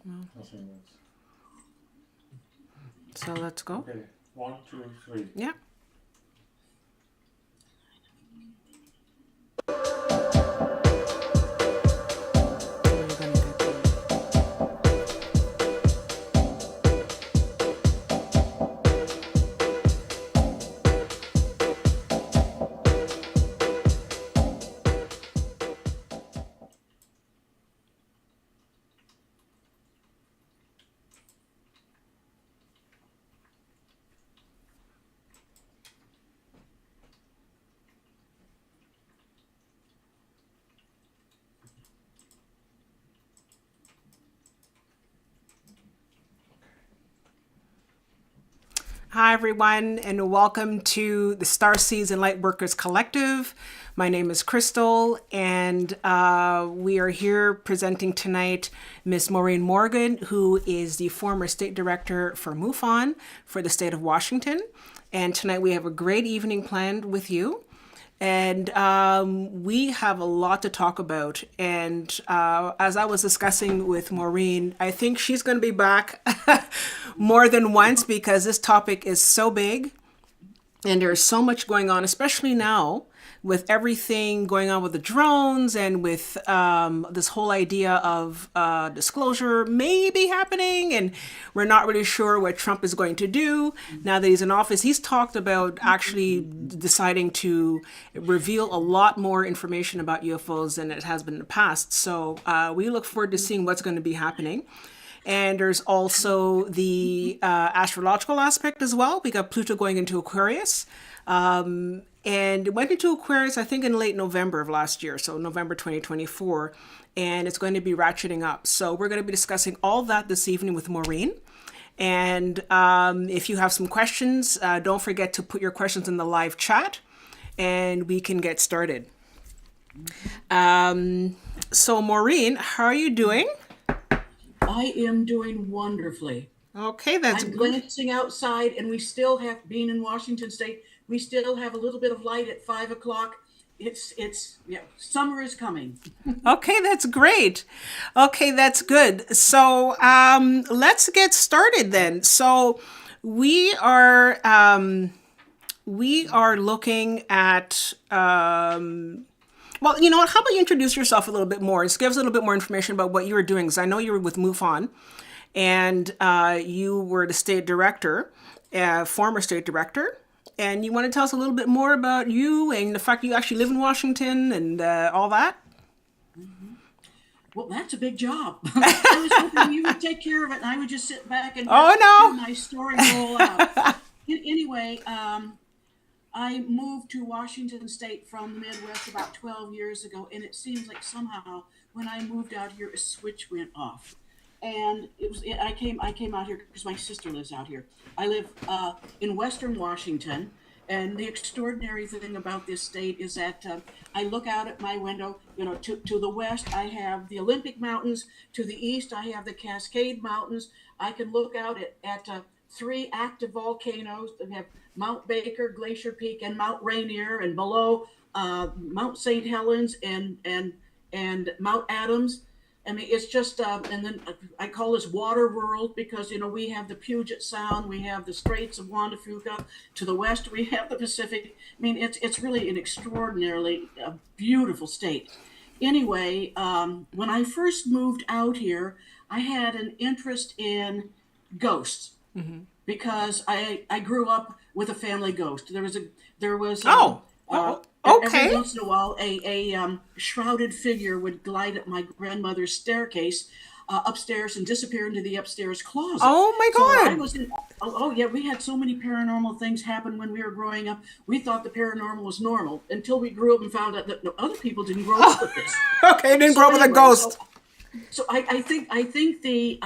Nothing moves. So let's go. Okay, 1, 2, 3. Yeah. Hi, everyone, and welcome to the Starseeds and Lightworkers Collective. My name is Crystal, and we are here presenting tonight Miss Maurene Morgan, who is the former state director for MUFON for the state of Washington. And tonight we have a great evening planned with you. And we have a lot to talk about. And as I was discussing with Maureen, I think she's going to be back more than once because this topic is so big and there's so much going on, especially now with everything going on with the drones and with this whole idea of disclosure may be happening, and we're not really sure what Trump is going to do now that he's in office. He's talked about actually deciding to reveal a lot more information about UFOs than it has been in the past. So we look forward to seeing what's going to be happening. And there's also the astrological aspect as well. We got Pluto going into Aquarius. And it went into Aquarius, I think, in late November of last year, so November 2024. And it's going to be ratcheting up. So we're going to be discussing all that this evening with Maureen. And if you have some questions, don't forget to put your questions in the live chat, and we can get started. So Maureen, how are you doing? I am doing wonderfully. Okay, that's I'm good. glancing outside, and we still have, being in Washington State, we still have a little bit of light at 5 o'clock. Yeah, summer is coming. Okay, that's great. Okay, that's good. So let's get started then. So we are looking at well, you know what? How about you introduce yourself a little bit more? Just give us a little bit more information about what you were doing. Because I know you were with MUFON, and you were the state director, former state director. And you want to tell us a little bit more about you and the fact you actually live in Washington and all that? Well, that's a big job. I was hoping you would take care of it, and I would just sit back and Oh, no. hear my story roll out. Anyway, I moved to Washington State from the Midwest about 12 years ago, and it seems like somehow when I moved out here, a switch went off. And I came out here because my sister lives out here. I live in Western Washington, and the extraordinary thing about this state is that I look out at my window. You know, to the west I have the Olympic Mountains. To the east I have the Cascade Mountains. I can look out at 3 active volcanoes that have Mount Baker, Glacier Peak, and Mount Rainier, and below Mount St. Helens and Mount Adams. I mean, it's just, and then I call this water world because, you know, we have the Puget Sound, we have the Straits of Juan de Fuca. To the west, we have the Pacific. I mean, it's really an extraordinarily beautiful state. Anyway, when I first moved out here, I had an interest in ghosts because I grew up with a family ghost. There was Okay. Every once in a while, a shrouded figure would glide up my grandmother's staircase upstairs and disappear into the upstairs closet. Oh my So I God. was in. Oh yeah, we had so many paranormal things happen when we were growing up. We thought the paranormal was normal until we grew up and found out that no, other people didn't grow up with this. Okay, didn't grow up with a ghost. So I think the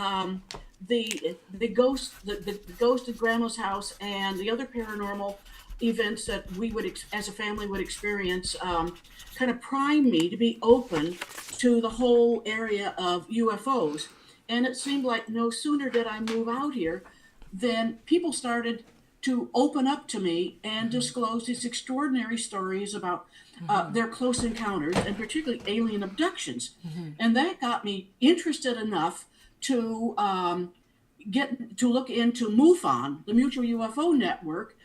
ghost the ghost at Grandma's house and the other paranormal events that we would as a family would experience kind of primed me to be open to the whole area of UFOs. And it seemed like no sooner did I move out here than people started to open up to me and disclose these extraordinary stories about their close encounters and particularly alien abductions. And that got me interested enough to get to look into MUFON, the Mutual UFO Network,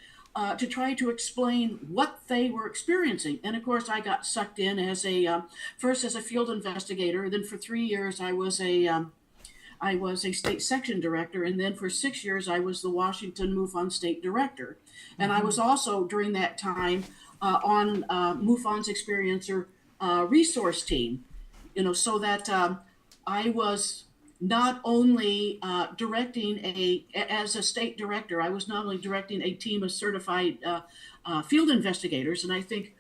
to try to explain what they were experiencing. And of course, I got sucked in as first as a field investigator. Then for 3 years, I was a state section director, and then for 6 years, I was the Washington MUFON state director. And I was also during that time on MUFON's experiencer resource team. So that I was not only as a state director, I was not only directing a team of certified field investigators, and I think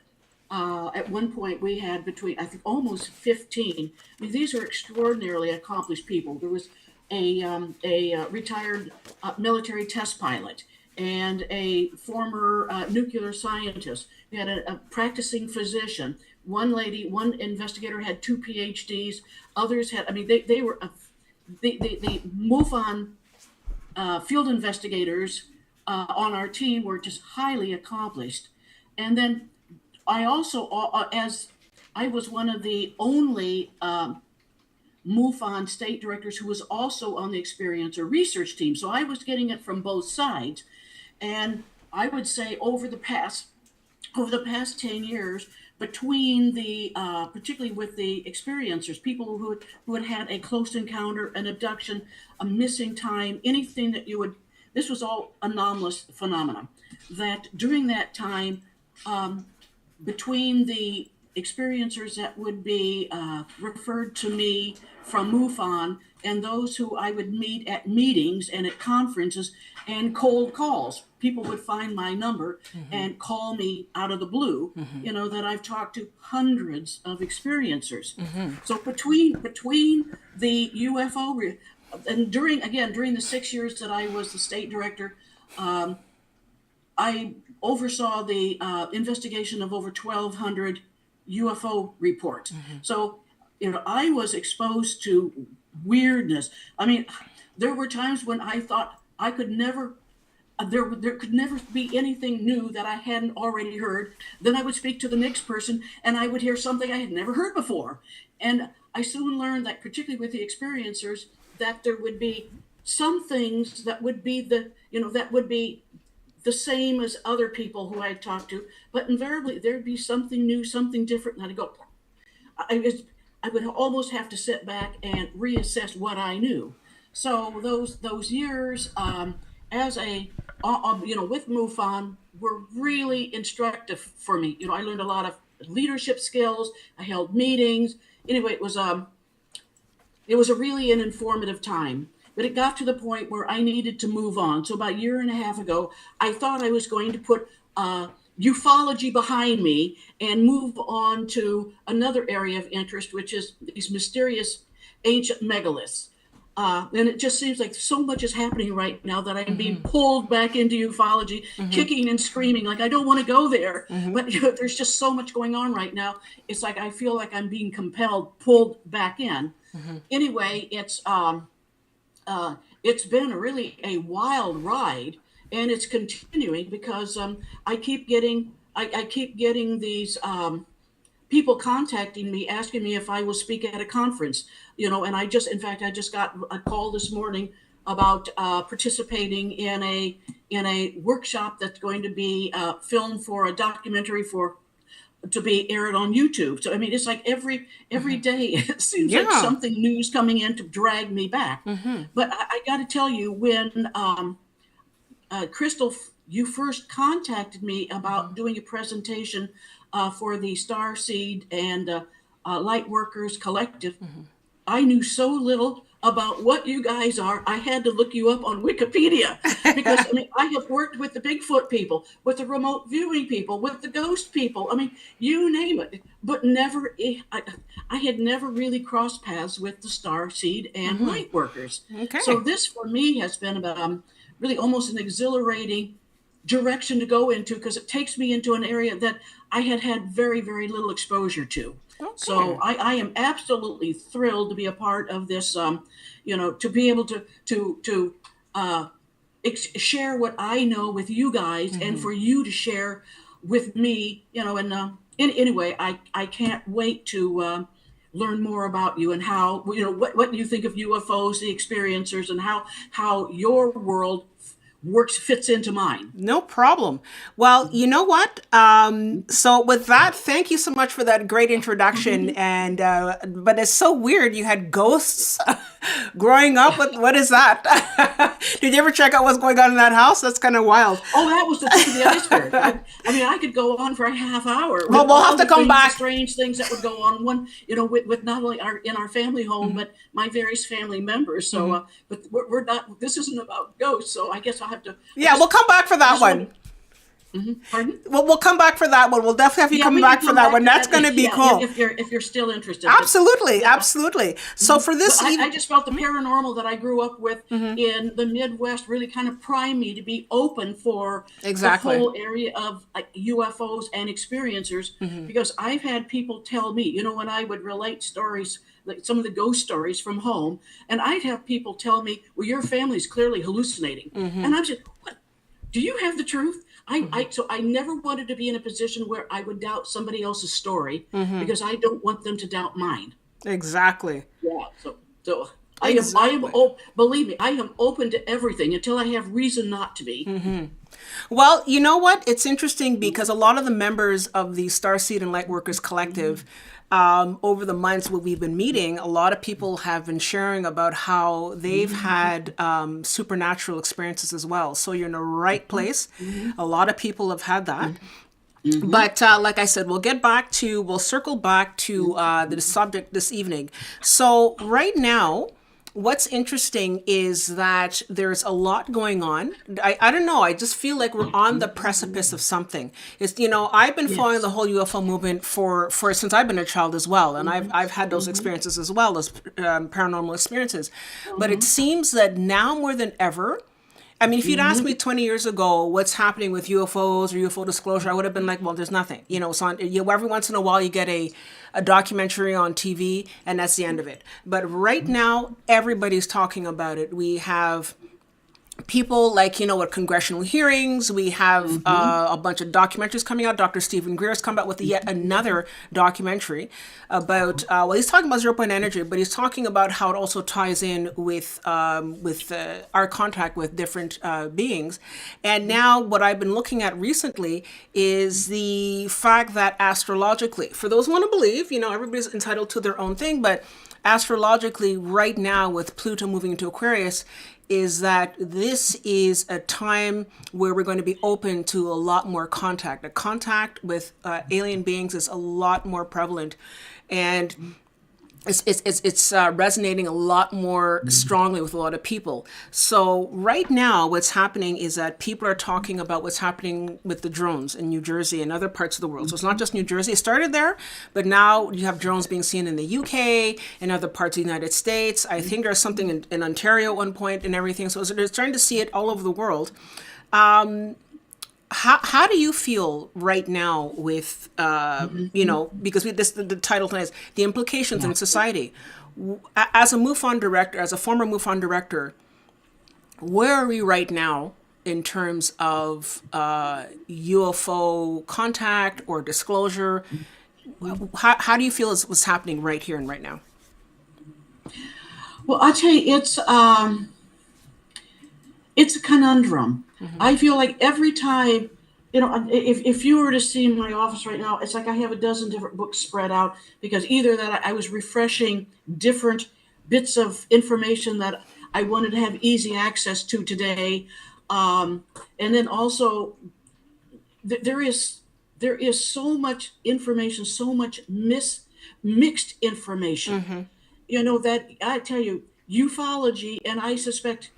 at one point we had between, I think, almost 15. I mean, these are extraordinarily accomplished people. There was a retired military test pilot and a former nuclear scientist. We had a practicing physician. One investigator had 2 PhDs. Others had, I mean, they were, the MUFON field investigators on our team were just highly accomplished. And then I also, as I was one of the only MUFON state directors who was also on the experiencer research team. So I was getting it from both sides. And I would say over the past 10 years, between the, particularly with the experiencers, people who had a close encounter, an abduction, a missing time, anything that this was all anomalous phenomena, that during that time, between the experiencers that would be referred to me from MUFON and those who I would meet at meetings and at conferences and cold calls. People would find my number and call me out of the blue, that I've talked to hundreds of experiencers. So between the UFO, and during the 6 years that I was the state director, I oversaw the investigation of over 1,200 UFO reports. So, I was exposed to weirdness. I mean, there were times when I thought I could never, there could never be anything new that I hadn't already heard. Then I would speak to the next person and I would hear something I had never heard before. And I soon learned that, particularly with the experiencers, that there would be some things that would be the same as other people who I had talked to, but invariably there'd be something new, something different, and I'd go, I would almost have to sit back and reassess what I knew. So those years as with MUFON were really instructive for me. I learned a lot of leadership skills. I held meetings. Anyway, it was really an informative time. But it got to the point where I needed to move on. So about a year and a half ago, I thought I was going to put ufology behind me and move on to another area of interest, which is these mysterious ancient megaliths. And it just seems like so much is happening right now that I'm being pulled back into ufology, kicking and screaming, like I don't want to go there. But there's just so much going on right now. It's like I feel like I'm being pulled back in. Anyway, it's been really a wild ride, and it's continuing because I keep getting these people contacting me, asking me if I will speak at a conference, and I just got a call this morning about participating in a workshop that's going to be filmed for a documentary to be aired on YouTube. So I mean, it's like every day it seems like something new's coming in to drag me back. But I got to tell you, when Crystal, you first contacted me about doing a presentation for the Starseed and Lightworkers Collective, I knew so little about what you guys are. I had to look you up on Wikipedia because I mean, I have worked with the Bigfoot people, with the remote viewing people, with the ghost people. I mean, you name it, but I had never really crossed paths with the Starseed and Lightworkers. Okay. So this for me has been about really almost an exhilarating direction to go into, because it takes me into an area that I had very, very little exposure to. Okay. So I am absolutely thrilled to be a part of this, to be able to share what I know with you guys, and for you to share with me, and anyway, I can't wait to learn more about you and how, what do you think of UFOs, the experiencers, and how your world fits into mine. No problem. Well, you know what? So with that, thank you so much for that great introduction. And but it's so weird. You had ghosts growing up. What is that? Did you ever check out what's going on in that house? That's kind of wild. Oh, that was the tip of the iceberg. I mean, I could go on for a half hour. Well, we'll have to come back. Strange things that would go on. With not only in our family home, but my various family members. So, but we're not. This isn't about ghosts. So I guess I'll have to. Yeah, we'll come back for that one. Pardon? We'll come back for that one. We'll definitely have you come back for that one. That's going to be cool. If you're still interested. Absolutely, absolutely. So for this, I just felt the paranormal that I grew up with in the Midwest really kind of primed me to be open for the whole area of UFOs and experiencers, because I've had people tell me, when I would relate stories, like some of the ghost stories from home, and I'd have people tell me, well, your family's clearly hallucinating. And I'm just, what? Do you have the truth? So I never wanted to be in a position where I would doubt somebody else's story, because I don't want them to doubt mine. Exactly. Yeah. So I am believe me, I am open to everything until I have reason not to be. Well, you know what? It's interesting because a lot of the members of the Starseed and Lightworkers Collective, over the months where we've been meeting, a lot of people have been sharing about how they've had supernatural experiences as well. So you're in the right place. A lot of people have had that. But like I said, we'll circle back to the subject this evening. So right now, what's interesting is that there's a lot going on. I don't know. I just feel like we're on the precipice of something. I've been following the whole UFO movement for since I've been a child as well, and I've had those experiences as well as paranormal experiences. But it seems that now more than ever. I mean, if you'd asked me 20 years ago what's happening with UFOs or UFO disclosure, I would have been like, well, there's nothing. So every once in a while you get a documentary on TV and that's the end of it. But right now, everybody's talking about it. We have people with congressional hearings. We have a bunch of documentaries coming out. Dr. Stephen Greer's come out with yet another documentary about, he's talking about zero-point energy, but he's talking about how it also ties in with our contact with different beings. And now what I've been looking at recently is the fact that astrologically, for those who want to believe, everybody's entitled to their own thing, but astrologically right now with Pluto moving into Aquarius, is that this is a time where we're going to be open to a lot more contact. The contact with alien beings is a lot more prevalent, and it's resonating a lot more strongly with a lot of people. So right now, what's happening is that people are talking about what's happening with the drones in New Jersey and other parts of the world. So it's not just New Jersey. It started there, but now you have drones being seen in the UK and other parts of the United States. I think there's something in Ontario at one point and everything. So they're starting to see it all over the world. How do you feel right now with, because the title tonight is the implications in society. As a MUFON director, as a former MUFON director, where are we right now in terms of UFO contact or disclosure? How do you feel is what's happening right here and right now? Well, I'll tell you, it's a conundrum. I feel like every time, if you were to see my office right now, it's like I have a dozen different books spread out, because either that I was refreshing different bits of information that I wanted to have easy access to today. And then also there is so much information, so much mixed information, that I tell you, ufology, and I suspect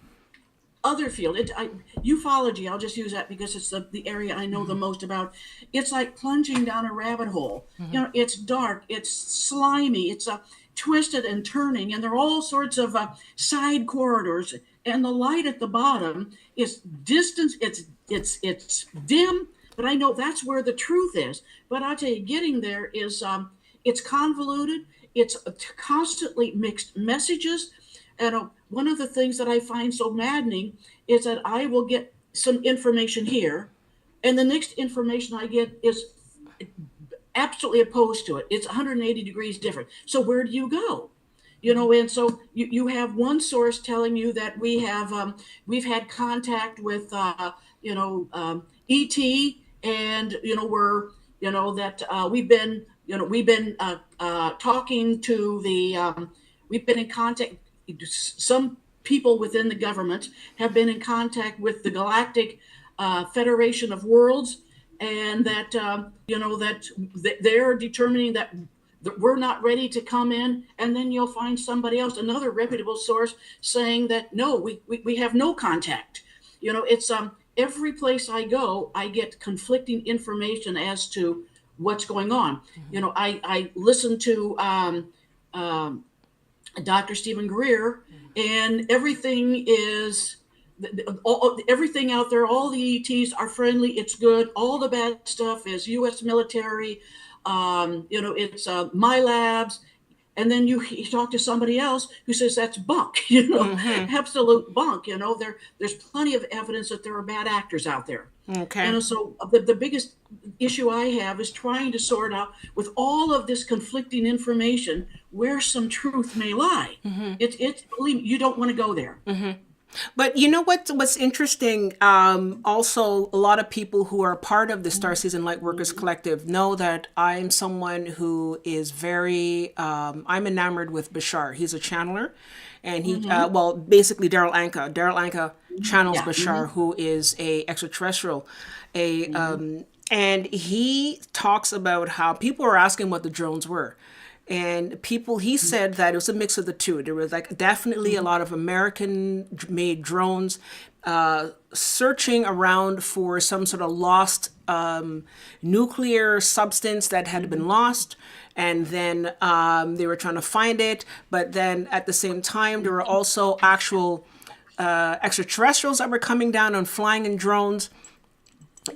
other field, ufology, I'll just use that because it's the area I know the most about. It's like plunging down a rabbit hole. It's dark, it's slimy, it's twisted and turning, and there are all sorts of side corridors, and the light at the bottom is distant, it's dim, but I know that's where the truth is. But I'll tell you, getting there is it's convoluted, it's constantly mixed messages. And one of the things that I find so maddening is that I will get some information here, and the next information I get is absolutely opposed to it. It's 180 degrees different. So where do you go? You know, and so you have one source telling you that we've had contact with ET, and we're that we've been talking to the we've been in contact. Some people within the government have been in contact with the Galactic Federation of Worlds, and that they're determining that we're not ready to come in. And then you'll find somebody else, another reputable source, saying that no, we have no contact. It's every place I go, I get conflicting information as to what's going on. I listen to Dr. Stephen Greer, and everything is everything out there. All the ETs are friendly. It's good. All the bad stuff is U.S. military. It's my labs. And then you talk to somebody else who says that's bunk, absolute bunk. There's plenty of evidence that there are bad actors out there. Okay. And so the biggest issue I have is trying to sort out, with all of this conflicting information, where some truth may lie. Believe me, you don't want to go there. But you know what's interesting? Also, a lot of people who are part of the Star Season Lightworkers Collective know that I'm someone who is very, I'm enamored with Bashar. He's a channeler, and he, basically Daryl Anka. Daryl Anka channels Bashar, who is a extraterrestrial, and he talks about how people were asking what the drones were. And he said that it was a mix of the two. There was definitely a lot of American-made drones searching around for some sort of lost nuclear substance that had been lost. And then they were trying to find it. But then at the same time, there were also actual extraterrestrials that were coming down and flying in drones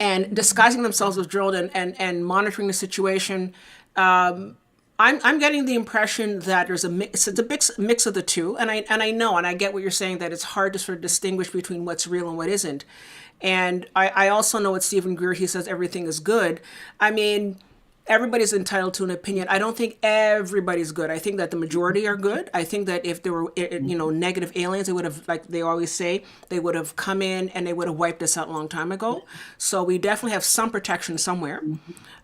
and disguising themselves as drones and monitoring the situation. I'm getting the impression that there's it's a mix of the two, and I know, and I get what you're saying, that it's hard to sort of distinguish between what's real and what isn't. And I also know with Stephen Greer, he says everything is good. I mean, everybody's entitled to an opinion. I don't think everybody's good. I think that the majority are good. I think that if there were negative aliens, they would have, like they always say, they would have come in and they would have wiped us out a long time ago. So we definitely have some protection somewhere.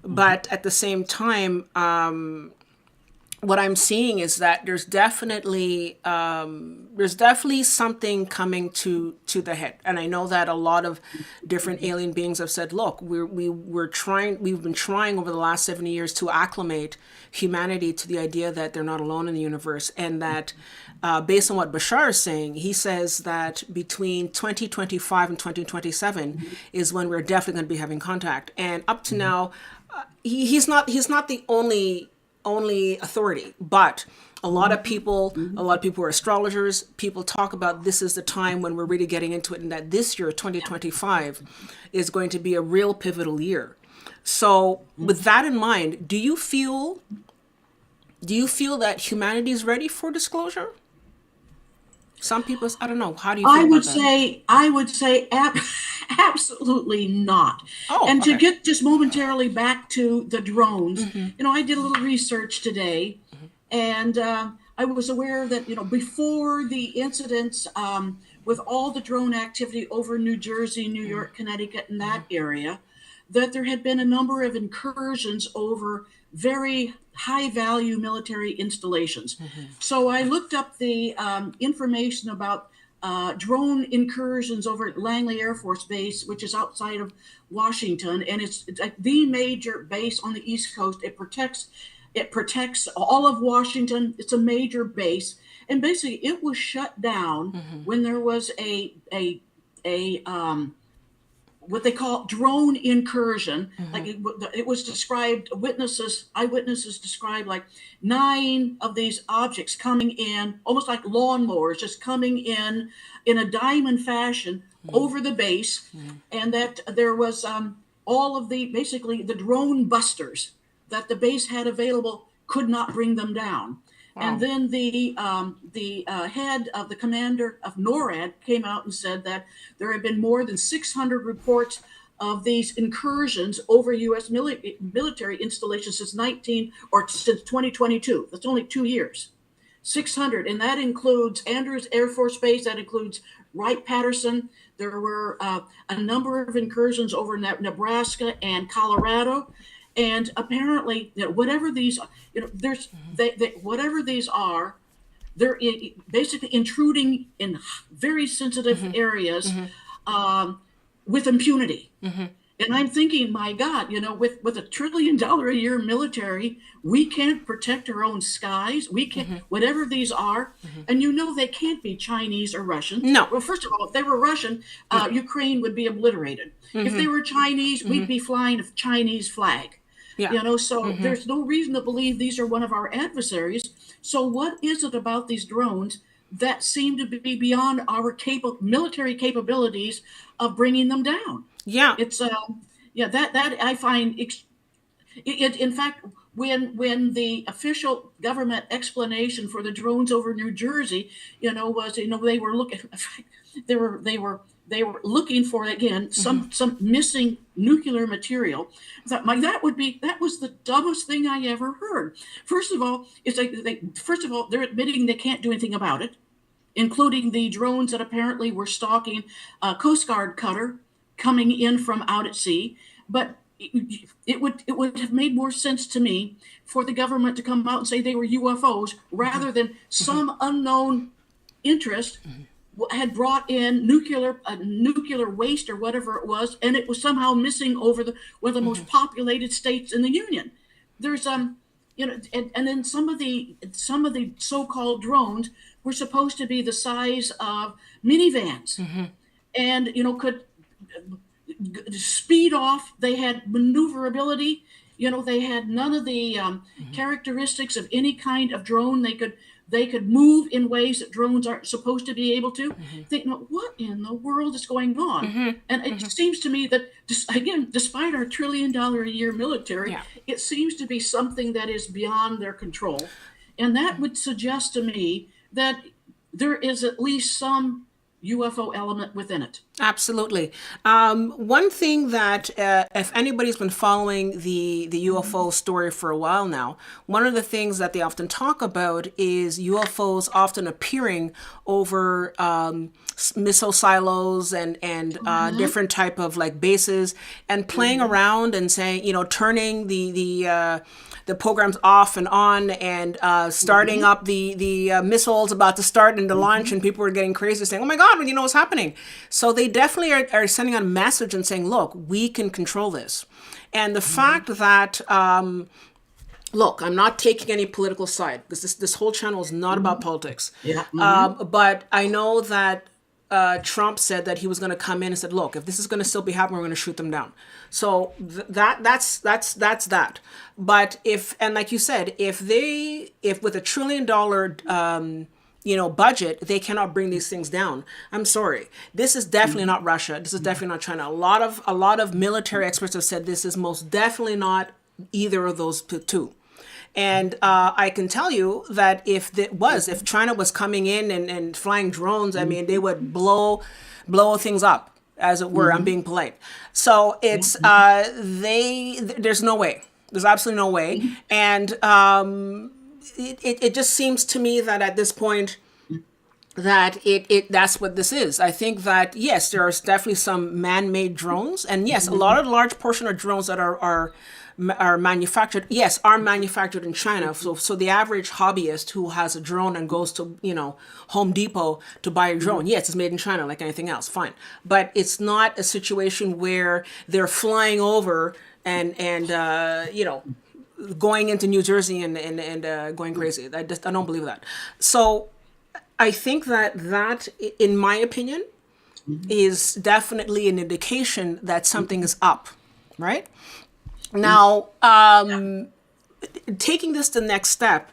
But at the same time, what I'm seeing is that there's definitely something coming to the head, and I know that a lot of different alien beings have said, "Look, we've been trying over the last 70 years to acclimate humanity to the idea that they're not alone in the universe," and that based on what Bashar is saying, he says that between 2025 and 2027 is when we're definitely going to be having contact, and up to now, he's not the only authority, but a lot of people are astrologers. People talk about this is the time when we're really getting into it, and that this year, 2025, is going to be a real pivotal year. So with that in mind, do you feel that humanity is ready for disclosure? Some people, I don't know. How do you feel about that? I would say absolutely not. And to get just momentarily back to the drones, I did a little research today, and I was aware that, before the incidents with all the drone activity over New Jersey, New York, Connecticut, and that area, that there had been a number of incursions over very high value military installations. So I looked up the information about drone incursions over at Langley Air Force Base, which is outside of Washington, and it's like the major base on the East Coast. It protects all of Washington. It's a major base, and basically it was shut down when there was a what they call drone incursion. Like it was described, eyewitnesses described like 9 of these objects coming in, almost like lawnmowers, just coming in a diamond fashion over the base, and that there was all of basically the drone busters that the base had available could not bring them down. And then the head of the commander of NORAD came out and said that there had been more than 600 reports of these incursions over U.S. military installations since 2022. That's only 2 years. 600, and that includes Andrews Air Force Base. That includes Wright-Patterson. There were a number of incursions over Nebraska and Colorado, and apparently, whatever these, whatever these are, they're basically intruding in very sensitive areas with impunity. And I'm thinking, my God, with $1 trillion a year military, we can't protect our own skies. We can't, whatever these are. And they can't be Chinese or Russian. No. Well, first of all, if they were Russian, Ukraine would be obliterated. If they were Chinese, we'd be flying a Chinese flag. Yeah. So there's no reason to believe these are one of our adversaries. So what is it about these drones that seem to be beyond our military capabilities of bringing them down? Yeah. It's that I find it. In fact, when the official government explanation for the drones over New Jersey, was they were looking, they were looking for, again, some missing nuclear material. I thought, that was the dumbest thing I ever heard. First of all, they're admitting they can't do anything about it, including the drones that apparently were stalking a Coast Guard cutter coming in from out at sea. But it would have made more sense to me for the government to come out and say they were UFOs rather than some unknown interest had brought in nuclear waste or whatever it was, and it was somehow missing over one of the most populated states in the Union. There's and then some of the so-called drones were supposed to be the size of minivans, and could speed off. They had maneuverability. They had none of the characteristics of any kind of drone. They could move in ways that drones aren't supposed to be able to. Think, what in the world is going on? And it seems to me that, again, despite our $1 trillion a year military, it seems to be something that is beyond their control. And that would suggest to me that there is at least some UFO element within it. Absolutely. One thing that, if anybody's been following the UFO story for a while now, one of the things that they often talk about is UFOs often appearing over missile silos and different type of bases, and playing around and saying, turning the programs off and on, and starting up the missiles about to start into launch, and people were getting crazy saying, oh my God, what's happening. So they definitely are sending out a message and saying, look, we can control this. And the fact that, look, I'm not taking any political side, because this whole channel is not about politics. But I know that Trump said that he was going to come in and said, look, if this is going to still be happening, we're going to shoot them down. So that's that. But and like you said, if with $1 trillion budget, they cannot bring these things down, I'm sorry. This is definitely not Russia. This is definitely not China. A lot of military experts have said this is most definitely not either of those two. And I can tell you that if China was coming in and flying drones, I mean, they would blow things up, as it were. I'm being polite. So it's there's no way. There's absolutely no way. And it just seems to me that at this point that that's what this is. I think that, yes, there are definitely some man-made drones, and yes, a large portion of drones that are manufactured, yes, are manufactured in China. So the average hobbyist who has a drone and goes to, Home Depot to buy a drone, yes, it's made in China like anything else, fine. But it's not a situation where they're flying over and going into New Jersey and going crazy. I don't believe that. So I think that, in my opinion, is definitely an indication that something is up, right? Now, taking this to the next step,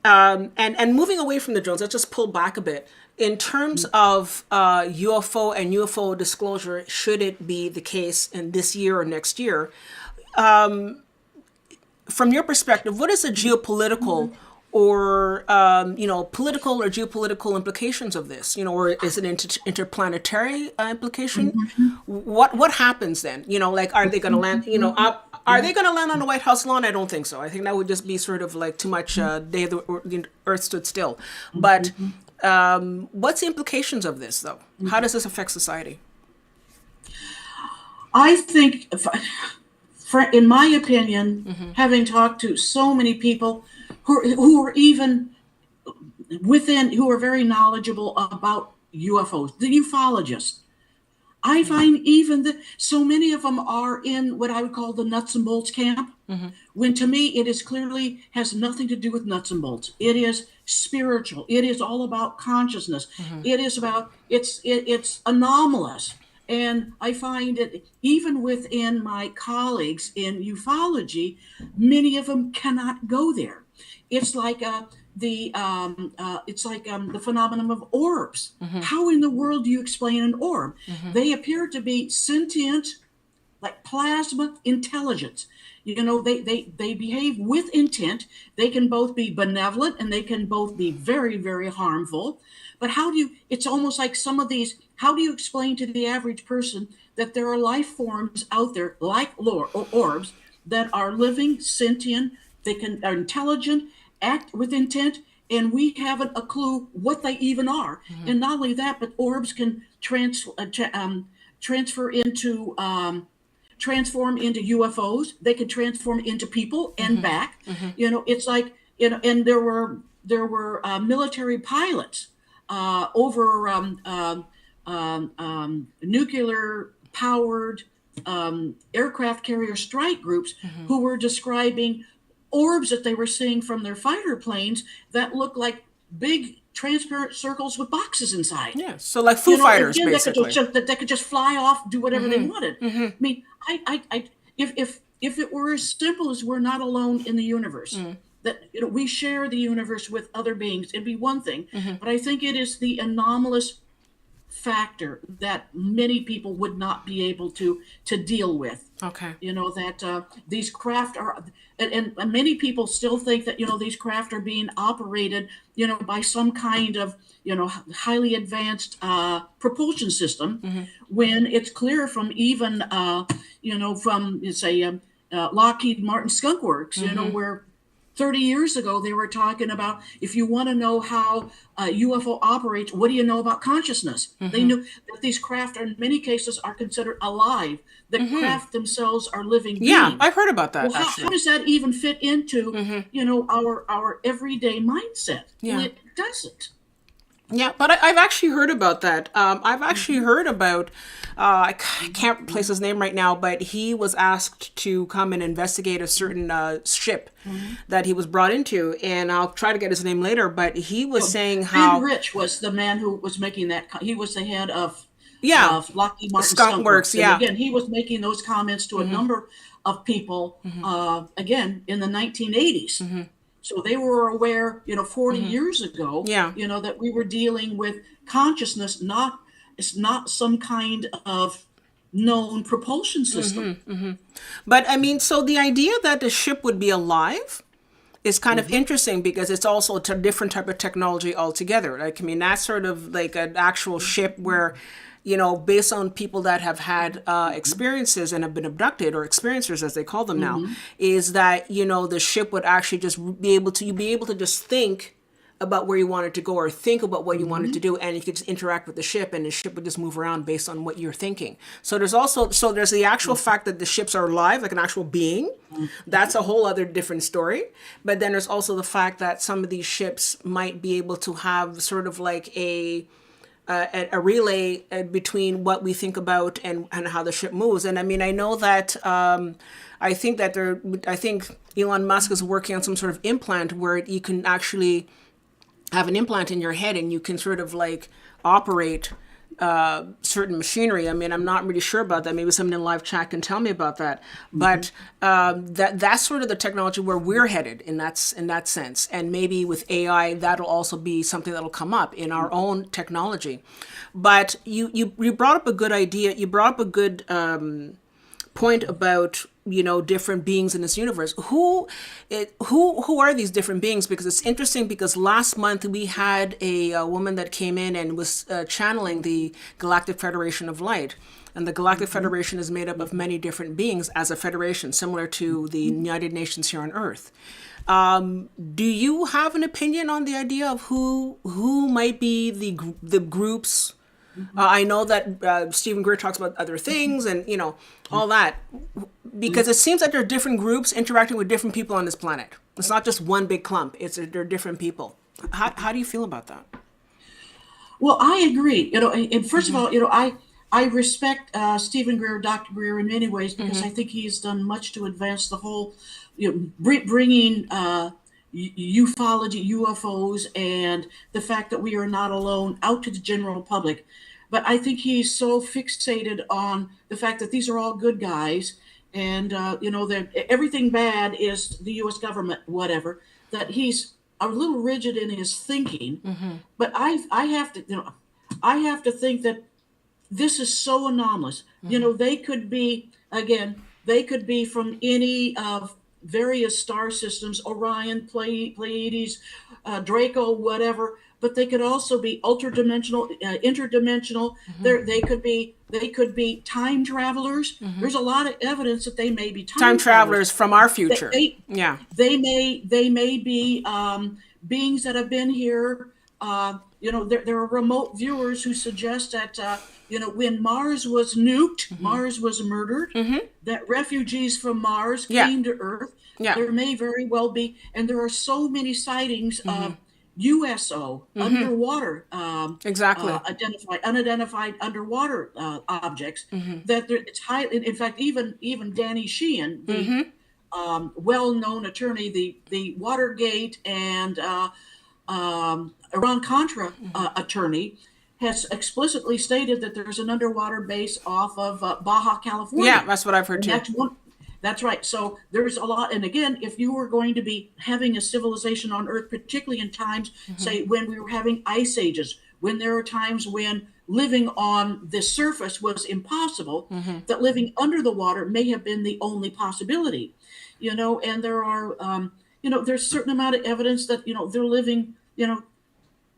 and moving away from the drones, let's just pull back a bit. In terms of UFO and UFO disclosure, should it be the case in this year or next year, from your perspective, what is the geopolitical or political or geopolitical implications of this? Or is it interplanetary implication? What happens then? Like, are they going to land? Are they going to land on the White House lawn? I don't think so. I think that would just be sort of like too much day the Earth stood still. But what's the implications of this, though? How does this affect society? I think, in my opinion, having talked to so many people who are even who are very knowledgeable about UFOs, the ufologists, I find even that so many of them are in what I would call the nuts and bolts camp, when to me it is clearly has nothing to do with nuts and bolts. It is spiritual. It is all about consciousness. It is about, it's anomalous. And I find it even within my colleagues in ufology, many of them cannot go there. It's like the phenomenon of orbs. How in the world do you explain an orb? They appear to be sentient, like plasma intelligence. They behave with intent. They can both be benevolent and they can both be very, very harmful. But it's almost like some of these, how do you explain to the average person that there are life forms out there like orbs that are living, sentient, are intelligent, act with intent, and we haven't a clue what they even are. And not only that, but orbs can transform into UFOs. They can transform into people and back. It's like, and there were military pilots over nuclear powered aircraft carrier strike groups who were describing orbs that they were seeing from their fighter planes that looked like big transparent circles with boxes inside. Yeah, so like Foo Fighters, again, basically. That could just fly off, do whatever they wanted. I mean, if it were as simple as we're not alone in the universe, that we share the universe with other beings, it'd be one thing. But I think it is the anomalous factor that many people would not be able to deal with. Okay. That these craft are, and many people still think that these craft are being operated by some kind of highly advanced propulsion system, when it's clear from even from say Lockheed Martin Skunk Works, where 30 years ago, they were talking about, if you want to know how a UFO operates, what do you know about consciousness? They knew that these craft, in many cases, are considered alive. The craft themselves are living beings. Yeah, I've heard about that. Well, how does that even fit into, our everyday mindset? Yeah. Well, it doesn't. Yeah, but I've actually heard about that. I've actually heard about, I can't place his name right now, but he was asked to come and investigate a certain ship that he was brought into, and I'll try to get his name later, but he was saying how... Ben Rich was the man who was making that, he was the head of Lockheed Martin Skunk Works, And again, he was making those comments to a number of people, again, in the 1980s. So they were aware, 40 years ago, that we were dealing with consciousness, it's not some kind of known propulsion system. But I mean, so the idea that the ship would be alive is kind of interesting, because it's also a different type of technology altogether. Like, I mean, that's sort of like an actual ship where, based on people that have had experiences and have been abducted, or experiencers as they call them now, is that, the ship would actually just be able to just think about where you wanted to go, or think about what you wanted to do, and you could just interact with the ship, and the ship would just move around based on what you're thinking. So there's the actual fact that the ships are alive, like an actual being. That's a whole other different story. But then there's also the fact that some of these ships might be able to have sort of like a relay between what we think about and how the ship moves. And I mean, I know that I think Elon Musk is working on some sort of implant where you can actually have an implant in your head and you can sort of like operate certain machinery. I mean, I'm not really sure about that. Maybe someone in live chat can tell me about that. But that's sort of the technology where we're headed in that sense. And maybe with AI, that'll also be something that'll come up in our own technology. But you brought up a good idea. You brought up a good point about, different beings in this universe. Who are these different beings? Because it's interesting, because last month we had a woman that came in and was channeling the Galactic Federation of Light. And the Galactic Federation is made up of many different beings as a federation, similar to the United Nations here on Earth. Do you have an opinion on the idea of who might be the groups? I know that Stephen Greer talks about other things and, all that, because it seems that there are different groups interacting with different people on this planet. It's not just one big clump. They're different people. How do you feel about that? Well, I agree. And first of all, I respect Stephen Greer, Dr. Greer, in many ways, because I think he's done much to advance the whole, bringing ufology, UFOs, and the fact that we are not alone out to the general public. But I think he's so fixated on the fact that these are all good guys, and that everything bad is the U.S. government, whatever. That he's a little rigid in his thinking. But I have to think that this is so anomalous. They could be from any of various star systems, Orion, Pleiades, Draco, whatever. But they could also be ultra-dimensional, interdimensional. They could be time travelers. There's a lot of evidence that they may be time travelers from our future. They may be beings that have been here. There are remote viewers who suggest that when Mars was nuked, Mars was murdered, that refugees from Mars came to Earth. There may very well be, and there are so many sightings of USO, underwater, unidentified underwater objects, that it's highly, in fact, even Danny Sheehan, the well-known attorney, the Watergate and Iran-Contra attorney, has explicitly stated that there's an underwater base off of Baja California. Yeah, that's what I've heard too. That's right. So there's a lot. And again, if you were going to be having a civilization on Earth, particularly in times, say, when we were having ice ages, when there are times when living on the surface was impossible, that living under the water may have been the only possibility. And there are, there's a certain amount of evidence that, they're living,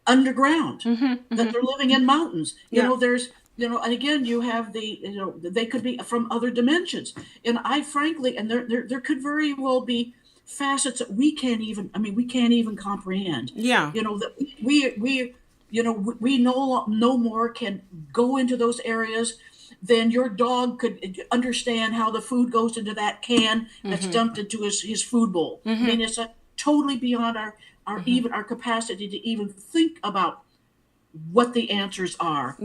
underground, that they're living in mountains. There's, and again, you have they could be from other dimensions. And I frankly, and there could very well be facets that we can't even comprehend. That we no more can go into those areas than your dog could understand how the food goes into that can that's dumped into his food bowl. I mean, it's totally beyond our even our capacity to even think about what the answers are.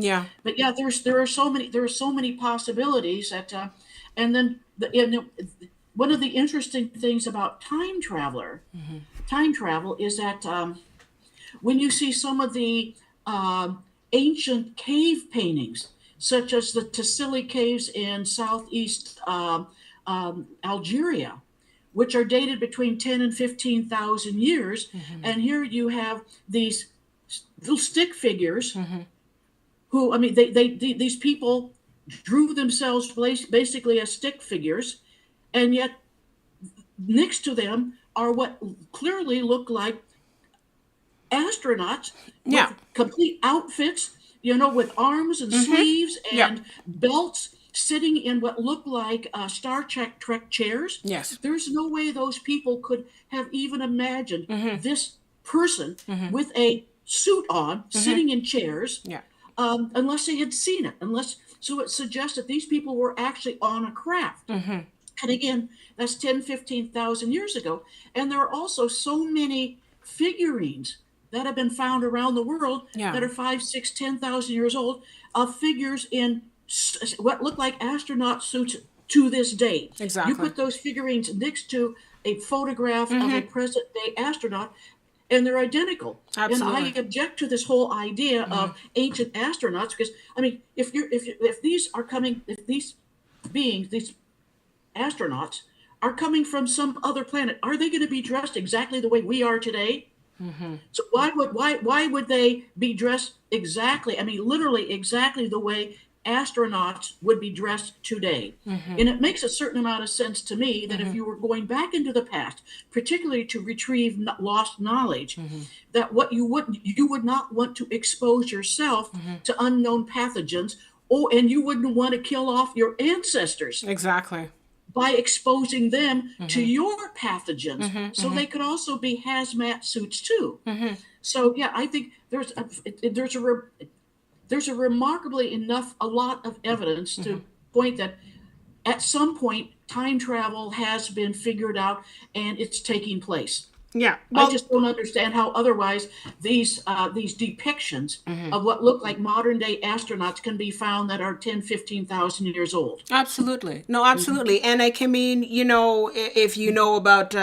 But there are so many possibilities that, and then one of the interesting things about time travel is that when you see some of the ancient cave paintings, such as the Tassili caves in southeast Algeria, which are dated between 10 and 15,000 years, and here you have these little stick figures who, these people drew themselves basically as stick figures, and yet next to them are what clearly look like astronauts with complete outfits, with arms and sleeves and belts, sitting in what look like Star Trek chairs. There's no way those people could have even imagined this person with a suit on, sitting in chairs, unless they had seen it. So it suggests that these people were actually on a craft. And again, that's 10, 15,000 years ago. And there are also so many figurines that have been found around the world that are 5, 6, 10,000 years old, of figures in what look like astronaut suits to this day. You put those figurines next to a photograph of a present-day astronaut, and they're identical. And I object to this whole idea of ancient astronauts, because if these beings, these astronauts, are coming from some other planet, are they going to be dressed exactly the way we are today? So why would they be dressed exactly? Literally exactly the way astronauts would be dressed today. And it makes a certain amount of sense to me that if you were going back into the past, particularly to retrieve lost knowledge, that what you would not want to expose yourself to unknown pathogens, and you wouldn't want to kill off your ancestors Exactly. by exposing them to your pathogens. So they could also be hazmat suits too. So yeah, I think there's a remarkably a lot of evidence to point that at some point time travel has been figured out and it's taking place. Yeah. Well, I just don't understand how otherwise these depictions of what look like modern day astronauts can be found that are 10, 15,000 years old. absolutely. No, absolutely. And I can mean, if you know about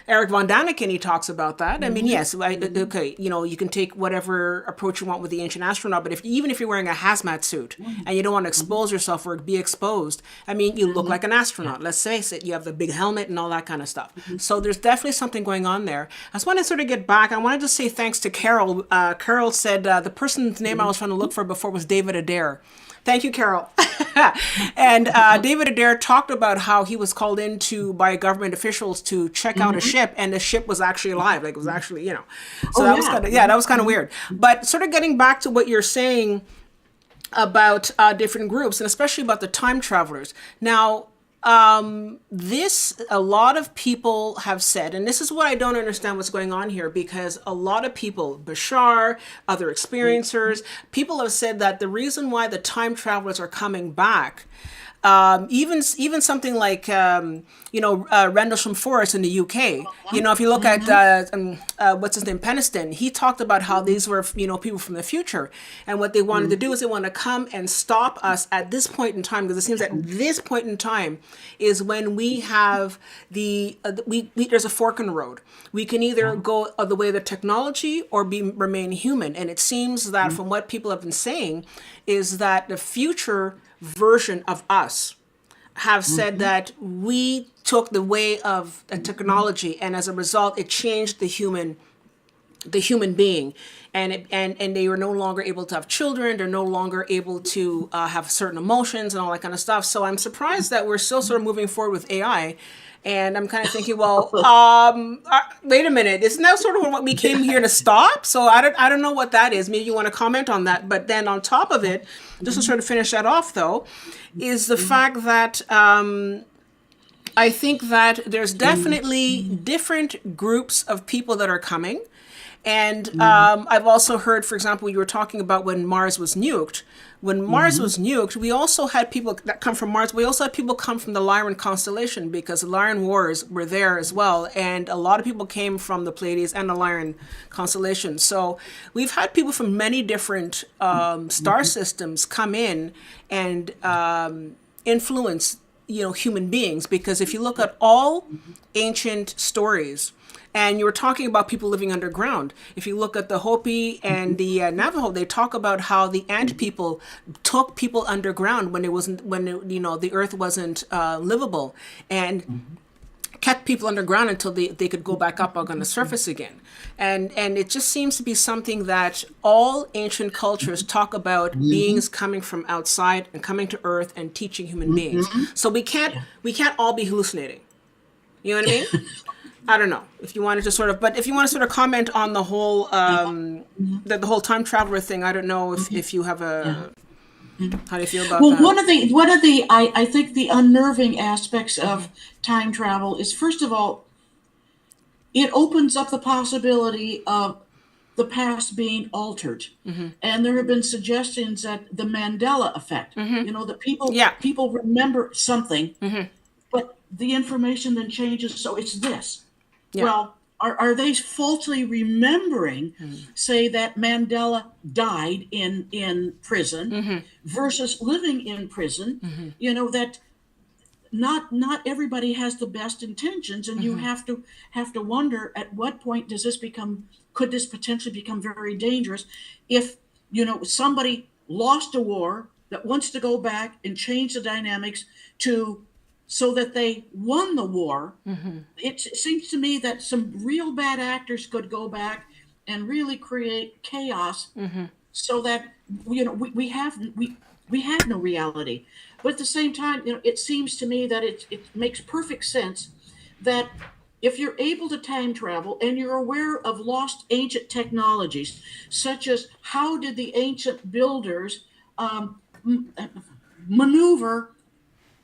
Eric von Daniken, he talks about that. I mean, yes, okay, you can take whatever approach you want with the ancient astronaut, but even if you're wearing a hazmat suit and you don't want to expose yourself or be exposed, I mean, you look like an astronaut. Let's face it, you have the big helmet and all that kind of stuff. So there's definitely something going on there. I just want to sort of get back. I wanted to say thanks to Carol. Carol said the person's name I was trying to look for before was David Adair. Thank you, Carol. And David Adair talked about how he was called in by government officials to check out a ship, and the ship was actually alive. Like it was actually, So that was kind of weird. But sort of getting back to what you're saying about different groups, and especially about the time travelers. Now, a lot of people have said, and this is what I don't understand what's going on here, because a lot of people, Bashar, other experiencers, people have said that the reason why the time travelers are coming back, even something like Rendlesham Forest in the UK. If you look at what's his name, Peniston, he talked about how these were people from the future, and what they wanted to do is they want to come and stop us at this point in time, because it seems that this point in time is when we have there's a fork in the road. We can either go the way of the technology or remain human, and it seems that from what people have been saying is that the future version of us have said that we took the way of the technology, and as a result it changed the human being, and they were no longer able to have children. They're no longer able to have certain emotions and all that kind of stuff. So I'm surprised that we're still sort of moving forward with AI. And I'm kind of thinking, well, wait a minute, isn't that sort of what we came here to stop? So I don't know what that is. Maybe you want to comment on that. But then on top of it, just to sort of finish that off, though, is the fact that I think that there's definitely different groups of people that are coming. And I've also heard, for example, you were talking about when Mars was nuked. When Mars was nuked, we also had people that come from Mars. We also had people come from the Lyran constellation, because the Lyran wars were there as well. And a lot of people came from the Pleiades and the Lyran constellation. So we've had people from many different star systems come in and influence, human beings. Because if you look at all ancient stories, and you were talking about people living underground. If you look at the Hopi and the Navajo, they talk about how the ant people took people underground when the earth wasn't livable, and kept people underground until they could go back up on the surface again. And it just seems to be something that all ancient cultures talk about, beings coming from outside and coming to earth and teaching human beings. So we can't all be hallucinating. You know what I mean? I don't know if you wanted to if you want to sort of comment on the whole the whole time traveler thing. I don't know if you have how do you feel about that? Well, one of the I think the unnerving aspects of time travel is, first of all, it opens up the possibility of the past being altered, and there have been suggestions that the Mandela effect. That people remember something, but the information then changes, so it's this. Yeah. Well, are they falsely remembering, say, that Mandela died in prison versus living in prison? That not everybody has the best intentions, and you have to wonder, at what point could this potentially become very dangerous if somebody lost a war that wants to go back and change the dynamics so that they won the war. It seems to me that some real bad actors could go back and really create chaos so that we have no reality. But at the same time, it seems to me that it makes perfect sense that if you're able to time travel and you're aware of lost ancient technologies, such as how did the ancient builders maneuver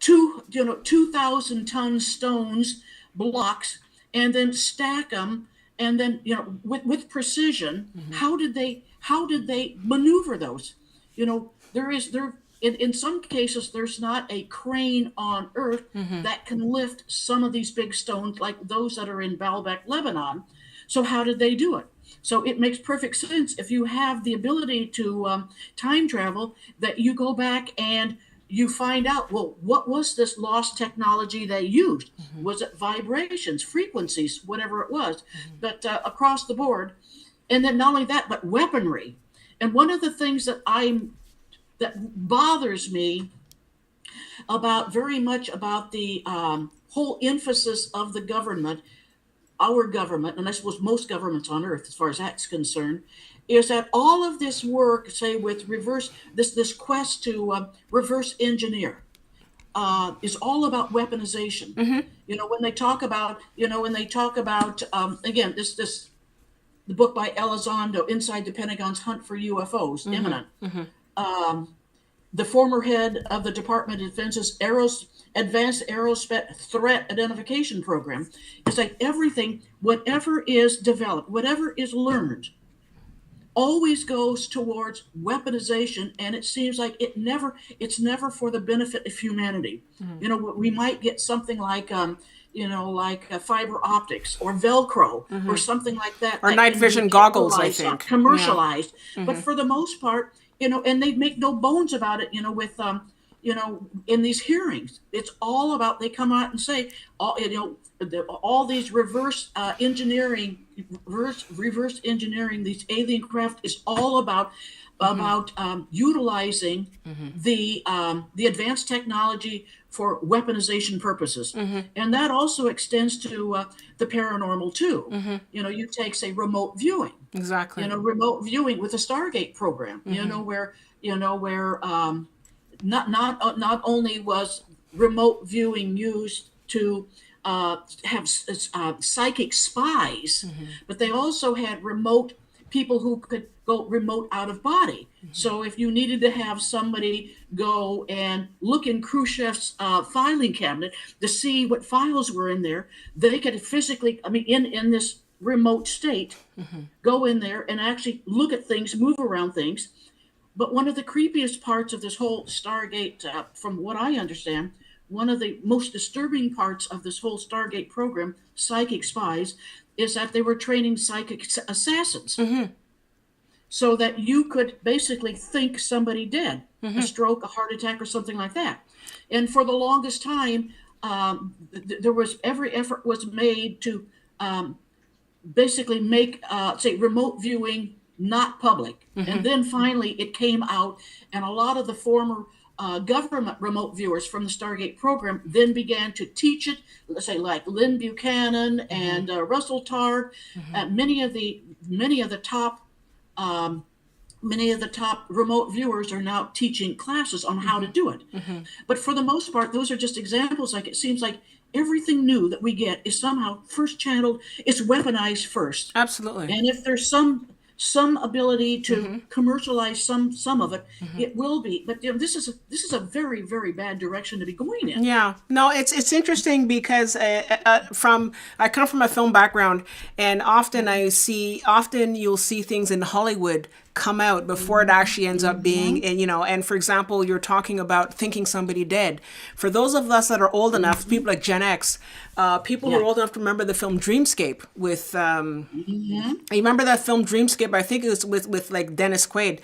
2,000-ton stones stones blocks, and then stack them, and then with precision. How did they maneuver those? There in some cases there's not a crane on earth that can lift some of these big stones like those that are in Baalbek, Lebanon. So how did they do it? So it makes perfect sense if you have the ability to time travel, that you go back and you find out, well, what was this lost technology they used? Was it vibrations, frequencies, whatever it was, but across the board. And then not only that, but weaponry. And one of the things that bothers me about very much about the whole emphasis of the government, our government, and I suppose most governments on earth, as far as that's concerned, is that all of this work, say with this quest to reverse engineer, is all about weaponization. When they talk about again, this the book by Elizondo, Inside the Pentagon's Hunt for UFOs, imminent. The former head of the Department of Defense's Advanced Aerospace Threat Identification Program. It's like everything, whatever is developed, whatever is learned, always goes towards weaponization, and it seems like it's never for the benefit of humanity. We might get something like fiber optics or Velcro or something like that, or that night can vision be goggles, I capitalized on, think. commercialized. But for the most part, and they make no bones about it, with in these hearings, it's all about, they come out and say all these reverse engineering, these alien craft is all about utilizing the advanced technology for weaponization purposes. And that also extends to the paranormal too. You take, say, remote viewing. Exactly. Remote viewing with the Stargate program. Where not only was remote viewing used to have psychic spies, but they also had remote people who could go remote out of body. So if you needed to have somebody go and look in Khrushchev's filing cabinet to see what files were in there, they could physically, in this remote state, go in there and actually look at things, move around things. But one of the creepiest parts of this whole Stargate, from what I understand, one of the most disturbing parts of this whole Stargate program, psychic spies, is that they were training psychic assassins. So that you could basically think somebody dead, a stroke, a heart attack, or something like that. And for the longest time, every effort was made to basically make, say, remote viewing not public. And then finally it came out, and a lot of the former government remote viewers from the Stargate program then began to teach it. Let's say like Lynn Buchanan and Russell Targ, many of the top remote viewers are now teaching classes on how to do it. But for the most part, those are just examples. Like, it seems like everything new that we get is somehow first channeled, it's weaponized first. Absolutely. And if there's some ability to commercialize some of it, it will be. But this is a very, very bad direction to be going in. Yeah, no, it's interesting because I come from a film background, and often you'll see things in Hollywood come out before it actually ends up being, and for example, you're talking about thinking somebody dead. For those of us that are old enough, people like Gen X, people who are old enough to remember the film Dreamscape with, you remember that film Dreamscape? I think it was with like Dennis Quaid.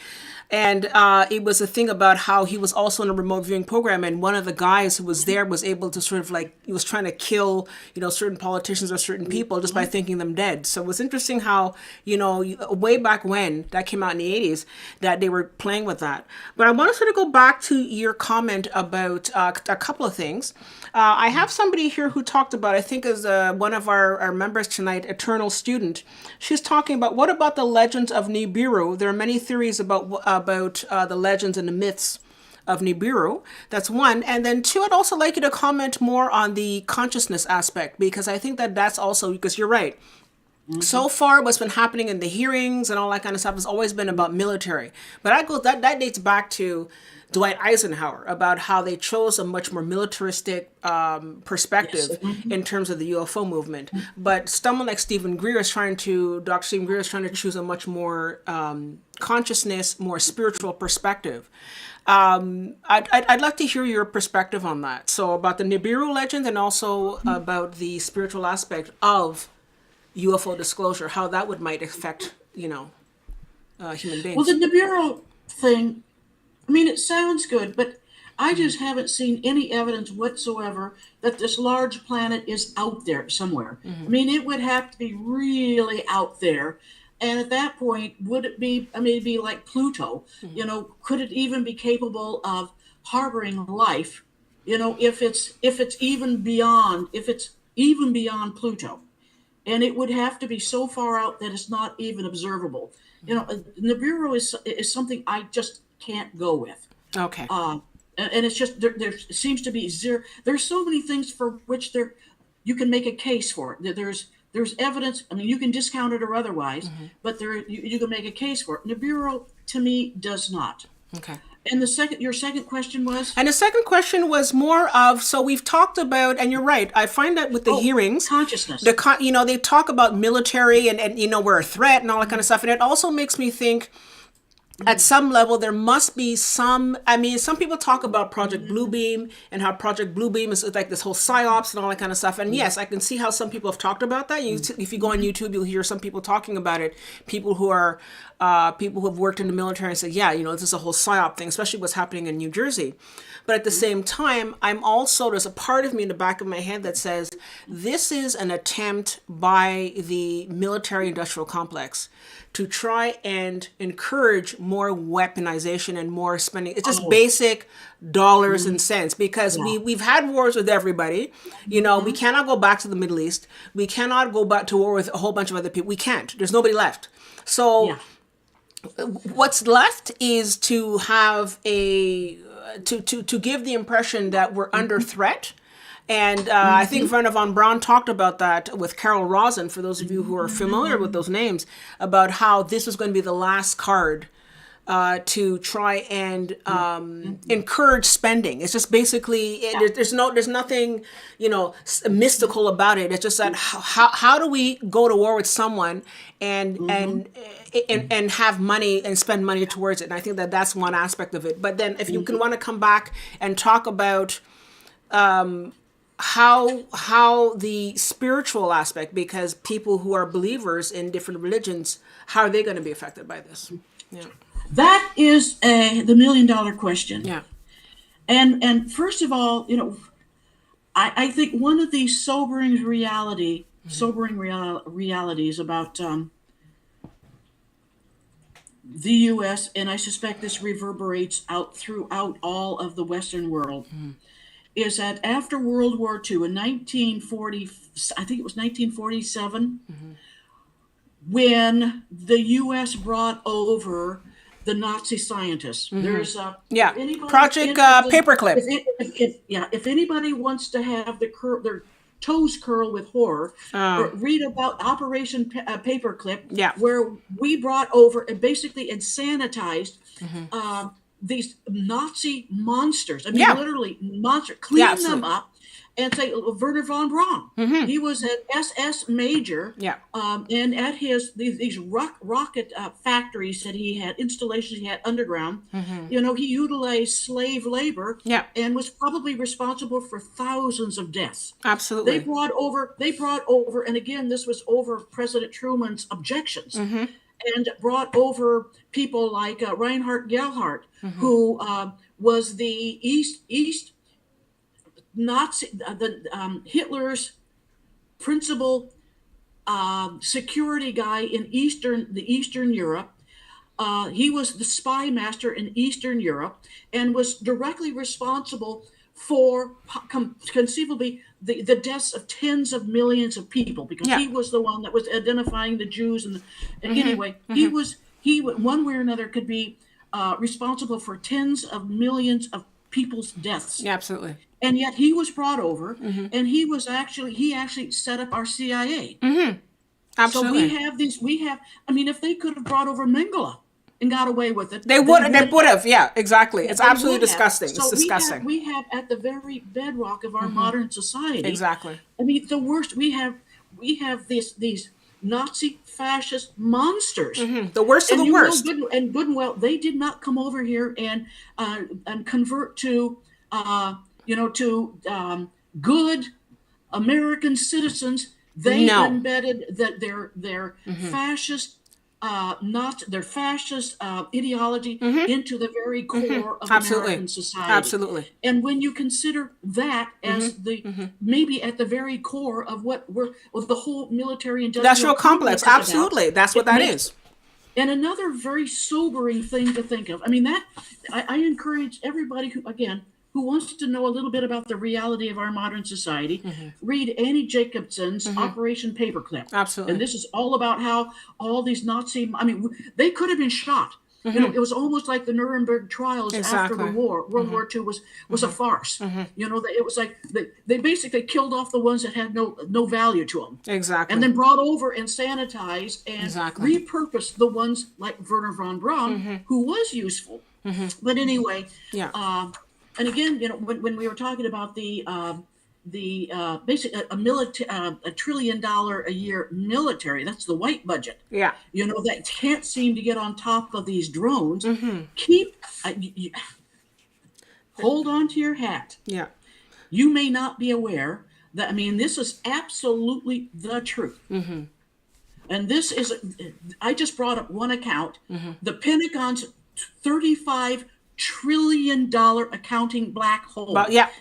And it was a thing about how he was also in a remote viewing program, and one of the guys who was there was able to sort of like, he was trying to kill, certain politicians or certain people just by thinking them dead. So it was interesting how, way back when that came out in the 80s, that they were playing with that. But I want to sort of go back to your comment about a couple of things. I have somebody here who talked about, I think is one of our members tonight, Eternal Student. She's talking about, what about the legends of Nibiru? There are many theories about the legends and the myths of Nibiru. That's one. And then two, I'd also like you to comment more on the consciousness aspect, because I think that's also, because you're right. So far, what's been happening in the hearings and all that kind of stuff has always been about military. But that dates back to Dwight Eisenhower, about how they chose a much more militaristic perspective in terms of the UFO movement. But someone like Dr. Stephen Greer is trying to choose a much more consciousness, more spiritual perspective. I'd like to hear your perspective on that. So about the Nibiru legend, and also about the spiritual aspect of UFO disclosure, how that might affect, human beings. Well, the Nibiru thing, I mean, it sounds good, but I just haven't seen any evidence whatsoever that this large planet is out there somewhere. I mean, it would have to be really out there. And at that point, would it be, it'd be like Pluto, could it even be capable of harboring life, if it's even beyond Pluto? And it would have to be so far out that it's not even observable. Nibiru is something I just can't go with. Okay. And it's just, there seems to be zero. There's so many things for which you can make a case for it. There's evidence. I mean, you can discount it or otherwise, but you can make a case for it. Nibiru, to me, does not. Okay. And your second question was? And the second question was more of, so we've talked about, and you're right, I find that with the hearings, consciousness. They talk about military and we're a threat and all that kind of stuff. And it also makes me think, at some level, there must be some people talk about Project Bluebeam and how Project Bluebeam is like this whole psyops and all that kind of stuff. And yes, I can see how some people have talked about that. If you go on YouTube, you'll hear some people talking about it. People who have worked in the military and say, yeah, this is a whole psyop thing, especially what's happening in New Jersey. But at the same time, there's a part of me in the back of my head that says, this is an attempt by the military industrial complex to try and encourage more weaponization and more spending. It's just basic dollars and cents, because we've had wars with everybody. We cannot go back to the Middle East. We cannot go back to war with a whole bunch of other people. We can't. There's nobody left. So what's left is to have to give the impression that we're under threat. And I think Werner von Braun talked about that with Carol Rosen, for those of you who are familiar with those names, about how this was going to be the last card to try and encourage spending. It's just basically, there's nothing, mystical about it. It's just that how do we go to war with someone and have money and spend money towards it? And I think that's one aspect of it. But then if you can want to come back and talk about how the spiritual aspect, because people who are believers in different religions, how are they going to be affected by this? Yeah. That is the $1 million question. Yeah. And first of all, I think one of the sobering realities about the U.S., and I suspect this reverberates out throughout all of the Western world, is that after World War II in 1940, I think it was 1947, when the U.S. brought over the Nazi scientists. There's Project Paperclip. If anybody wants to have their toes curl with horror, read about Operation Paperclip, where we brought over and basically sanitized these Nazi monsters. I mean, literally monster. Clean them up and say, Werner von Braun. He was an SS major. And at these rocket factories that he had, installations he had underground, he utilized slave labor and was probably responsible for thousands of deaths. Absolutely. They brought over, and again, this was over President Truman's objections. and brought over people like Reinhard Gellhardt, who was the East Nazi, Hitler's principal security guy in Eastern Europe. He was the spy master in Eastern Europe and was directly responsible for conceivably the deaths of tens of millions of people, because he was the one that was identifying the Jews. And anyway, he one way or another could be responsible for tens of millions of people's deaths. Yeah, absolutely. And yet he was brought over, and he actually set up our CIA. Absolutely. So I mean, if they could have brought over Mengele and got away with it, They would have. Yeah, exactly. It's absolutely disgusting. So it's disgusting. We have at the very bedrock of our modern society. Exactly. I mean, the worst. We have these Nazi fascist monsters. The worst of the worst. Good and well, they did not come over here and convert to good American citizens. They embedded their fascist their fascist ideology into the very core of American society. Absolutely. And when you consider that as maybe at the very core of what the whole military industrial complex, absolutely, that's what that is. And another very sobering thing to think of. I mean, I encourage everybody who wants to know a little bit about the reality of our modern society, read Annie Jacobson's Operation Paperclip. Absolutely. And this is all about how all these they could have been shot. It was almost like the Nuremberg trials after the war. World War II was a farce. It was like they basically killed off the ones that had no value to them. Exactly. And then brought over and sanitized and repurposed the ones like Werner von Braun, who was useful. But anyway, and again, when we were talking about the basic $1 trillion a year military, that's the white budget. Yeah. That can't seem to get on top of these drones. Hold on to your hat. Yeah. You may not be aware that, this is absolutely the truth. And this is, I just brought up one account, the Pentagon's $35 trillion accounting black hole.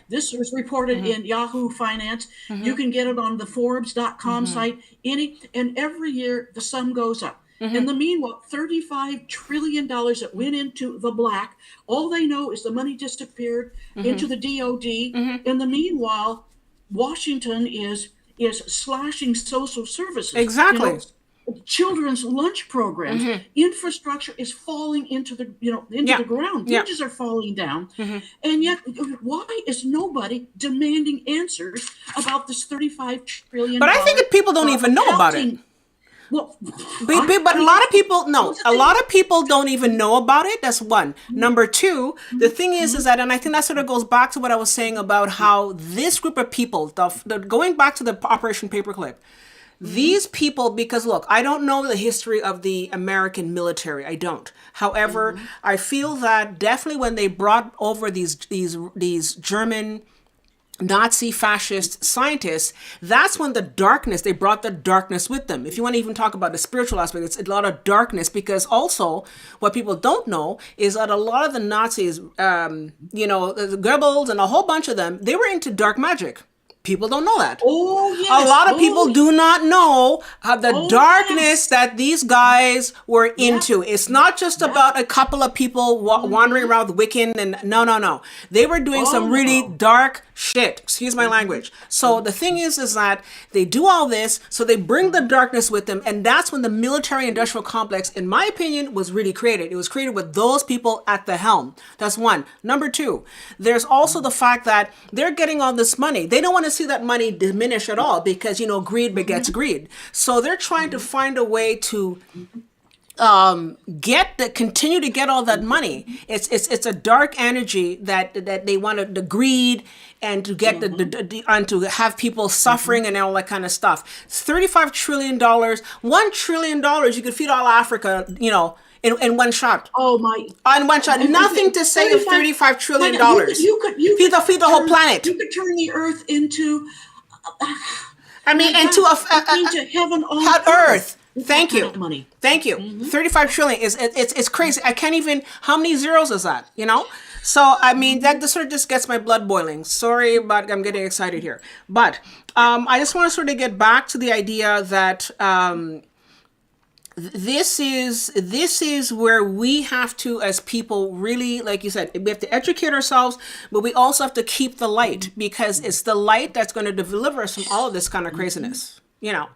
This was reported in Yahoo Finance. You can get it on the Forbes.com site. And every year the sum goes up. In the meanwhile, $35 trillion that went into the black. All they know is the money disappeared into the DOD. In the meanwhile, Washington is slashing social services. Exactly. Children's lunch programs, infrastructure is falling into the the ground. Bridges are falling down, and yet why is nobody demanding answers about this $35 trillion? But I think people don't even know about it. Well, but a lot of people a lot of people don't even know about it. That's one. Number two, the thing is that, and I think that sort of goes back to what I was saying about how this group of people, going back to the Operation Paperclip. These people, because look, I don't know the history of the American military. I don't. However, I feel that definitely when they brought over these German Nazi fascist scientists, that's when they brought the darkness with them. If you want to even talk about the spiritual aspect, it's a lot of darkness, because also what people don't know is that a lot of the Nazis, the Goebbels and a whole bunch of them, they were into dark magic. People don't know that. Oh, yes. A lot of people do not know the darkness that these guys were into. It's not just about a couple of people wandering around with Wiccan and no. They were doing some really dark shit. Excuse my language. So the thing is that they do all this, so they bring the darkness with them, and that's when the military industrial complex, in my opinion, was really created. It was created with those people at the helm. That's one. Number two, there's also the fact that they're getting all this money. They don't want to see that money diminish at all, because greed begets greed. So they're trying to find a way to continue to get all that money. It's a dark energy that they want the greed and to get and to have people suffering and all that kind of stuff. It's $35 trillion, $1 trillion. You could feed all Africa, in one shot. Oh my! On one shot, nothing to say of $35 trillion. You could feed the whole planet. You could turn the earth into. Into heaven on earth. Thank kind you. of money. Thank you. 35 trillion is it's crazy. I can't even, how many zeros is that, you know? So I mean that sort of just gets my blood boiling. Sorry, but I'm getting excited here. But I just want to sort of get back to the idea that this is where we have to, as people, really, like you said, we have to educate ourselves, but we also have to keep the light, because it's the light that's going to deliver us from all of this kind of craziness. You know,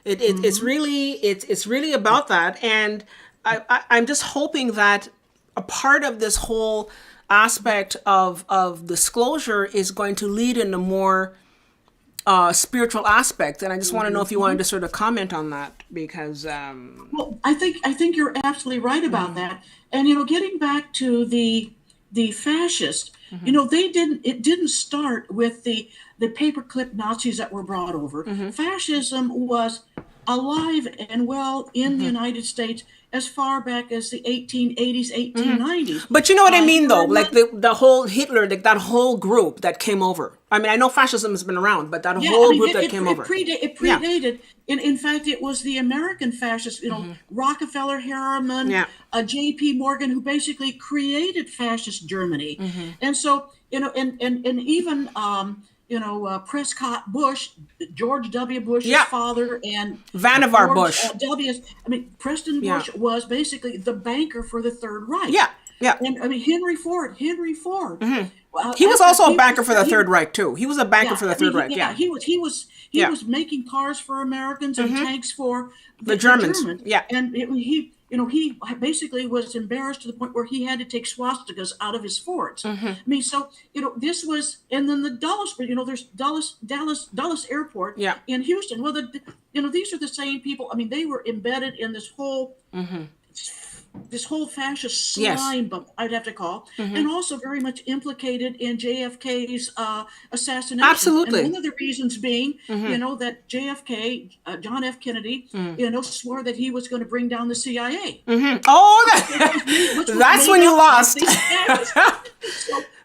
it's really about that. And I'm just hoping that a part of this whole aspect of disclosure is going to lead into more spiritual aspect. And I just want to know if you wanted to sort of comment on that, because Well, I think you're absolutely right about that. And getting back to the fascist, it didn't start with the paperclip Nazis that were brought over. Fascism was alive and well in the United States as far back as the 1880s, 1890s. But you know what I mean, though? Like the whole Hitler, like that whole group that came over. I mean, I know fascism has been around, but that whole group that came over. It predated. In fact, it was the American fascists, Rockefeller, Harriman, J.P. Morgan, who basically created fascist Germany. And so, and even, Prescott Bush, George W. Bush's father, and Vannevar Bush. Preston Bush was basically the banker for the Third Reich. Yeah. And Henry Ford. He was also a banker for the Third Reich too. He was a banker for the Third Reich. Yeah, he was making cars for Americans and tanks for the Germans. Yeah, and he basically was embarrassed to the point where he had to take swastikas out of his forts. I mean, so this was, and then the Dulles, there's Dulles Airport in Houston. Well, these are the same people. I mean, they were embedded in this whole. This whole fascist slime, I'd have to call, and also very much implicated in JFK's assassination. Absolutely. And one of the reasons being, that JFK, John F. Kennedy, swore that he was going to bring down the CIA. Oh, that's when you lost.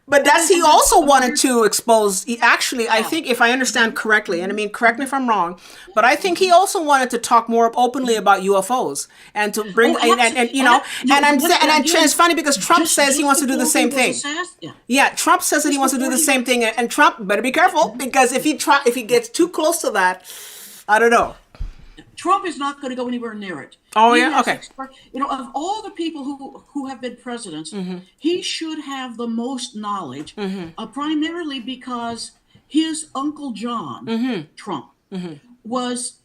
But he also wanted to expose, actually, I think, if I understand correctly, and I mean, correct me if I'm wrong, but I think he also wanted to talk more openly about UFOs and to bring, it's funny because Trump says he wants to do the same thing. Yeah, Trump says that he wants to do the same thing, and Trump better be careful, because if he gets too close to that, I don't know. Trump is not going to go anywhere near it. Oh, yeah? Okay. Of all the people who have been presidents, he should have the most knowledge, primarily because his Uncle John, Trump, was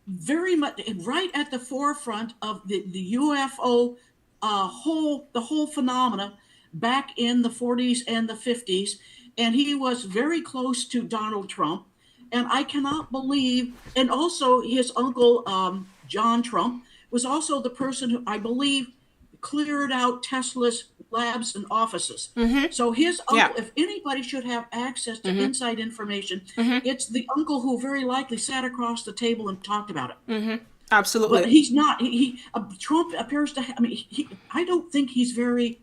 very much right at the forefront of the UFO the whole phenomena back in the 40s and the 50s. And he was very close to Donald Trump. And I cannot believe, and also his uncle, John Trump, was also the person who, I believe, cleared out Tesla's labs and offices. So his uncle, if anybody should have access to inside information, it's the uncle who very likely sat across the table and talked about it. Absolutely. But he's not, Trump appears to, I don't think he's very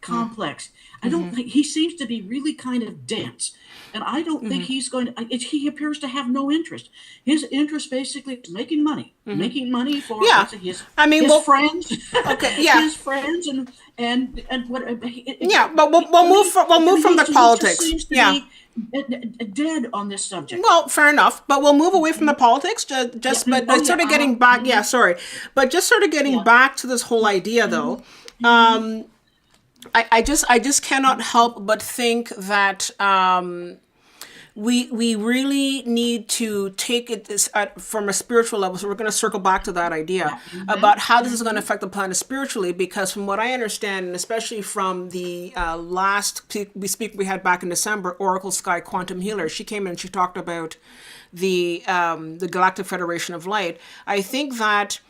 complex. I don't think, he seems to be really kind of dense. And I don't think he's going to, he appears to have no interest. His interest basically is making money for his friends. Okay, his friends and what. But we'll move from the politics. Seems to be dead on this subject. Well, fair enough, but we'll move away from the politics. But sort of getting back. Yeah, sorry, but just sort of getting back to this whole idea, though. I just cannot help but think that we really need to take it from a spiritual level. So we're going to circle back to that idea about how this is going to affect the planet spiritually, because from what I understand, and especially from the last we had back in December, Oracle Sky Quantum Healer, she came in and she talked about the Galactic Federation of Light. I think that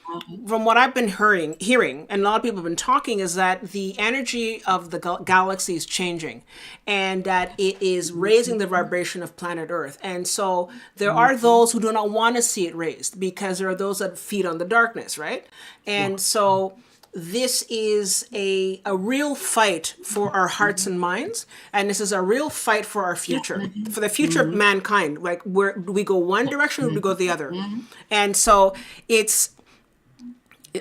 from what I've been hearing, and a lot of people have been talking, is that the energy of the galaxy is changing, and that it is raising the vibration of planet Earth. And so there are those who do not want to see it raised, because there are those that feed on the darkness, right? And so this is a real fight for our hearts and minds, and this is a real fight for our future, for the future of mankind. Like, do we go one direction or do we go the other? And so it's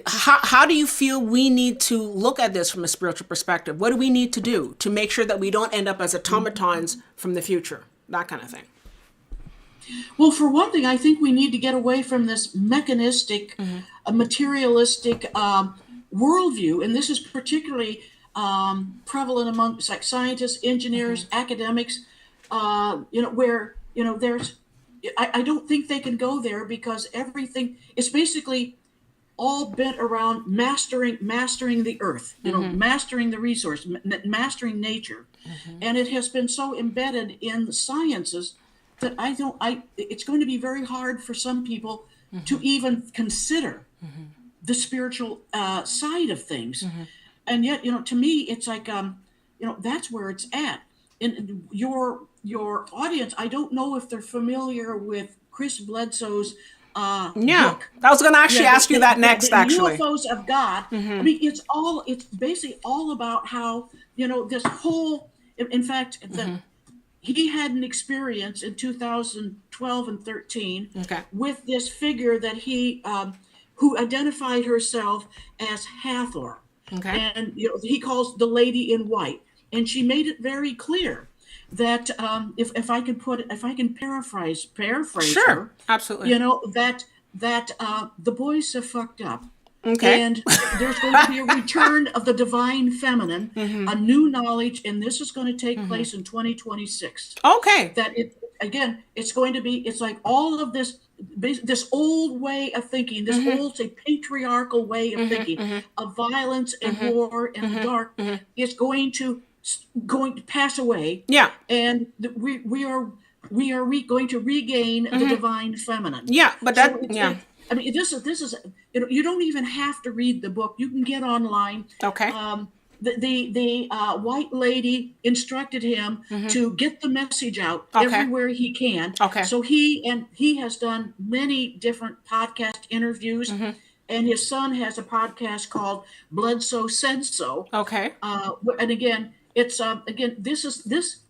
how do you feel we need to look at this from a spiritual perspective? What do we need to do to make sure that we don't end up as automatons from the future? That kind of thing. Well, for one thing, I think we need to get away from this mechanistic, materialistic worldview, and this is particularly prevalent among like scientists, engineers, academics. Where there's, I don't think they can go there because everything is basically all bent around mastering the earth, mastering the resource, mastering nature, and it has been so embedded in the sciences that it's going to be very hard for some people to even consider the spiritual side of things. And yet, to me, it's like, that's where it's at. In your audience, I don't know if they're familiar with Chris Bledsoe's book. I was going to actually ask you that next, the actually. UFOs of God. I mean, it's basically all about how, this whole, in fact, he had an experience in 2012 and 13 with this figure that he, who identified herself as Hathor. And he calls the lady in white. And she made it very clear that if I can paraphrase Sure, her, absolutely. that the boys have fucked up. Okay. And there's going to be a return of the divine feminine, a new knowledge, and this is going to take place in 2026. Okay. That it's going to be, it's like all of this old way of thinking, this old, say, patriarchal way of thinking, of violence and war and the dark, is going to pass away. Yeah. And we are going to regain the divine feminine. Yeah, but that, I mean, this is you don't even have to read the book. You can get online. Okay. The white lady instructed him to get the message out everywhere he can. Okay. So he has done many different podcast interviews, and his son has a podcast called Bledsoe Said So. Okay. And again, it's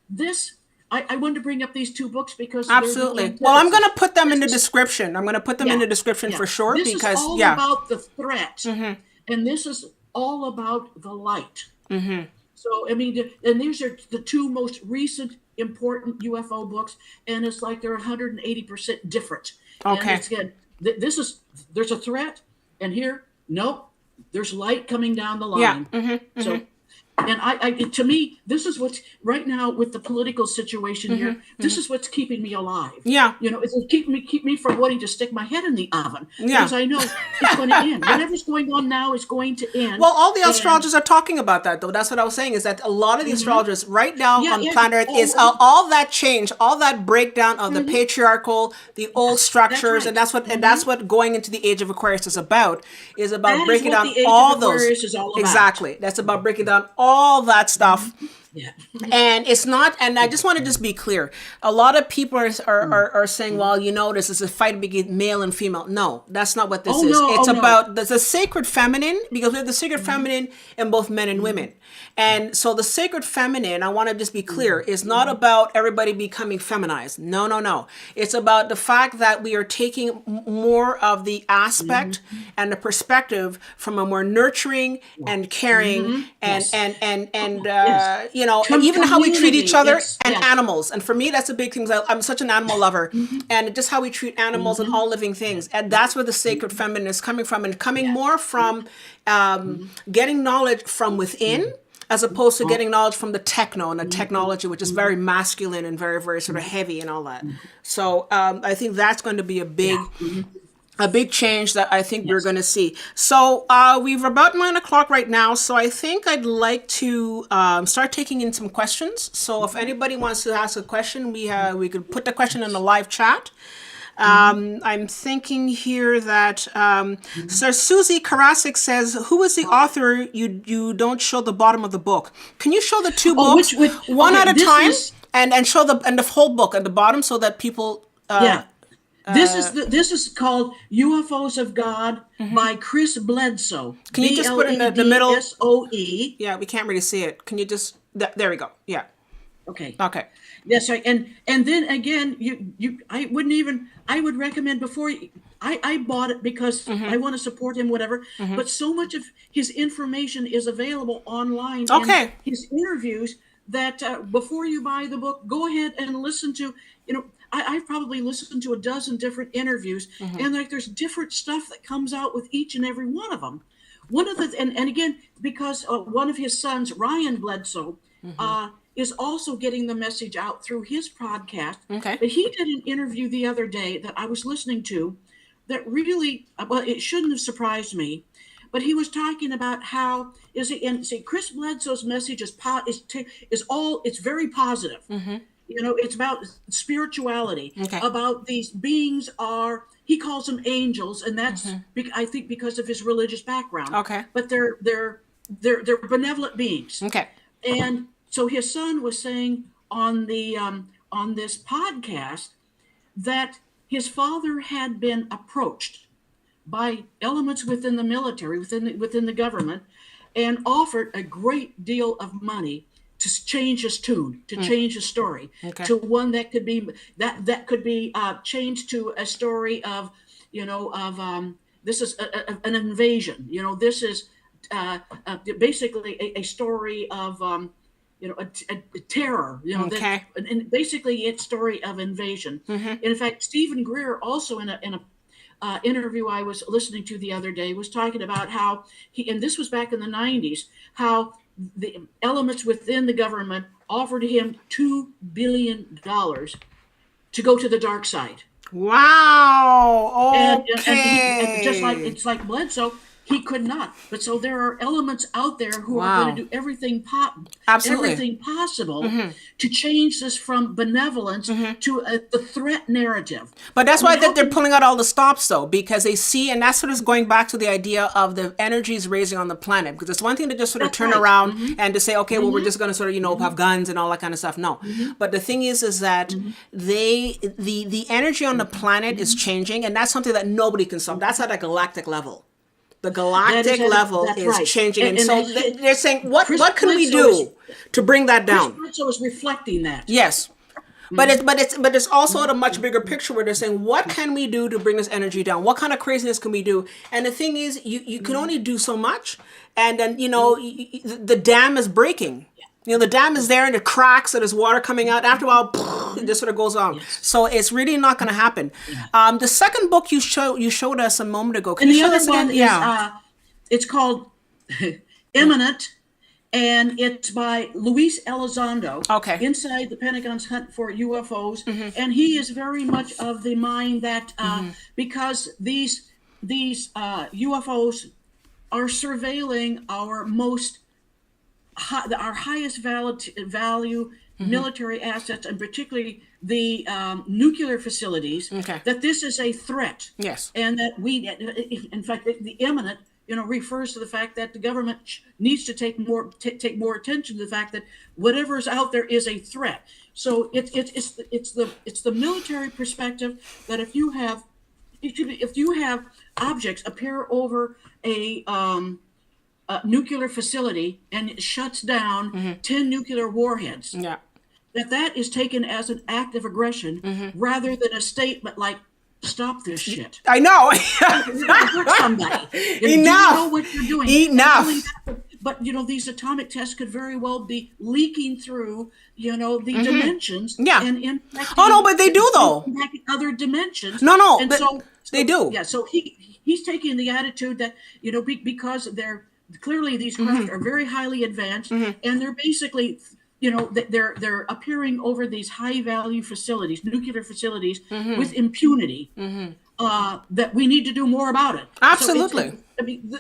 this. I wanted to bring up these two books because absolutely. Well, I'm going to put them in the description. I'm going to put them in the description for sure. This is all about the threat, and this is all about the light. So I mean, and these are the two most recent important UFO books, and it's like they're 180% different. Okay. And it's, again, there's a threat, and here, nope, there's light coming down the line. Yeah. So. And to me, this is what's right now with the political situation here. This is what's keeping me alive. Yeah, it's keep me from wanting to stick my head in the oven. Yeah, because I know it's going to end. Whatever's going on now is going to end. Well, all the astrologers are talking about that, though. That's what I was saying. Is that a lot of the astrologers right now on planet Earth is all that change, all that breakdown of the patriarchal, the old structures, and that's what going into the age of Aquarius is about. Is about breaking down all those. Is all about. Exactly. That's about breaking down all that stuff. Yeah. And it's not, and I just want to just be clear. A lot of people are saying, well, this is a fight between male and female. No, that's not what this is. It's about the sacred feminine, because we have the sacred feminine in both men and women. And so the sacred feminine, I want to just be clear, is not about everybody becoming feminized. No, no, no. It's about the fact that we are taking more of the aspect and the perspective from a more nurturing and caring and even how we treat each other and animals. And for me, that's a big thing. I'm such an animal lover, and just how we treat animals and all living things. And that's where the sacred feminine is coming from, and coming more from getting knowledge from within, as opposed to getting knowledge from the techno and the technology, which is very masculine and very, very sort of heavy and all that. So I think that's going to be a big change that I think we're going to see. So we've about 9 o'clock right now. So I think I'd like to start taking in some questions. So if anybody wants to ask a question, we could put the question in the live chat. I'm thinking here that Sir Susie Karasik says, who is the author? You don't show the bottom of the book. Can you show the two books one at a time and show the whole book at the bottom so that people This is called UFOs of God by Chris Bledsoe. Can you just put it in the middle? Bledsoe. Yeah, we can't really see it. Can you just there we go. Yeah. Okay. Okay. That's right. And then again, I wouldn't even, I would recommend before I bought it because I want to support him, whatever. But so much of his information is available online in Okay. his interviews that before you buy the book, go ahead and listen to, I've probably listened to a dozen different interviews, and like there's different stuff that comes out with each and every one of them. One of the, and again, because one of his sons, Ryan Bledsoe, is also getting the message out through his podcast. Okay. But he did an interview the other day that I was listening to that really, well, it shouldn't have surprised me. But he was talking about how is it, and see, Chris Bledsoe's message it's very positive. It's about spirituality, Okay. about these beings he calls them angels, and that's I think because of his religious background. Okay. But they're benevolent beings. Okay. And so his son was saying on this podcast that his father had been approached by elements within the military, within the government, and offered a great deal of money to change his tune, to change his story, to one that could be changed to a story of, this is an invasion. This is basically a story of a terror. And basically it's story of invasion. And in fact, Stephen Greer also in a interview I was listening to the other day was talking about how and this was back in the 90s, how the elements within the government offered him $2 billion to go to the dark side. Wow. Okay. And just like it's like Bledsoe, he could not. But so there are elements out there who are going to do everything possible to change this from benevolence to the threat narrative. But that's why they're pulling out all the stops, though, because they see, and that's sort of going back to the idea of the energies raising on the planet. Because it's one thing to just sort of turn around and to say, okay, well, we're just going to sort of, have guns and all that kind of stuff. No. But the thing is that the energy on the planet is changing, and that's something that nobody can stop. That's at a galactic level. The galactic level is changing, and so they're saying, what can we do to bring that down? Chris Bledsoe is reflecting that. Yes, but it's also at a much bigger picture where they're saying, what can we do to bring this energy down? What kind of craziness can we do? And the thing is, you can only do so much, and then the dam is breaking. The dam is there and it cracks and there's water coming out. After a while, it just sort of goes on. Yes. So it's really not going to happen. The second book you showed us a moment ago. Can you show us again? Is, it's called Imminent, and it's by Luis Elizondo. Okay. Inside the Pentagon's Hunt for UFOs, and he is very much of the mind that because these UFOs are surveilling our highest value military assets, and particularly the nuclear facilities, that this is a threat. Yes. And that in fact, the imminent, refers to the fact that the government needs to take more attention to the fact that whatever is out there is a threat. So it's the military perspective that if you have objects appear over a nuclear facility and it shuts down 10 nuclear warheads, that is taken as an act of aggression rather than a statement like, stop this shit. I know. Hurt somebody. Enough. You know what you're doing. Enough. But these atomic tests could very well be leaking through, the dimensions. Yeah. And impacting. Oh no, but they do though. Impacting other dimensions. No, and but so they do. Yeah. So he's taking the attitude that because they're clearly these craft are very highly advanced, and they're basically. They're appearing over these high value facilities, nuclear facilities, with impunity. That we need to do more about it. Absolutely.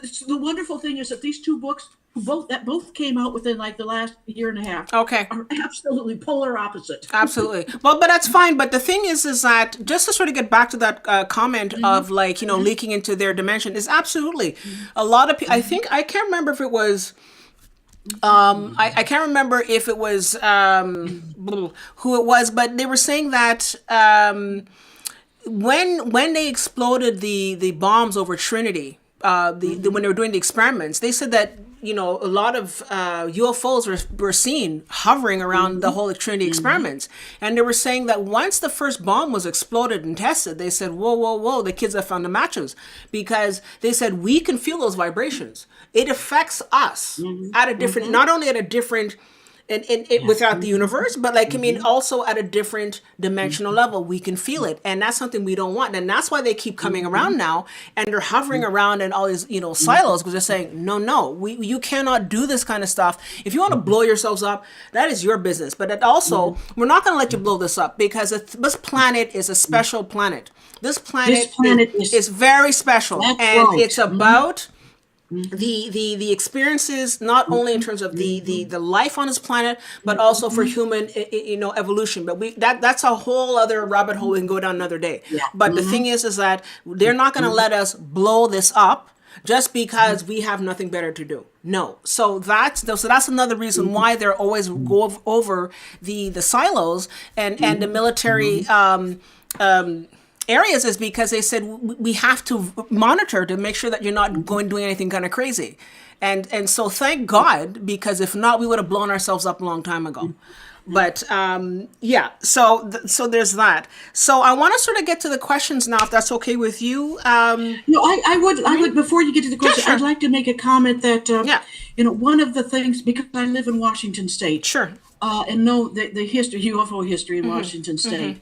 So the wonderful thing is that these two books, both came out within like the last year and a half. Okay. Are absolutely polar opposite. Absolutely. Well, but that's fine. But the thing is that just to sort of get back to that comment of leaking into their dimension is absolutely a lot of people. I think I can't remember if it was. I can't remember if it was who it was, but they were saying that when they exploded the bombs over Trinity, when they were doing the experiments, they said that a lot of UFOs were seen hovering around the whole Trinity experiments. And they were saying that once the first bomb was exploded and tested, they said, whoa, whoa, whoa, the kids have found the matches. Because they said, we can feel those vibrations. It affects us at a different, not only at a different, without the universe, but like, I mean, also at a different dimensional level, we can feel it. And that's something we don't want. And that's why they keep coming around now, and they're hovering around in all these, silos, because they're saying, no, you cannot do this kind of stuff. If you want to blow yourselves up, that is your business. But it also, we're not going to let you blow this up, because this planet is a special planet. This planet is very special. And it's about the experiences, not only in terms of the life on this planet, but also for human evolution. But that's a whole other rabbit hole we can go down another day. But the thing is that they're not going to let us blow this up just because we have nothing better to do. No. So that's another reason why they're always go over the silos and the military areas, is because they said we have to monitor to make sure that you're not doing anything kind of crazy. And so thank God, because if not, we would have blown ourselves up a long time ago. But so there's that. So I want to sort of get to the questions now, if that's okay with you. No, I would before you get to the question, sure. I'd like to make a comment that one of the things, because I live in Washington State, Sure. And know the UFO history in Washington State.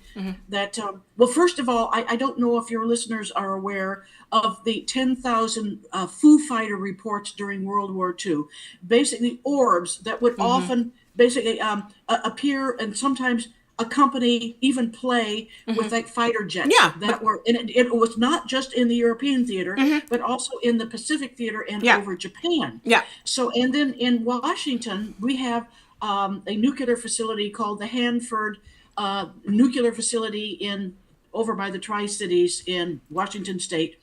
That well, first of all, I don't know if your listeners are aware of the 10,000 Foo Fighter reports during World War II. Basically, orbs that would often basically appear and sometimes accompany, even play with like fighter jets that were, and it was not just in the European theater, but also in the Pacific theater and over Japan. So, and then in Washington, we have a nuclear facility called the Hanford Nuclear Facility over by the Tri-Cities in Washington State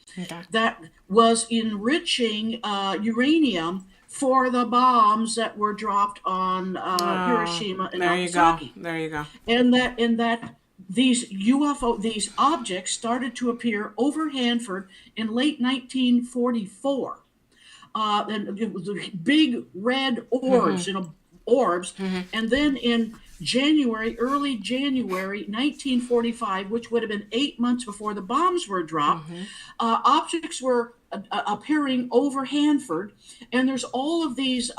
that was enriching uranium for the bombs that were dropped on Hiroshima and Nagasaki. There you go. And that these these objects started to appear over Hanford in late 1944. And it was big red orbs, orbs. And then in early January 1945, which would have been 8 months before the bombs were dropped, objects were appearing over Hanford, and there's all of these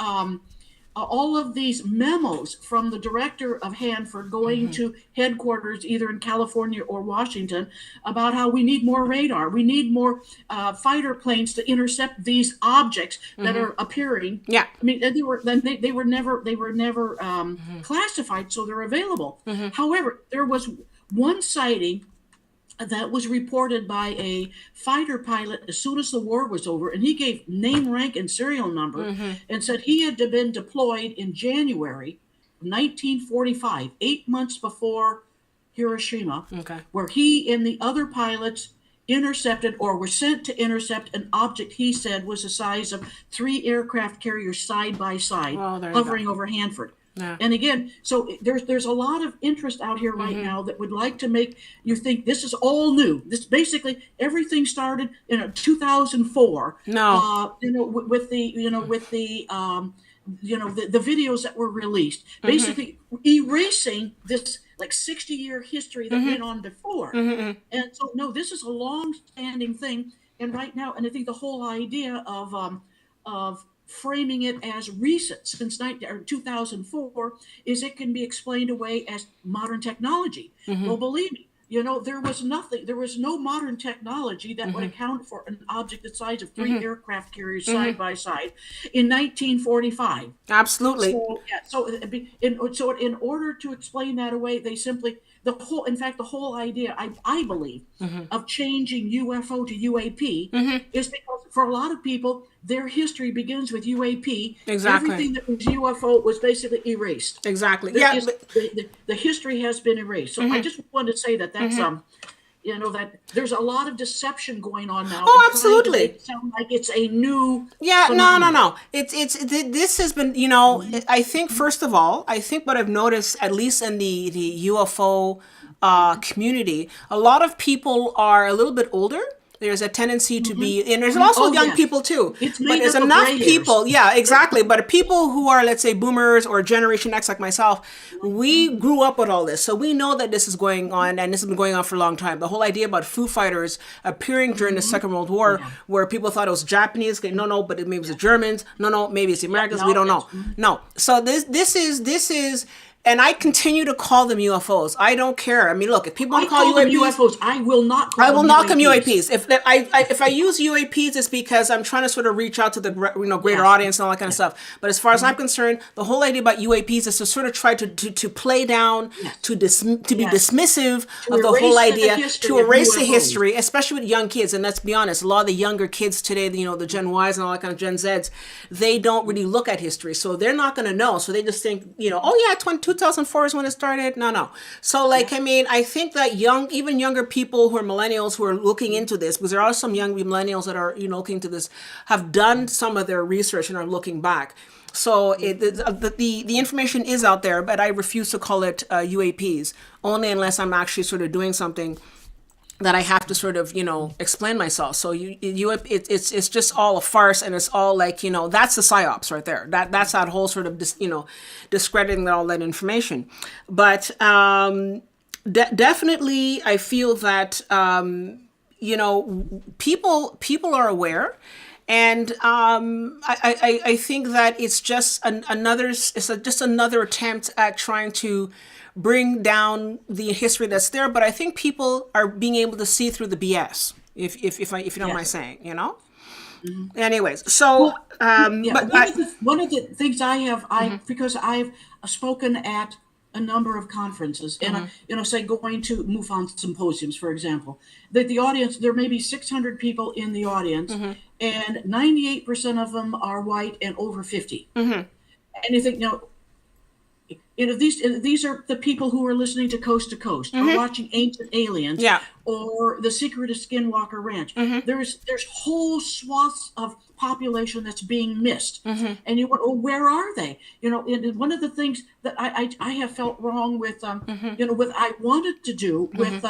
memos from the director of Hanford going to headquarters either in California or Washington about how we need more radar, we need more fighter planes to intercept these objects that are appearing. I mean, they were never classified, so they're available. However, there was one sighting that was reported by a fighter pilot as soon as the war was over, and he gave name, rank, and serial number, and said he had been deployed in January 1945, 8 months before Hiroshima, where he and the other pilots intercepted or were sent to intercept an object he said was the size of 3 aircraft carriers side by side, hovering over Hanford. And again, so there's a lot of interest out here right now that would like to make you think this is all new. This basically everything started in 2004. With the videos that were released, basically erasing this like 60-year history that went on before. And so no, this is a long-standing thing. And right now, and I think the whole idea of framing it as recent since 2004 is it can be explained away as modern technology. Well, believe me, there was no modern technology that would account for an object the size of 3 aircraft carriers side by side in 1945. Absolutely. So in order to explain that away, they simply the whole idea, I believe, of changing UFO to UAP is because for a lot of people, their history begins with UAP. Exactly. Everything that was UFO was basically erased. Exactly. The history has been erased. So I just wanted to say that's that there's a lot of deception going on now. Oh, absolutely. It sounds like it's a new. No. This has been, I think, first of all, what I've noticed, at least in the UFO community, a lot of people are a little bit older. there's a tendency to be, and there's also young yes. people too. It's but made there's up of enough gray hairs. people, yeah, exactly. But people who are, let's say, boomers or Generation X like myself, we grew up with all this. So we know that this is going on, and this has been going on for a long time. The whole idea about Foo Fighters appearing during the Second World War, where people thought it was Japanese, no, but maybe it was the Germans, no, maybe it's the Americans, we don't know. No. So this is, and I continue to call them UFOs. I don't care. I mean, look, if people want I to call them UAPs, UFOs. I will not call I will them not call them UAPs. UAPs. If I use UAPs, it's because I'm trying to sort of reach out to the greater audience and all that kind of stuff. But as far as I'm concerned, the whole idea about UAPs is to sort of try to play down, to be dismissive of the whole idea, to erase the history, especially with young kids. And let's be honest, a lot of the younger kids today, the Gen Ys and all that kind of Gen Zs, they don't really look at history, so they're not going to know. So they just think, oh yeah, 2004 is when it started. No. So I mean, I think that even younger people who are millennials who are looking into this, because there are some young millennials that are looking into this, have done some of their research and are looking back. So the information is out there, but I refuse to call it UAPs, only unless I'm actually sort of doing something that I have to sort of, explain myself. So it's just all a farce, and it's all that's the psyops right there. That's that whole sort of, discrediting all that information. But definitely, I feel that people are aware. And I think that it's just another attempt at trying to bring down the history that's there. But I think people are being able to see through the BS, if you don't mind saying, Anyways, so one of the things I have, because I've spoken at a number of conferences, and say going to MUFON symposiums, for example, that the audience, there may be 600 people in the audience, and 98% of them are white and over 50. And you think, these are the people who are listening to Coast, or watching Ancient Aliens, or The Secret of Skinwalker Ranch. There's whole swaths of population that's being missed, and you went, oh, where are they? And one of the things that I have felt wrong with, what I wanted to do with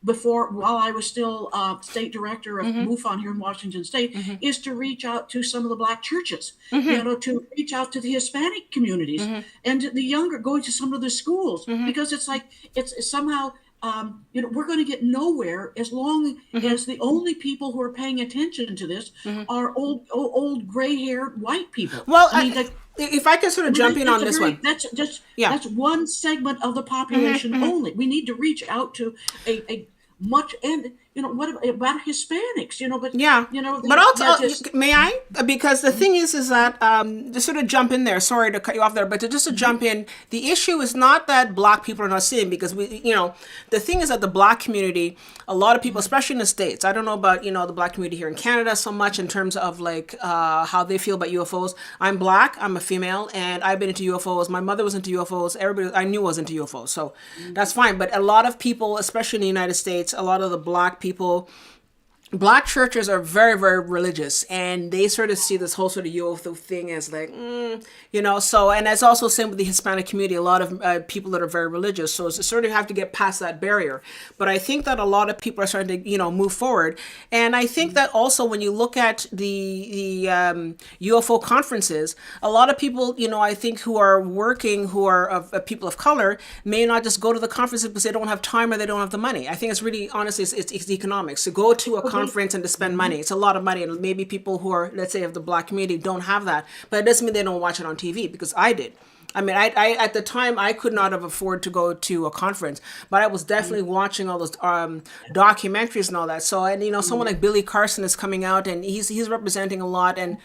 while I was still state director of MUFON here in Washington State, is to reach out to some of the Black churches, to reach out to the Hispanic communities, and the younger, going to some of the schools, because it's somehow, we're going to get nowhere as long as the only people who are paying attention to this are old gray-haired white people. Well, if I can sort of jump in on this one. That's one segment of the population only. We need to reach out to a much, and what about Hispanics? But also, may I? Because the thing is that to sort of jump in there. Sorry to cut you off there, but to jump in, the issue is not that Black people are not seeing, because the thing is that the Black community, a lot of people, especially in the States, I don't know about the Black community here in Canada so much in terms of how they feel about UFOs. I'm Black, I'm a female, and I've been into UFOs. My mother was into UFOs. Everybody I knew was into UFOs, so that's fine. But a lot of people, especially in the United States, a lot of the Black people, Black churches are very, very religious, and they sort of see this whole sort of UFO thing as so, and that's also the same with the Hispanic community, a lot of people that are very religious, so it's sort of have to get past that barrier. But I think that a lot of people are starting to, move forward, and I think that also when you look at the UFO conferences, a lot of people, I think who are working, who are of people of color, may not just go to the conferences because they don't have time or they don't have the money. I think it's really, honestly, it's economics. To go to a conference and to spend money, it's a lot of money, and maybe people who are, let's say, of the Black community don't have that, but it doesn't mean they don't watch it on TV, because I did. I mean, I at the time, I could not have afforded to go to a conference, but I was definitely watching all those documentaries and all that. So, and someone like Billy Carson is coming out, and he's representing a lot, and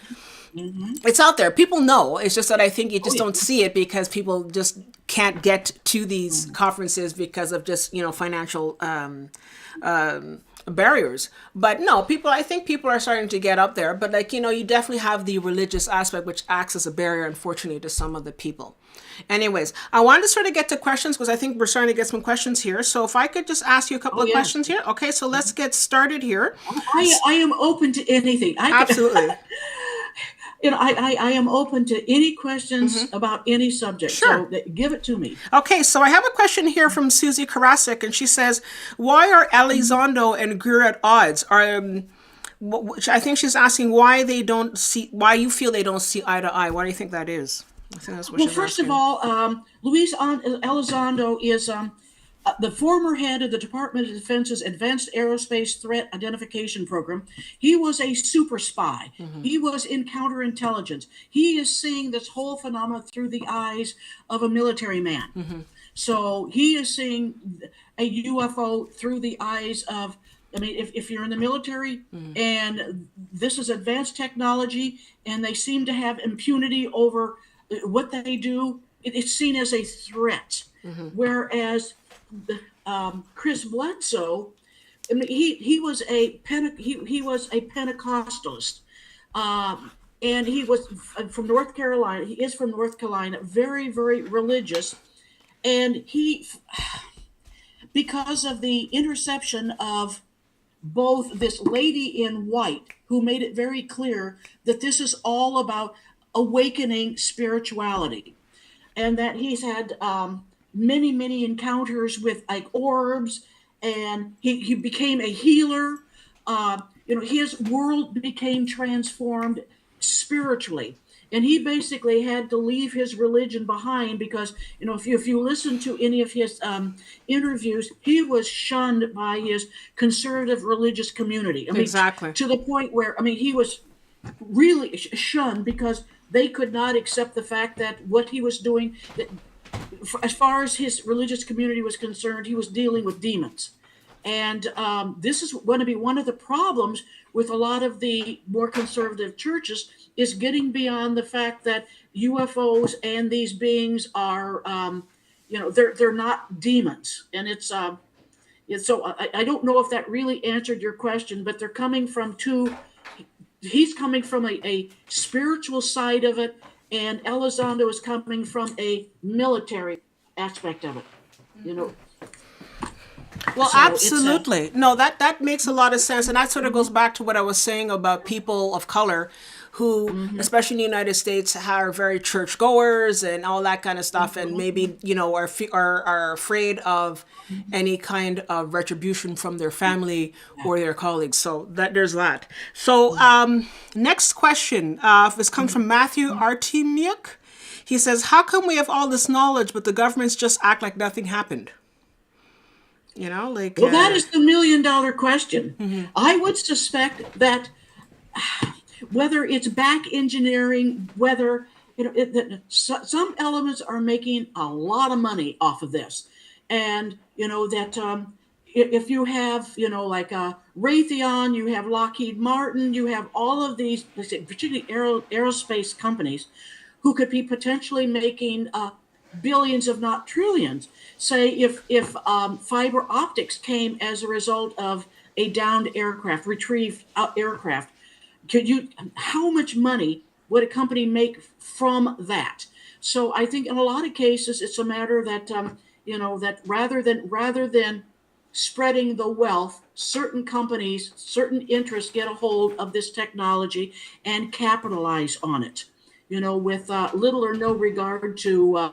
it's out there. People know. It's just that I think you just don't see it because people just can't get to these conferences because of just financial barriers. But no, I think people are starting to get up there, but you definitely have the religious aspect, which acts as a barrier, unfortunately, to some of the people. Anyways, I wanted to sort of get to questions, because I think we're starting to get some questions here. So if I could just ask you a couple of questions here. Okay, so let's get started here. I am open to anything. Absolutely. I am open to any questions about any subject. Sure. So give it to me. Okay, so I have a question here from Susie Karasik, and she says, "Why are Elizondo and Greer at odds?" I think she's asking why they don't see. Why you feel they don't see eye to eye? Why do you think that is? I think that's what Well, she's first asking. of all, Luis Elizondo is the former head of the Department of Defense's Advanced Aerospace Threat Identification Program. He was a super spy. He was in counterintelligence. He is seeing this whole phenomenon through the eyes of a military man. So he is seeing a UFO through the eyes of, I mean, if you're in the military and this is advanced technology and they seem to have impunity over what they do, it's seen as a threat. Whereas Chris Bledsoe, I mean, he was a Pentecostalist, and he was from North Carolina. He is from North Carolina, very, very religious, and he, because of the interception of both this lady in white, who made it very clear that this is all about awakening spirituality, and that he's had many, many encounters with like orbs, and he became a healer. His world became transformed spiritually. And he basically had to leave his religion behind because, if you listen to any of his interviews, he was shunned by his conservative religious community. I mean, Exactly. to the point where, I mean, he was really shunned because they could not accept the fact that what he was doing, that as far as his religious community was concerned, he was dealing with demons. And this is going to be one of the problems with a lot of the more conservative churches, is getting beyond the fact that UFOs and these beings are, they're not demons. And it's so I don't know if that really answered your question, but they're coming from he's coming from a spiritual side of it, and Elizondo is coming from a military aspect of it. Well, So absolutely. No, that makes a lot of sense. And that sort of goes back to what I was saying about people of color who, especially in the United States, are very churchgoers and all that kind of stuff. And maybe, are afraid of any kind of retribution from their family or their colleagues. So there's that. So next question. This comes from Matthew Artemiuk. He says, how come we have all this knowledge, but the governments just act like nothing happened? Well, that is the $1 million question. I would suspect that whether it's back engineering, whether some elements are making a lot of money off of this, and that if you have like Raytheon, you have Lockheed Martin, you have all of these, particularly aerospace companies, who could be potentially making billions, if not trillions. Say if fiber optics came as a result of a downed aircraft, retrieved aircraft, how much money would a company make from that? So I think in a lot of cases it's a matter that that rather than spreading the wealth, certain companies, certain interests get a hold of this technology and capitalize on it. With little or no regard to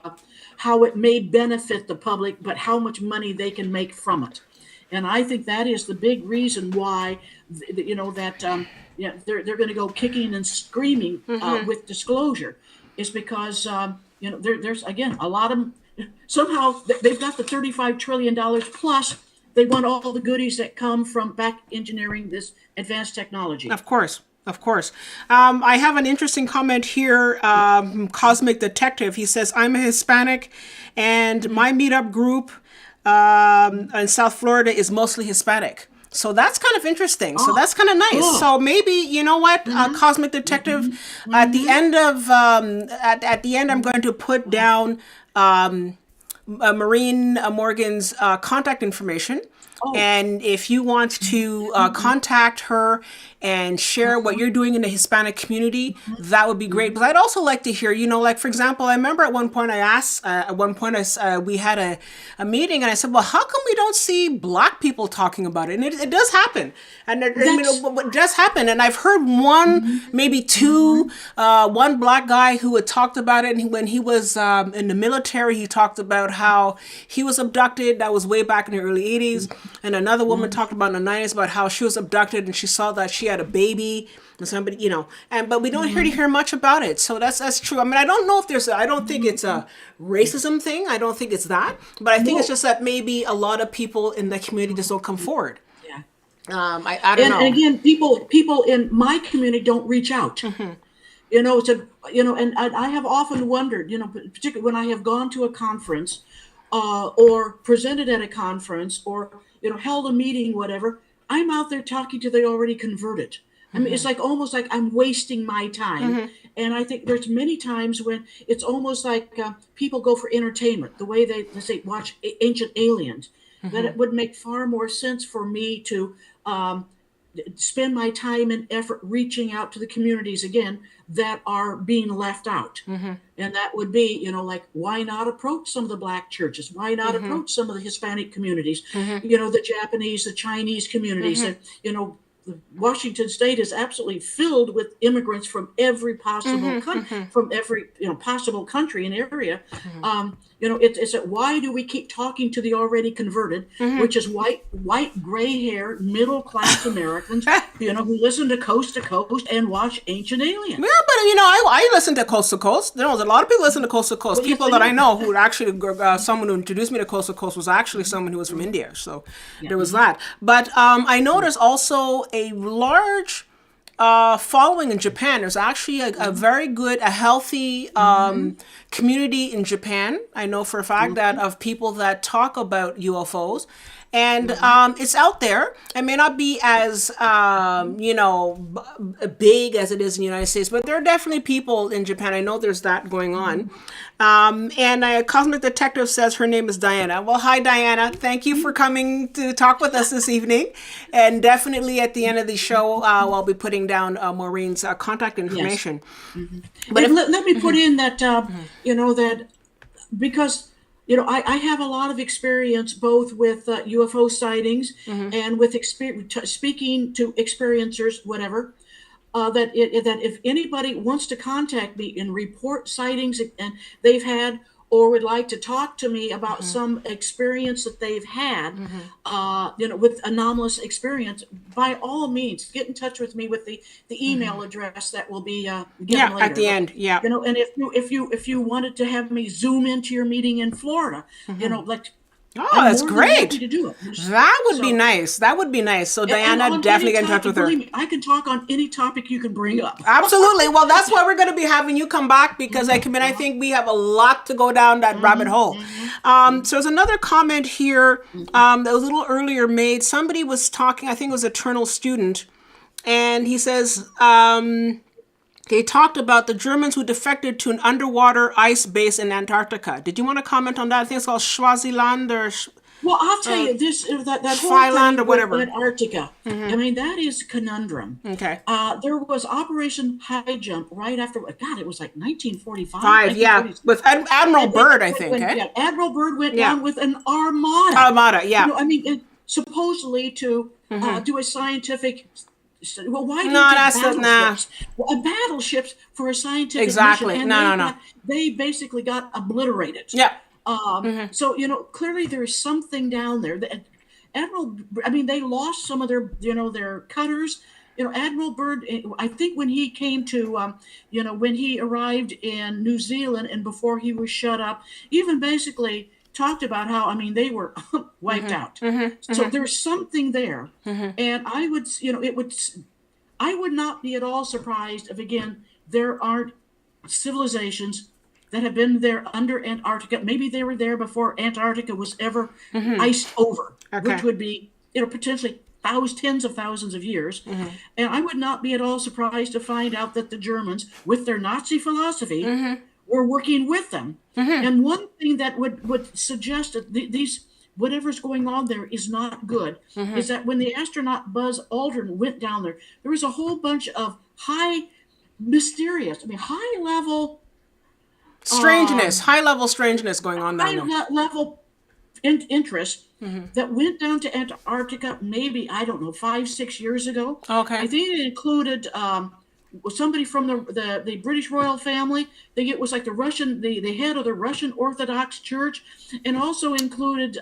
how it may benefit the public, but how much money they can make from it. And I think that is the big reason why, that they're going to go kicking and screaming with disclosure, is because there's again a lot of somehow they've got the $35 trillion plus. They want all the goodies that come from back engineering this advanced technology. Of course. I have an interesting comment here. Cosmic Detective. He says, I'm a Hispanic and my meetup group in South Florida is mostly Hispanic. So that's kind of interesting. So that's kind of nice. Cool. So maybe, you know what, Cosmic Detective, at the end of, at the end, I'm going to put down Maurene Morgan's contact information. Oh. And if you want to contact her and share what you're doing in the Hispanic community, that would be great. But I'd also like to hear, like, for example, I remember at one point I asked, we had a meeting and I said, well, how come we don't see Black people talking about it? And it does happen. And it does happen. And I've heard one, maybe two, one Black guy who had talked about it. And when he was in the military, he talked about how he was abducted. That was way back in the early 80s. And another woman talked about in the 90s about how she was abducted and she saw that she had a baby and somebody, but we don't hear much about it. So that's true. I mean, I don't know if I don't think it's a racism thing. I don't think it's that, but I think it's just that maybe a lot of people in the community just don't come forward. Yeah. I don't know. And again, people in my community don't reach out. And I have often wondered, particularly when I have gone to a conference, or presented at a conference, or held a meeting, whatever. I'm out there talking to the already converted. I mean, it's almost like I'm wasting my time. And I think there's many times when it's almost like people go for entertainment, the way they, let's say, watch Ancient Aliens, that it would make far more sense for me to spend my time and effort reaching out to the communities again that are being left out. And that would be, like, why not approach some of the Black churches? Why not approach some of the Hispanic communities? The Japanese, the Chinese communities, that, Washington State is absolutely filled with immigrants from every possible from every possible country and area. It's why do we keep talking to the already converted, which is white, gray hair, middle class Americans, who listen to Coast and watch Ancient Aliens. Yeah, but I listen to Coast to Coast. There's a lot of people listen to Coast to Coast. Well, people yes, that I know who actually someone who introduced me to Coast was actually someone who was from India. So there was that. But I know there's also a large following in Japan. There's actually a very good, a healthy community in Japan. I know for a fact that of people that talk about UFOs. And it's out there. It may not be as, big as it is in the United States, but there are definitely people in Japan. I know there's that going on. And a cosmic detective says her name is Diana. Well, hi, Diana. Thank you for coming to talk with us this evening. And definitely at the end of the show, I'll be putting down Maurene's contact information. Yes. But let me put in that, that because I have a lot of experience both with UFO sightings and with speaking to experiencers, whatever, that if anybody wants to contact me and report sightings and they've had or would like to talk to me about some experience that they've had, with anomalous experience, by all means, get in touch with me with the email address that will be given later. At the end, yeah. And if you wanted to have me zoom into your meeting in Florida, Oh, I'm that's more than great. happy to do it. That would be nice. That would be nice. So Diana, definitely get in touch with her. Believe me, I can talk on any topic you can bring up. Absolutely. Well, that's why we're going to be having you come back because I think we have a lot to go down that rabbit hole. So there's another comment here that was a little earlier made. Somebody was talking, I think it was an Eternal student, and he says, they talked about the Germans who defected to an underwater ice base in Antarctica. Did you want to comment on that? I think it's called Swaziland or... Well, I'll tell you this: that whole Thailand thing or whatever. with Antarctica. I mean, that is a conundrum. Okay. There was Operation High Jump right after. God, it was like 1945. With Admiral Byrd, I think. Yeah, Admiral Byrd went down with an armada. Armada, yeah. Supposedly to do a scientific. Well, why do battleships for a scientific mission? And they basically got obliterated. Yeah. So clearly there is something down there. They lost some of their cutters. Admiral Byrd, I think when he came to, when he arrived in New Zealand and before he was shut up, even basically talked about how, they were wiped out. So there's something there. And I would not be at all surprised if, again, there aren't civilizations that have been there under Antarctica. Maybe they were there before Antarctica was ever iced over, which would be, potentially tens of thousands of years. And I would not be at all surprised to find out that the Germans, with their Nazi philosophy, were working with them. And one thing that would suggest that these whatever's going on there is not good. Is that when the astronaut Buzz Aldrin went down there, there was a whole bunch of high level Strangeness, high level strangeness going on down there. level interest that went down to Antarctica maybe, I don't know, 5-6 years ago. Okay. I think it included somebody from the British royal family. I think it was like the head of the Russian Orthodox Church, and also included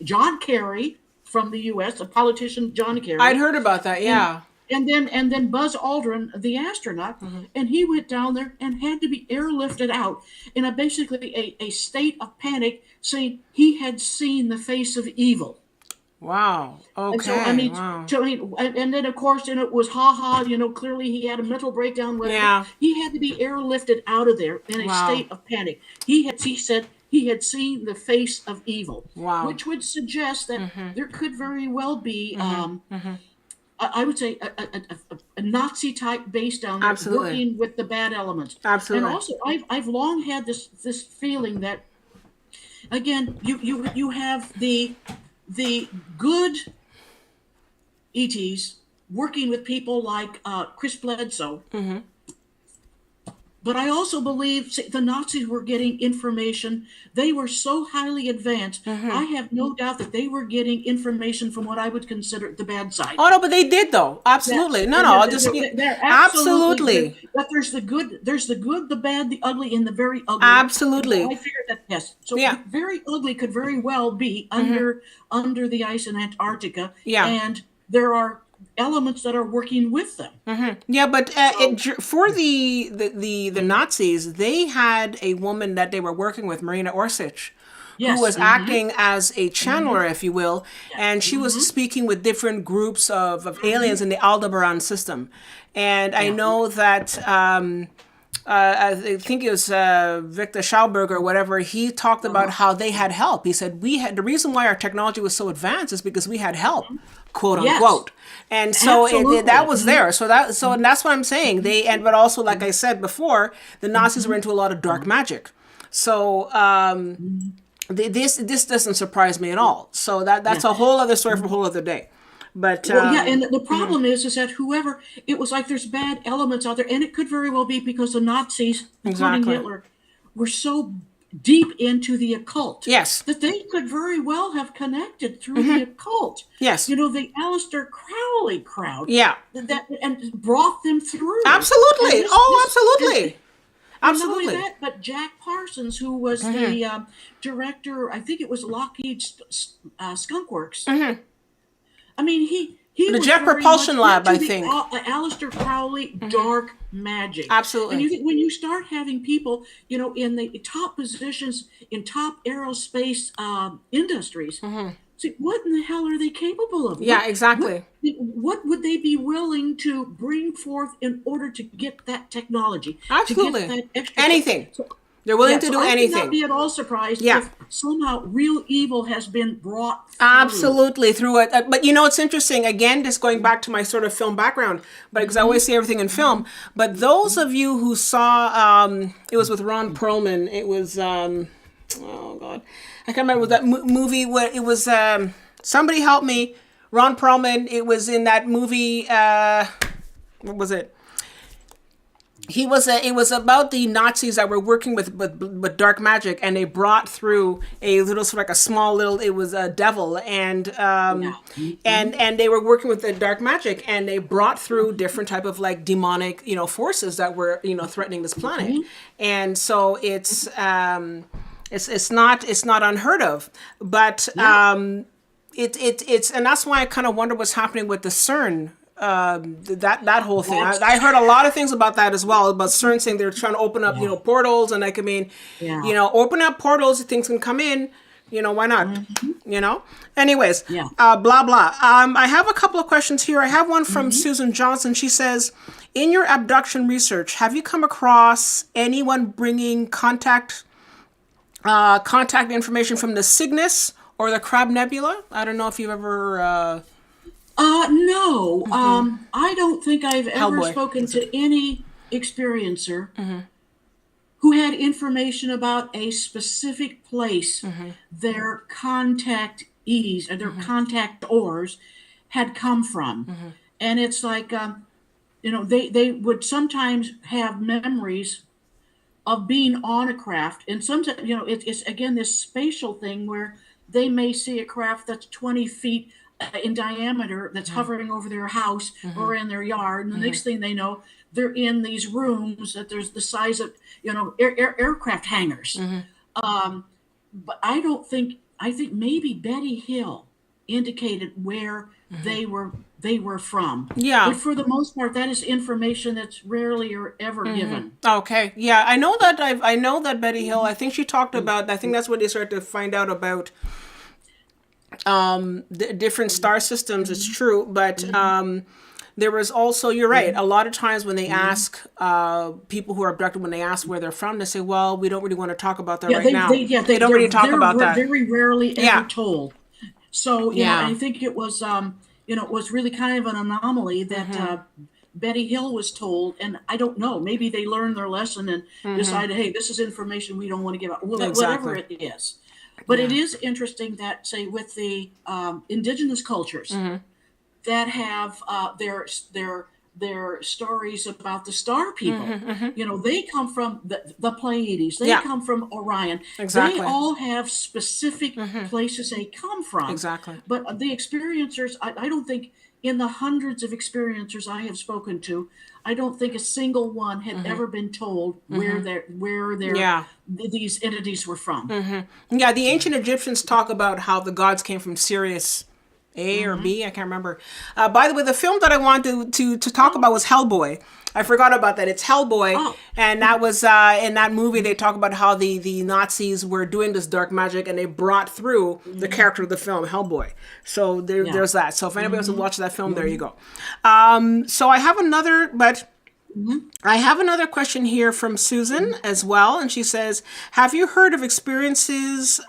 John Kerry from the U.S., a politician, John Kerry. I'd heard about that, yeah. And then Buzz Aldrin, the astronaut, and he went down there and had to be airlifted out in basically a state of panic, saying he had seen the face of evil. Wow. Okay. And so I mean, wow. and then of course, it was clearly he had a mental breakdown. Whatever. Yeah. He had to be airlifted out of there in a state of panic. He said he had seen the face of evil. Wow. Which would suggest that there could very well be. I would say a Nazi type base down there, Absolutely. working with the bad elements. Absolutely. And also, I've long had this feeling that, again, you have the good ETs working with people like Chris Bledsoe. But I also believe the Nazis were getting information. They were so highly advanced. I have no doubt that they were getting information from what I would consider the bad side. Oh no, but they did though. Absolutely. Yes. No, I'll just they're absolutely. But there's the good, the bad, the ugly, and the very ugly. Absolutely. I figured that, yes. So Yeah. the very ugly could very well be under the ice in Antarctica. Yeah. And there are elements that are working with them. Yeah, but for the Nazis, they had a woman that they were working with, Maurene Yes. who was acting as a channeler, if you will, and she was speaking with different groups of aliens in the Aldebaran system. And I know that I think it was Victor Schauberger or whatever, he talked about how they had help. He said, the reason why our technology was so advanced is because we had help, quote unquote. And so that was there. So and that's what I'm saying. But also, like I said before, the Nazis were into a lot of dark magic. So this doesn't surprise me at all. So that's a whole other story for a whole other day. But and the problem is that whoever, it was like there's bad elements out there, and it could very well be because the Nazis, including Hitler, were so deep into the occult. Yes. That they could very well have connected through the occult. Yes. The Aleister Crowley crowd. Yeah. And brought them through. Absolutely. Absolutely. Not only that, but Jack Parsons, who was the director, I think it was Lockheed Skunk Works. I mean, he The was Jet very Propulsion much Lab, into I think. Aleister Crowley dark magic. Absolutely. And when you start having people, in the top positions in top aerospace industries, see, what in the hell are they capable of? Yeah, exactly. What would they be willing to bring forth in order to get that technology? Absolutely. To get that extra Anything. They're willing to do I anything. would not be at all surprised if somehow real evil has been brought through. Absolutely through it. But it's interesting, again, just going back to my sort of film background, but because I always see everything in film. But those of you who saw, it was with Ron Perlman. It was, oh God, I can't remember that movie. Where it was, somebody help me. Ron Perlman. It was in that movie. What was it? It was about the Nazis that were working with dark magic, and they brought through a little sort of like a small little, it was a devil, and they were working with the dark magic, and they brought through different type of like demonic forces that were threatening this planet, and so it's not unheard of, but it's and that's why I kind of wonder what's happening with the CERN. That whole thing. I heard a lot of things about that as well, about CERN saying they're trying to open up, portals, and open up portals, things can come in, why not? Anyways, blah, blah. I have a couple of questions here. I have one from Susan Johnson. She says, in your abduction research, have you come across anyone bringing contact information from the Cygnus or the Crab Nebula? I don't know if you've ever... No. I don't think I've ever spoken to any experiencer who had information about a specific place their contactees or their contactors had come from. And it's like, they would sometimes have memories of being on a craft. And sometimes, it's again this spatial thing where they may see a craft that's 20 feet in diameter that's hovering over their house or in their yard. And the next thing they know, they're in these rooms that there's the size of, aircraft hangars. But I think maybe Betty Hill indicated where they were from. Yeah. But for the most part, that is information that's rarely or ever given. Okay. Yeah, I know that Betty Hill. I think she talked about. I think that's what they started to find out about the different star systems. It's true, but there was also. You're right. A lot of times when they ask people who are abducted, when they ask where they're from, they say, "Well, we don't really want to talk about that now." They don't really talk about that. Very rarely ever Yeah. told. So Yeah. I think it was it was really kind of an anomaly that Betty Hill was told, and I don't know, maybe they learned their lesson and decided, hey, this is information we don't want to give out, whatever it is. But it is interesting that, say, with the indigenous cultures that have their stories about the star people. They come from the Pleiades. They come from Orion. Exactly. They all have specific places they come from. Exactly. But the experiencers, I don't think, in the hundreds of experiencers I have spoken to, I don't think a single one had ever been told where these entities were from. Yeah, the ancient Egyptians talk about how the gods came from Sirius A or B, I can't remember. By the way, the film that I wanted to talk about was Hellboy. I forgot about that. It's Hellboy, and that was in that movie. They talk about how the Nazis were doing this dark magic, and they brought through the character of the film, Hellboy. So there's that. So if anybody wants to watch that film, there you go. So I have another question here from Susan as well, and she says, "Have you heard of experiencers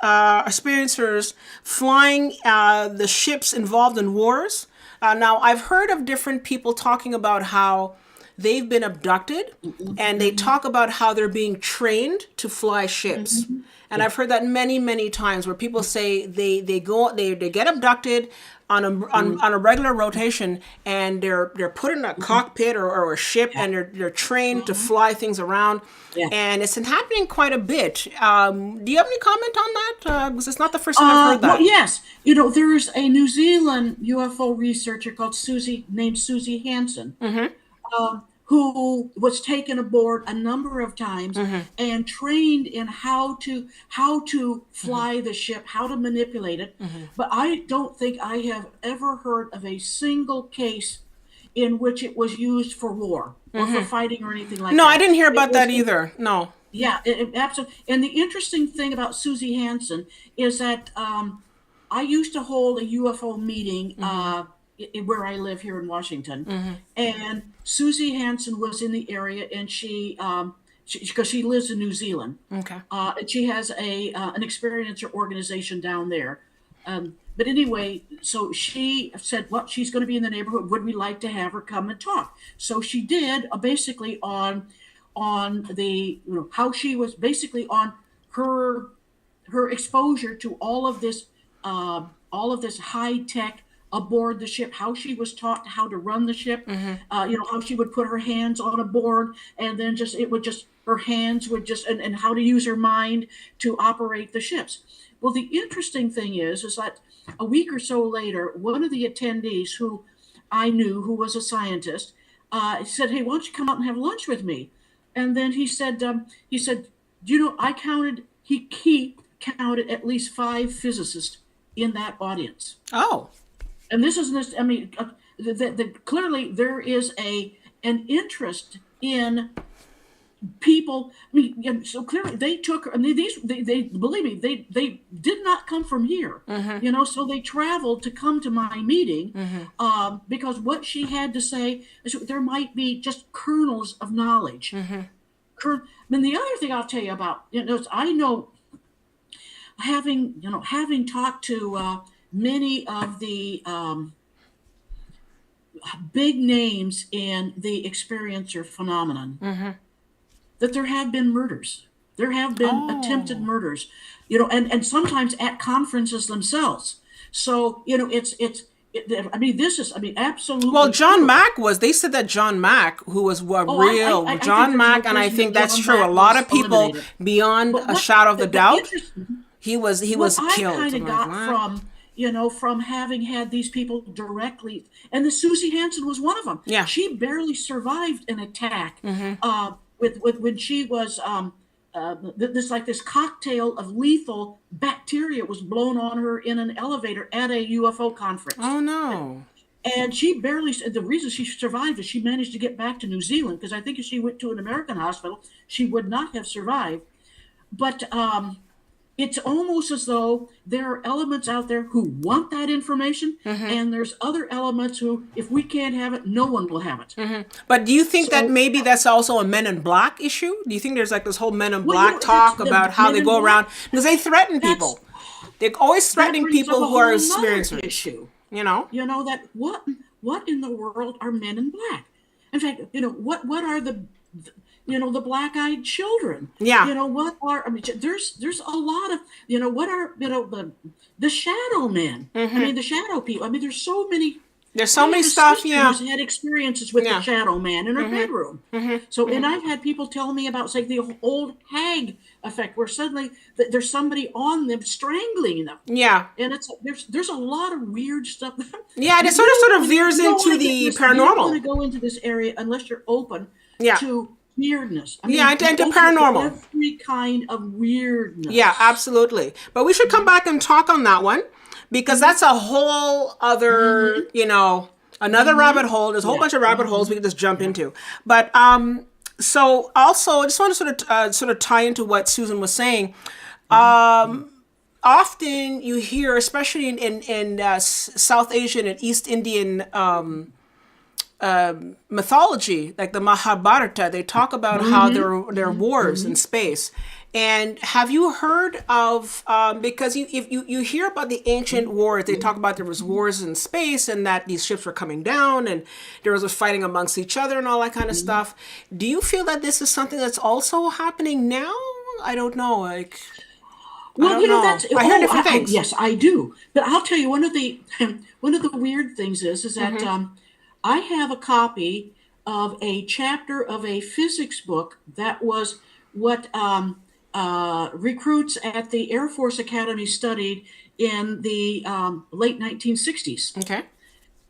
flying the ships involved in wars?" Now, I've heard of different people talking about how they've been abducted, and they talk about how they're being trained to fly ships. And I've heard that many, many times where people say they get abducted on a regular rotation, and they're put in a cockpit or a ship, and they're trained to fly things around. And it's been happening quite a bit. Do you have any comment on that? Because it's not the first time I've heard that. Well, yes. There's a New Zealand UFO researcher named Susie Hansen, who was taken aboard a number of times and trained in how to fly the ship, how to manipulate it. But I don't think I have ever heard of a single case in which it was used for war or for fighting or anything like that. No, I didn't hear about that either. No. Yeah, absolutely. And the interesting thing about Susie Hansen is that I used to hold a UFO meeting where I live here in Washington, and Susie Hansen was in the area, and she because she lives in New Zealand. Okay. She has an experiencer organization down there. But anyway, so she said, well, she's going to be in the neighborhood. Would we like to have her come and talk? So she did, basically on the how she was basically on her exposure to all of this high tech aboard the ship, how she was taught how to run the ship, how she would put her hands on a board, and then her hands would and how to use her mind to operate the ships. Well, the interesting thing is that a week or so later, one of the attendees who I knew, who was a scientist, said, "Hey, why don't you come out and have lunch with me?" And then he said, I counted, he counted at least 5 physicists in that audience. Oh. And this is, I mean, clearly there is an interest in people. I mean, so clearly they took. I mean, they believe me, they did not come from here. So they traveled to come to my meeting because what she had to say is there might be just kernels of knowledge. I mean, the other thing I'll tell you about, I know, having talked to many of the big names in the experiencer phenomenon, that there have been murders. There have been attempted Oh. murders, and sometimes at conferences themselves. So, I mean, this is, I mean, Well, absolutely John true. Mack was, they said that John Mack, who was a Oh, real, I think John there's no Mack, and I question that think that's John true. A Mack lot was of people, eliminated. beyond But a shadow of the the doubt, interesting, he what was I killed. kind I'm of like, got what? from having had these people directly, and the Susie Hansen was one of them. Yeah. She barely survived an attack with when she was this cocktail of lethal bacteria was blown on her in an elevator at a UFO conference. Oh no. And she barely, the reason she survived is she managed to get back to New Zealand, because I think if she went to an American hospital, she would not have survived. But it's almost as though there are elements out there who want that information, and there's other elements who, if we can't have it, no one will have it. But do you think that So, maybe that's also a Men in Black issue? Do you think there's like this whole Men in well, Black that's talk the about how Men they in go Black. around because they threaten That's people? They're always that threatening brings up people a who are whole nother experiencers. issue. You know? That what in the world are Men in Black? In fact, what are the black-eyed children? Yeah. What are, I mean, there's a lot of, what are, the shadow men. I mean, the shadow people. I mean, there's so many. There's I so many have a stuff. sister Yeah. who's had experiences with the Yeah. shadow man in her bedroom. So, and I've had people tell me about, say, the old hag effect, where suddenly there's somebody on them strangling them, Yeah. and there's a lot of weird stuff. Yeah. It You sort of don't sort of wanna- veers you don't into wanna get the listen, you don't want to paranormal. go into this area unless you're open Yeah. to weirdness. I Yeah, mean, into, be into open to paranormal. every kind of weirdness. Yeah, absolutely. But we should come back and talk on that one because that's a whole other, another rabbit hole. There's a whole Yeah. bunch of rabbit holes we can just jump into. But so also, I just want to sort of tie into what Susan was saying. Often you hear, especially in South Asian and East Indian mythology, like the Mahabharata, they talk about how there are wars in space. And have you heard of because if you hear about the ancient wars, they talk about there was wars in space and that these ships were coming down and there was a fighting amongst each other and all that kind of stuff. Do you feel that this is something that's also happening now? I don't know. Like, I Well, don't know. that's I hear different things. yes, I do. But I'll tell you, one of the one of the weird things is that I have a copy of a chapter of a physics book that was what recruits at the Air Force Academy studied in the late 1960s, Okay.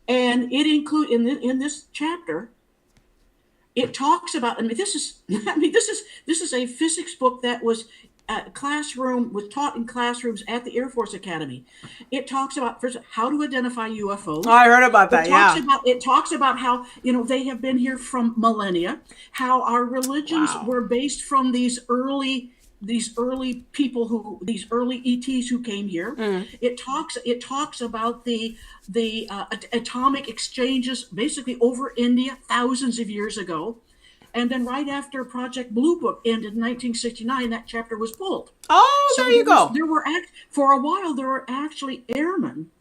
and it include in this chapter. It talks about. I mean, this is. I mean, this is a physics book that was taught in classrooms at the Air Force Academy. It talks about first how to identify UFOs. Oh, I heard about that. Yeah. It talks about how they have been here from millennia, how our religions Wow. were based from these early people these early ETs who came here. It talks about the atomic exchanges basically over India thousands of years ago. And then right after Project Blue Book ended in 1969, that chapter was pulled. Oh, So there you go. there were for a while there were actually airmen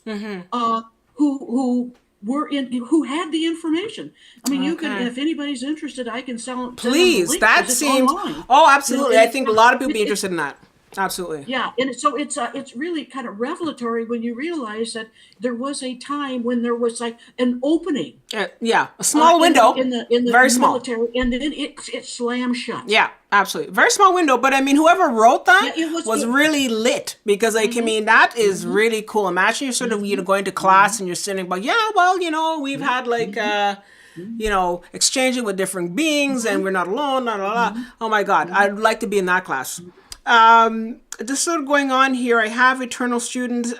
who had the information. I mean, you can, Okay. if anybody's interested, I can send them the Please, link, that 'cause it's seems. online. Oh, absolutely. I and think a lot of people be it- interested in that. Absolutely. Yeah, and so it's really kind of revelatory when you realize that there was a time when there was like an opening Yeah, a small window, in the very small. military, and then it slammed shut. Yeah, absolutely, very small window. But I mean, whoever wrote that Yeah, it was was- really lit because, like, I mean, that is really cool. Imagine you're sort of going to class and you're sitting, but yeah, well, we've had like. Exchanging with different beings, and we're not alone. La, la, la. Oh my God, I'd like to be in that class. This sort of going on here. I have eternal students.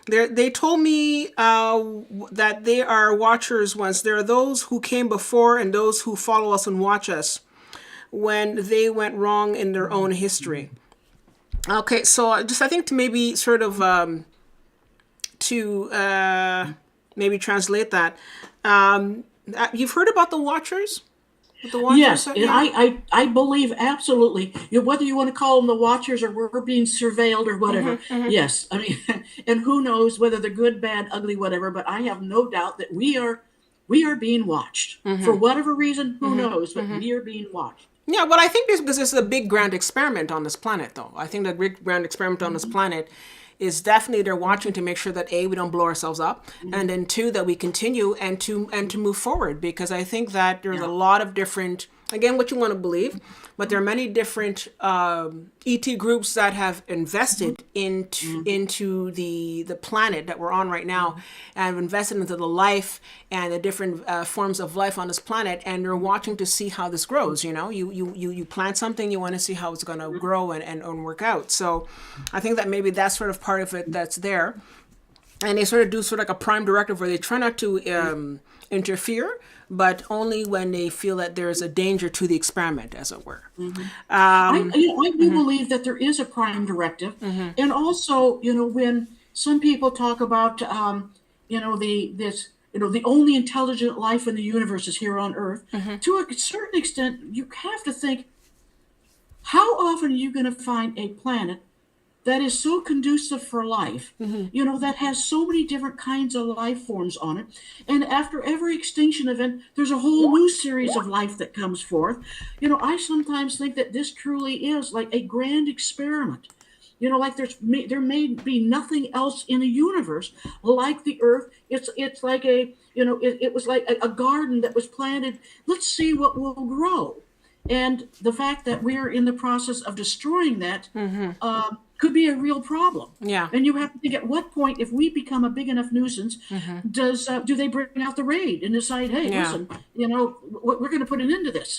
They told me that they are watchers once. There are those who came before and those who follow us and watch us when they went wrong in their own history. Okay, so just I think to maybe sort of maybe translate that. You've heard about the watchers? The watchers? Yes, and I believe absolutely. Whether you want to call them the watchers or we're being surveilled or whatever. Yes, I mean, and who knows whether they're good, bad, ugly, whatever. But I have no doubt that we are being watched for whatever reason. Who knows? But we are being watched. Yeah, well, I think this because this is a big grand experiment on this planet, though. I think the big grand experiment on this planet is definitely they're watching to make sure that A, we don't blow ourselves up, and then two, that we continue and to move forward. Because I think that there's a lot of different, again, what you want to believe, but there are many different ET groups that have invested into the planet that we're on right now, and have invested into the life and the different forms of life on this planet, and they're watching to see how this grows. You know, you plant something, you want to see how it's going to grow and work out. So I think that maybe that's sort of part of it that's there. And they sort of do sort of like a prime directive where they try not to interfere, but only when they feel that there's a danger to the experiment, as it were. I do believe that there is a prime directive, and also, when some people talk about, the only intelligent life in the universe is here on Earth. To a certain extent, you have to think, how often are you going to find a planet that is so conducive for life, that has so many different kinds of life forms on it. And after every extinction event, there's a whole new series of life that comes forth. I sometimes think that this truly is like a grand experiment. Like there may be nothing else in the universe like the Earth. It's like it was like a garden that was planted. Let's see what will grow. And the fact that we're in the process of destroying that could be a real problem. Yeah. And you have to think, at what point, if we become a big enough nuisance, do they bring out the raid and decide, hey, listen, we're going to put an end to this.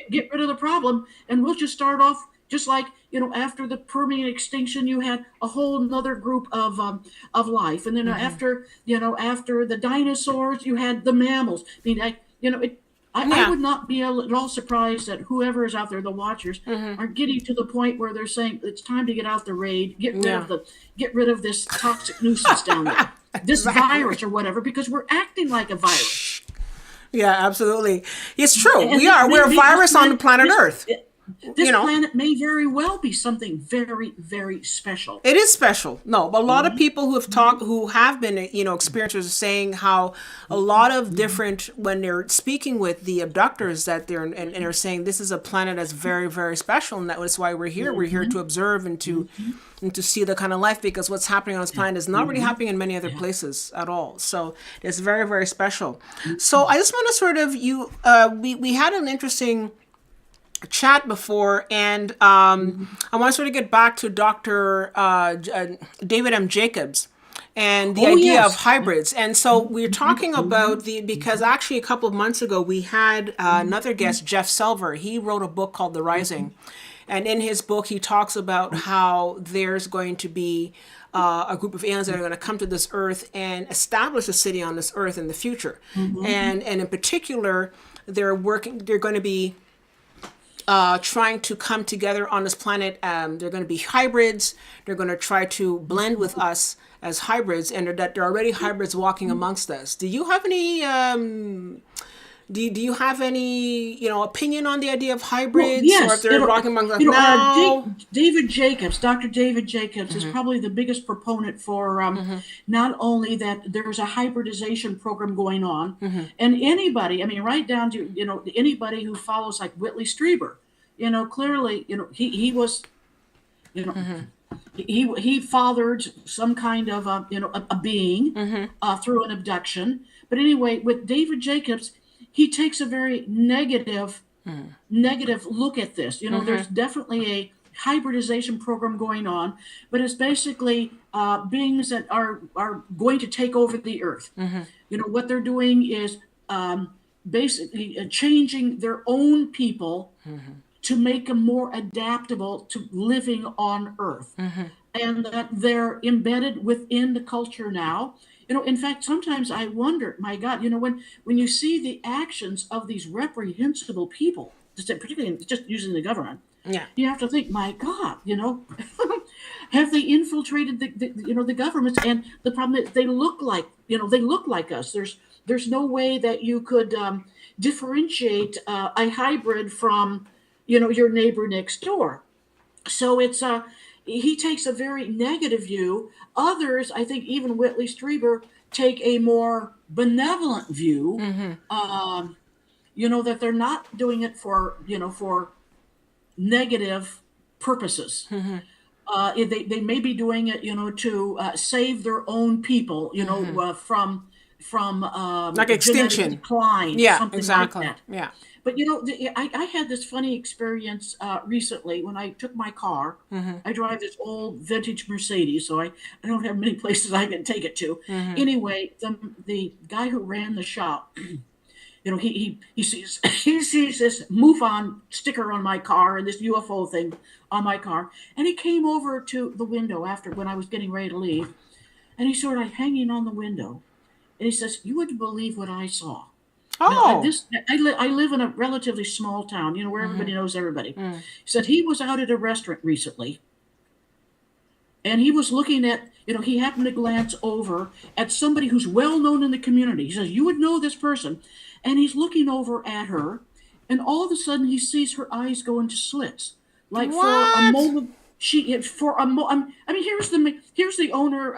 Get rid of the problem, and we'll just start off just like, after the Permian extinction, you had a whole another group of life, and then after the dinosaurs, you had the mammals. I mean, I would not be at all surprised that whoever is out there, the watchers, are getting to the point where they're saying it's time to get out the raid, get rid of this toxic nuisance down there, this virus or whatever, because we're acting like a virus. Yeah, absolutely. It's true. We're a virus on the planet Earth. This planet may very well be something very, very special. It is special. No, but a lot of people who have been, experiencers are saying how a lot of different, when they're speaking with the abductors, that they're saying this is a planet that's very, very special, and that's why we're here. We're here to observe and to see the kind of life, because what's happening on this planet is not really happening in many other places at all. So it's very, very special. So I just want to sort of we had an interesting chat before, and I want to sort of get back to Dr. David M. Jacobs and the idea of hybrids. And so we're talking about because actually a couple of months ago we had another guest, Jeff Selver. He wrote a book called The Rising. And in his book, he talks about how there's going to be a group of aliens that are going to come to this earth and establish a city on this earth in the future. And in particular, they're going to be trying to come together on this planet. They're going to be hybrids. They're going to try to blend with us as hybrids, and that there are already hybrids walking amongst us. Do you have any? Do you have any opinion on the idea of hybrids? Well, yes, or if they're walking amongst us now? David Jacobs, Dr. David Jacobs, is probably the biggest proponent for not only that there's a hybridization program going on, and anybody, I mean, right down to anybody who follows like Whitley Strieber, clearly, he was, he fathered some kind of a being through an abduction. But anyway, with David Jacobs, he takes a very negative look at this. There's definitely a hybridization program going on, but it's basically beings that are going to take over the earth. What they're doing is basically changing their own people to make them more adaptable to living on earth. And that they're embedded within the culture now. In fact, sometimes I wonder, my God, when you see the actions of these reprehensible people, particularly just using the government, you have to think, my God, have they infiltrated the governments? And the problem is they look like us. There's no way that you could differentiate a hybrid from, your neighbor next door. So it's he takes a very negative view. Others, I think even Whitley Strieber, take a more benevolent view. that they're not doing it for, for negative purposes. They may be doing it, to save their own people, from Like genetic extinction. decline, Yeah, something exactly. like that. Yeah. But I had this funny experience recently when I took my car. I drive this old vintage Mercedes, so I don't have many places I can take it to. Anyway, the guy who ran the shop, he sees he sees this MUFON sticker on my car and this UFO thing on my car, and he came over to the window after when I was getting ready to leave, and he's sort of hanging on the window, and he says, "You wouldn't believe what I saw." Now, Oh. I live in a relatively small town, where everybody knows everybody. He said he was out at a restaurant recently, and he was looking at, he happened to glance over at somebody who's well known in the community. He says, "You would know this person," and he's looking over at her, and all of a sudden he sees her eyes go into slits, like for a What? moment. I mean, here's the owner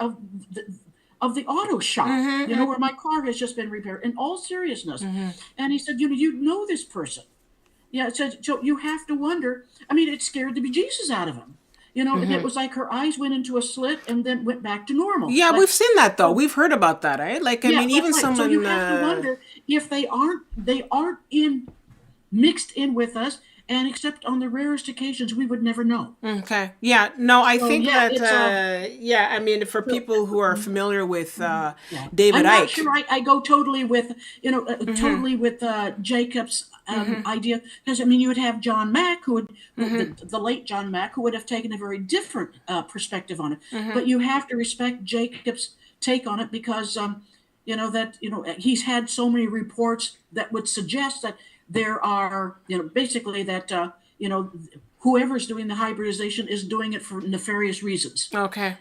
of the auto shop, where my car has just been repaired. In all seriousness, and he said, "You know this person." Yeah, it said, so you have to wonder. I mean, it scared the bejesus out of him. And it was like her eyes went into a slit and then went back to normal. Yeah, Like, we've seen that though. We've heard about that, right? Like, I yeah, mean, that's even right. So someone. you have to wonder if they aren't in mixed in with us, and except on the rarest occasions, we would never know. Okay. Yeah. No, I So think yeah, that. Yeah. I mean, for people who are familiar with yeah. David I'm not Icke. sure I go totally with, totally with Jacob's idea. Because, I mean, you would have John Mack, the late John Mack, who would have taken a very different perspective on it. But you have to respect Jacob's take on it because, he's had so many reports that would suggest that there are, basically that, whoever's doing the hybridization is doing it for nefarious reasons. Okay.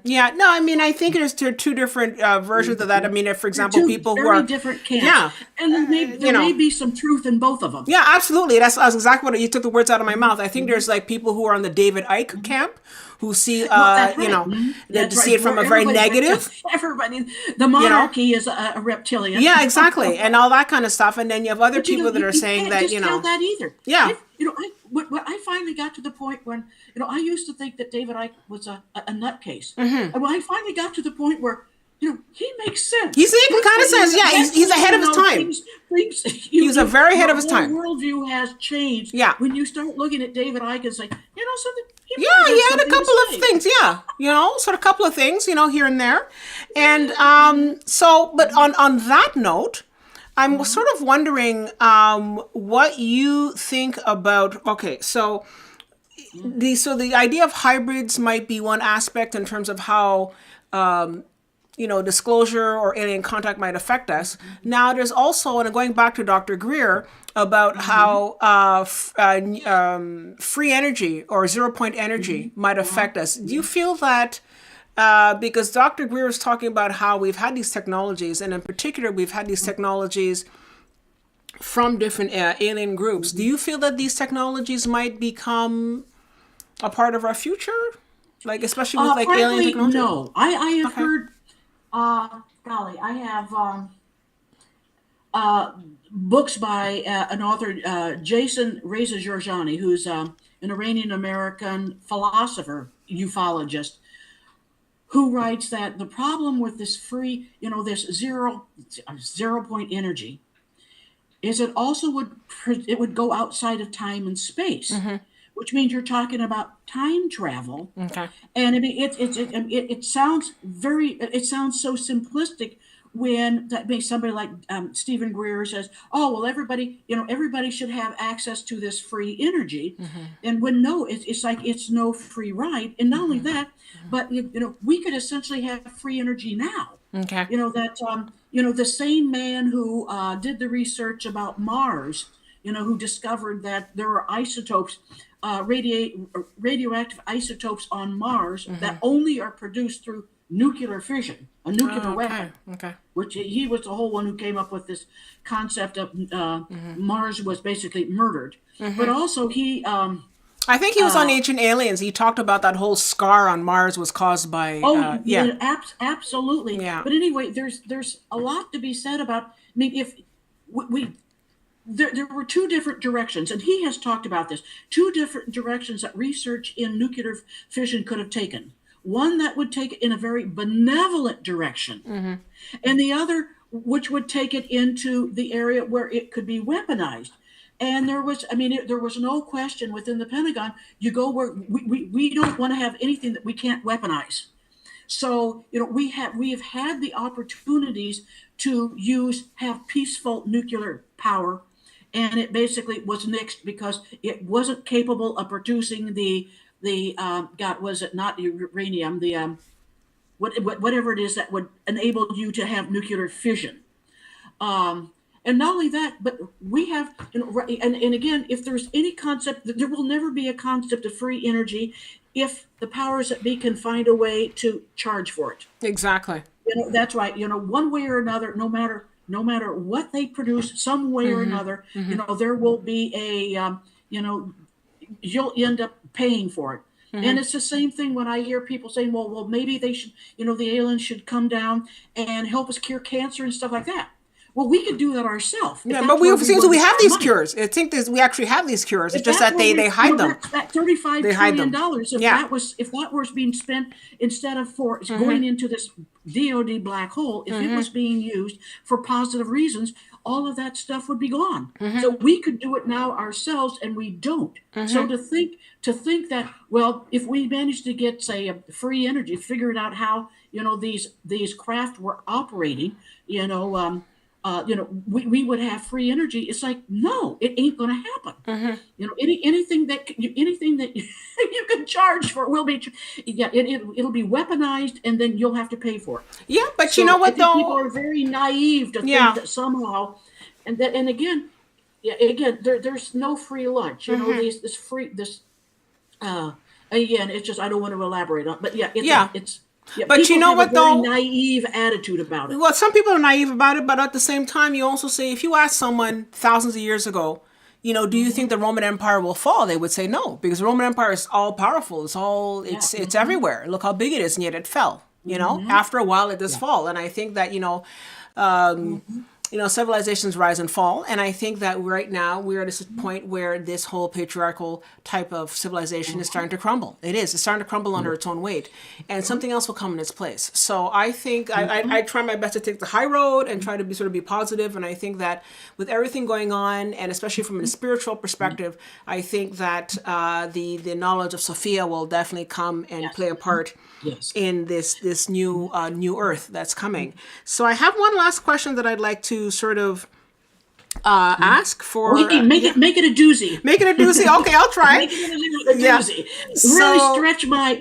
Yeah, no, I mean, I think there's two different versions of that. I mean, if, for example, Two people who very are, different camps. yeah, And there may be some truth in both of them. yeah, absolutely. That's exactly what you took the words out of my mouth. I think there's like people who are on the David Icke camp who see, That's right. they That's see right. it from a Where very negative. Everybody, the monarchy is a reptilian. Yeah, exactly, and all that kind of stuff. And then you have other But, people that are saying can't that, just tell that either. Yeah. When I finally got to the point when, I used to think that David Icke was a nutcase. And when I finally got to the point where, he makes sense. He's making kind of sense. Yeah, he's ahead of his time. He was a very ahead of his time. Your worldview has changed. Yeah. When you start looking at David Icke and say, something. Yeah, he had a couple of things. Yeah, sort of couple of things, here and there, and but on that note, I'm sort of wondering what you think about. Okay, so the idea of hybrids might be one aspect in terms of how disclosure or alien contact might affect us. Now, there's also, and going back to Dr. Greer, about how free energy or zero-point energy might affect us. Do you feel that, because Dr. Greer is talking about how we've had these technologies, and in particular, we've had these technologies from different alien groups. Do you feel that these technologies might become a part of our future? Like, especially with frankly, alien technology? No. I have heard, golly, I have books by an author, Jason Reza Georgiani, who's an Iranian-American philosopher, ufologist, who writes that the problem with this free, this zero-point energy is it also would go outside of time and space, which means you're talking about time travel. Okay. And I mean, it sounds so simplistic when somebody like Stephen Greer says, "Oh, well, everybody should have access to this free energy," and when no, it's like it's no free ride. And not only that, but we could essentially have free energy now. Okay. The same man who did the research about Mars, who discovered that there are isotopes, radioactive isotopes on Mars that only are produced through nuclear fission, a nuclear weapon. Okay. Which he was the whole one who came up with this concept of Mars was basically murdered. But also he. I think he was on Ancient Aliens. He talked about that whole scar on Mars was caused by. Absolutely. Yeah. But anyway, there's a lot to be said about. I mean, if we there were two different directions, and he has talked about this, two different directions that research in nuclear fission could have taken. One that would take it in a very benevolent direction, and the other which would take it into the area where it could be weaponized. And there was, there was no question within the Pentagon, you go where we don't want to have anything that we can't weaponize. So, we have had the opportunities to have peaceful nuclear power, and it basically was nixed because it wasn't capable of producing the God, was it not uranium, whatever it is that would enable you to have nuclear fission. And not only that, but we have, and again, if there's any concept, there will never be a concept of free energy if the powers that be can find a way to charge for it. Exactly. That's right. One way or another, no matter what they produce, some way or another, there will be a, you'll end up paying for it. And it's the same thing when I hear people saying, well, maybe they should, the aliens should come down and help us cure cancer and stuff like that. Well, we could do that ourselves. Yeah, but we have these cures. I think we actually have these cures. It's just that they hide them. That $35 trillion, if that was being spent instead of for going into this DOD black hole, if it was being used for positive reasons, all of that stuff would be gone. So we could do it now ourselves, and we don't. So to think that, well, if we managed to get, say, a free energy, figured out how these craft were operating, we would have free energy. It's like, no, it ain't going to happen. Anything that you can charge for will be, it'll be weaponized, and then you'll have to pay for it. Yeah, but so you know what, though? People are very naive to think that somehow, and again, there's no free lunch. Again, it's just, I don't want to elaborate on, but it's. Yeah, but you know what, though? Naive attitude about it. Well, some people are naive about it, but at the same time, you also say, if you ask someone thousands of years ago, do you think the Roman Empire will fall? They would say no, because the Roman Empire is all powerful. It's everywhere. Look how big it is, and yet it fell. After a while, it does fall, and I think that civilizations rise and fall. And I think that right now we're at this point where this whole patriarchal type of civilization is starting to crumble. It's starting to crumble under its own weight, and something else will come in its place. So I think I try my best to take the high road and try to be positive. And I think that with everything going on, and especially from a spiritual perspective, I think that the knowledge of Sophia will definitely come and play a part in this new earth that's coming. So I have one last question that I'd like to sort of ask for. Make it a doozy. Make it a doozy. Okay, I'll try. Make it a doozy. Really stretch my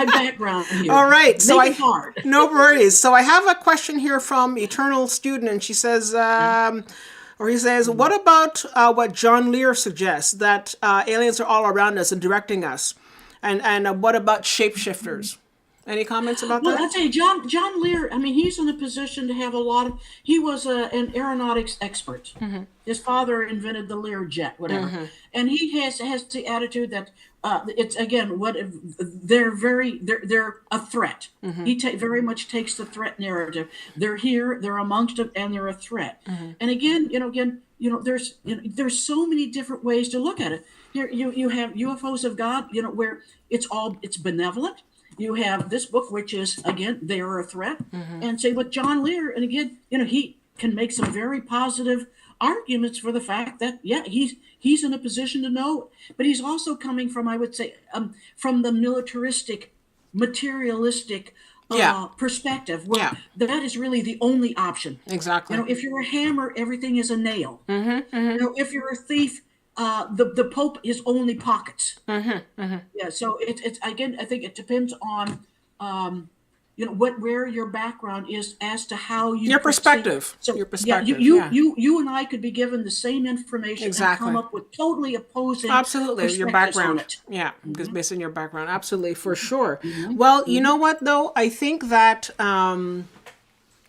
background here. All right. So Make it hard. No worries. So I have a question here from Eternal Student, and she says, he says, what about what John Lear suggests, that aliens are all around us and directing us? And what about shapeshifters? Any comments about that? Well, I'll tell you, John Lear, he's in a position to have he was an aeronautics expert. His father invented the Lear jet, whatever. And he has the attitude that it's, again, they're a threat. He very much takes the threat narrative. They're here, they're amongst them, and they're a threat. And again, there's so many different ways to look at it. Here you have UFOs of God, where it's benevolent. You have this book, which is, again, they are a threat. And say with John Lear, and again, he can make some very positive arguments for the fact that, he's in a position to know, but he's also coming from, I would say, from the militaristic, materialistic perspective, where that is really the only option. Exactly. If you're a hammer, everything is a nail. If you're a thief, the Pope is only pockets. Yeah, so it's again, I think it depends on where your background is as to how you your perspective. So your perspective. You and I could be given the same information and come up with totally opposing. Absolutely, your background. Yeah, because based on your background, absolutely, for sure. Well, you know what though, I think that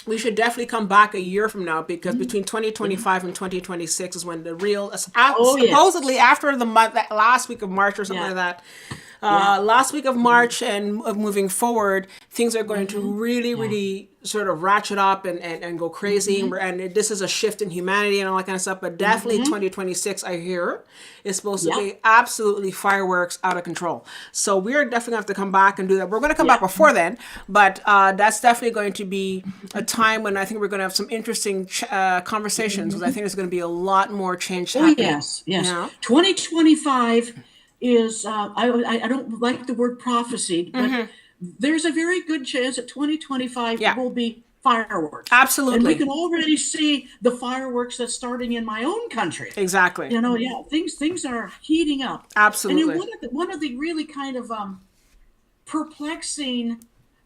we should definitely come back a year from now, because between 2025 and 2026 is when the real, supposedly after the month, that last week of March or something like that, Last week of March and moving forward, things are going to really sort of ratchet up and go crazy. And this is a shift in humanity and all that kind of stuff. But definitely 2026, I hear, is supposed to be absolutely fireworks out of control. So we're definitely going to have to come back and do that. We're going to come back before then, but that's definitely going to be a time when I think we're going to have some interesting conversations, because I think there's going to be a lot more change happening. Yes. Yeah. 2025 is, I don't like the word prophecy, but there's a very good chance that 2025 will be fireworks. Absolutely. And we can already see the fireworks that's starting in my own country. Exactly. Things are heating up. Absolutely. And one of the really kind of perplexing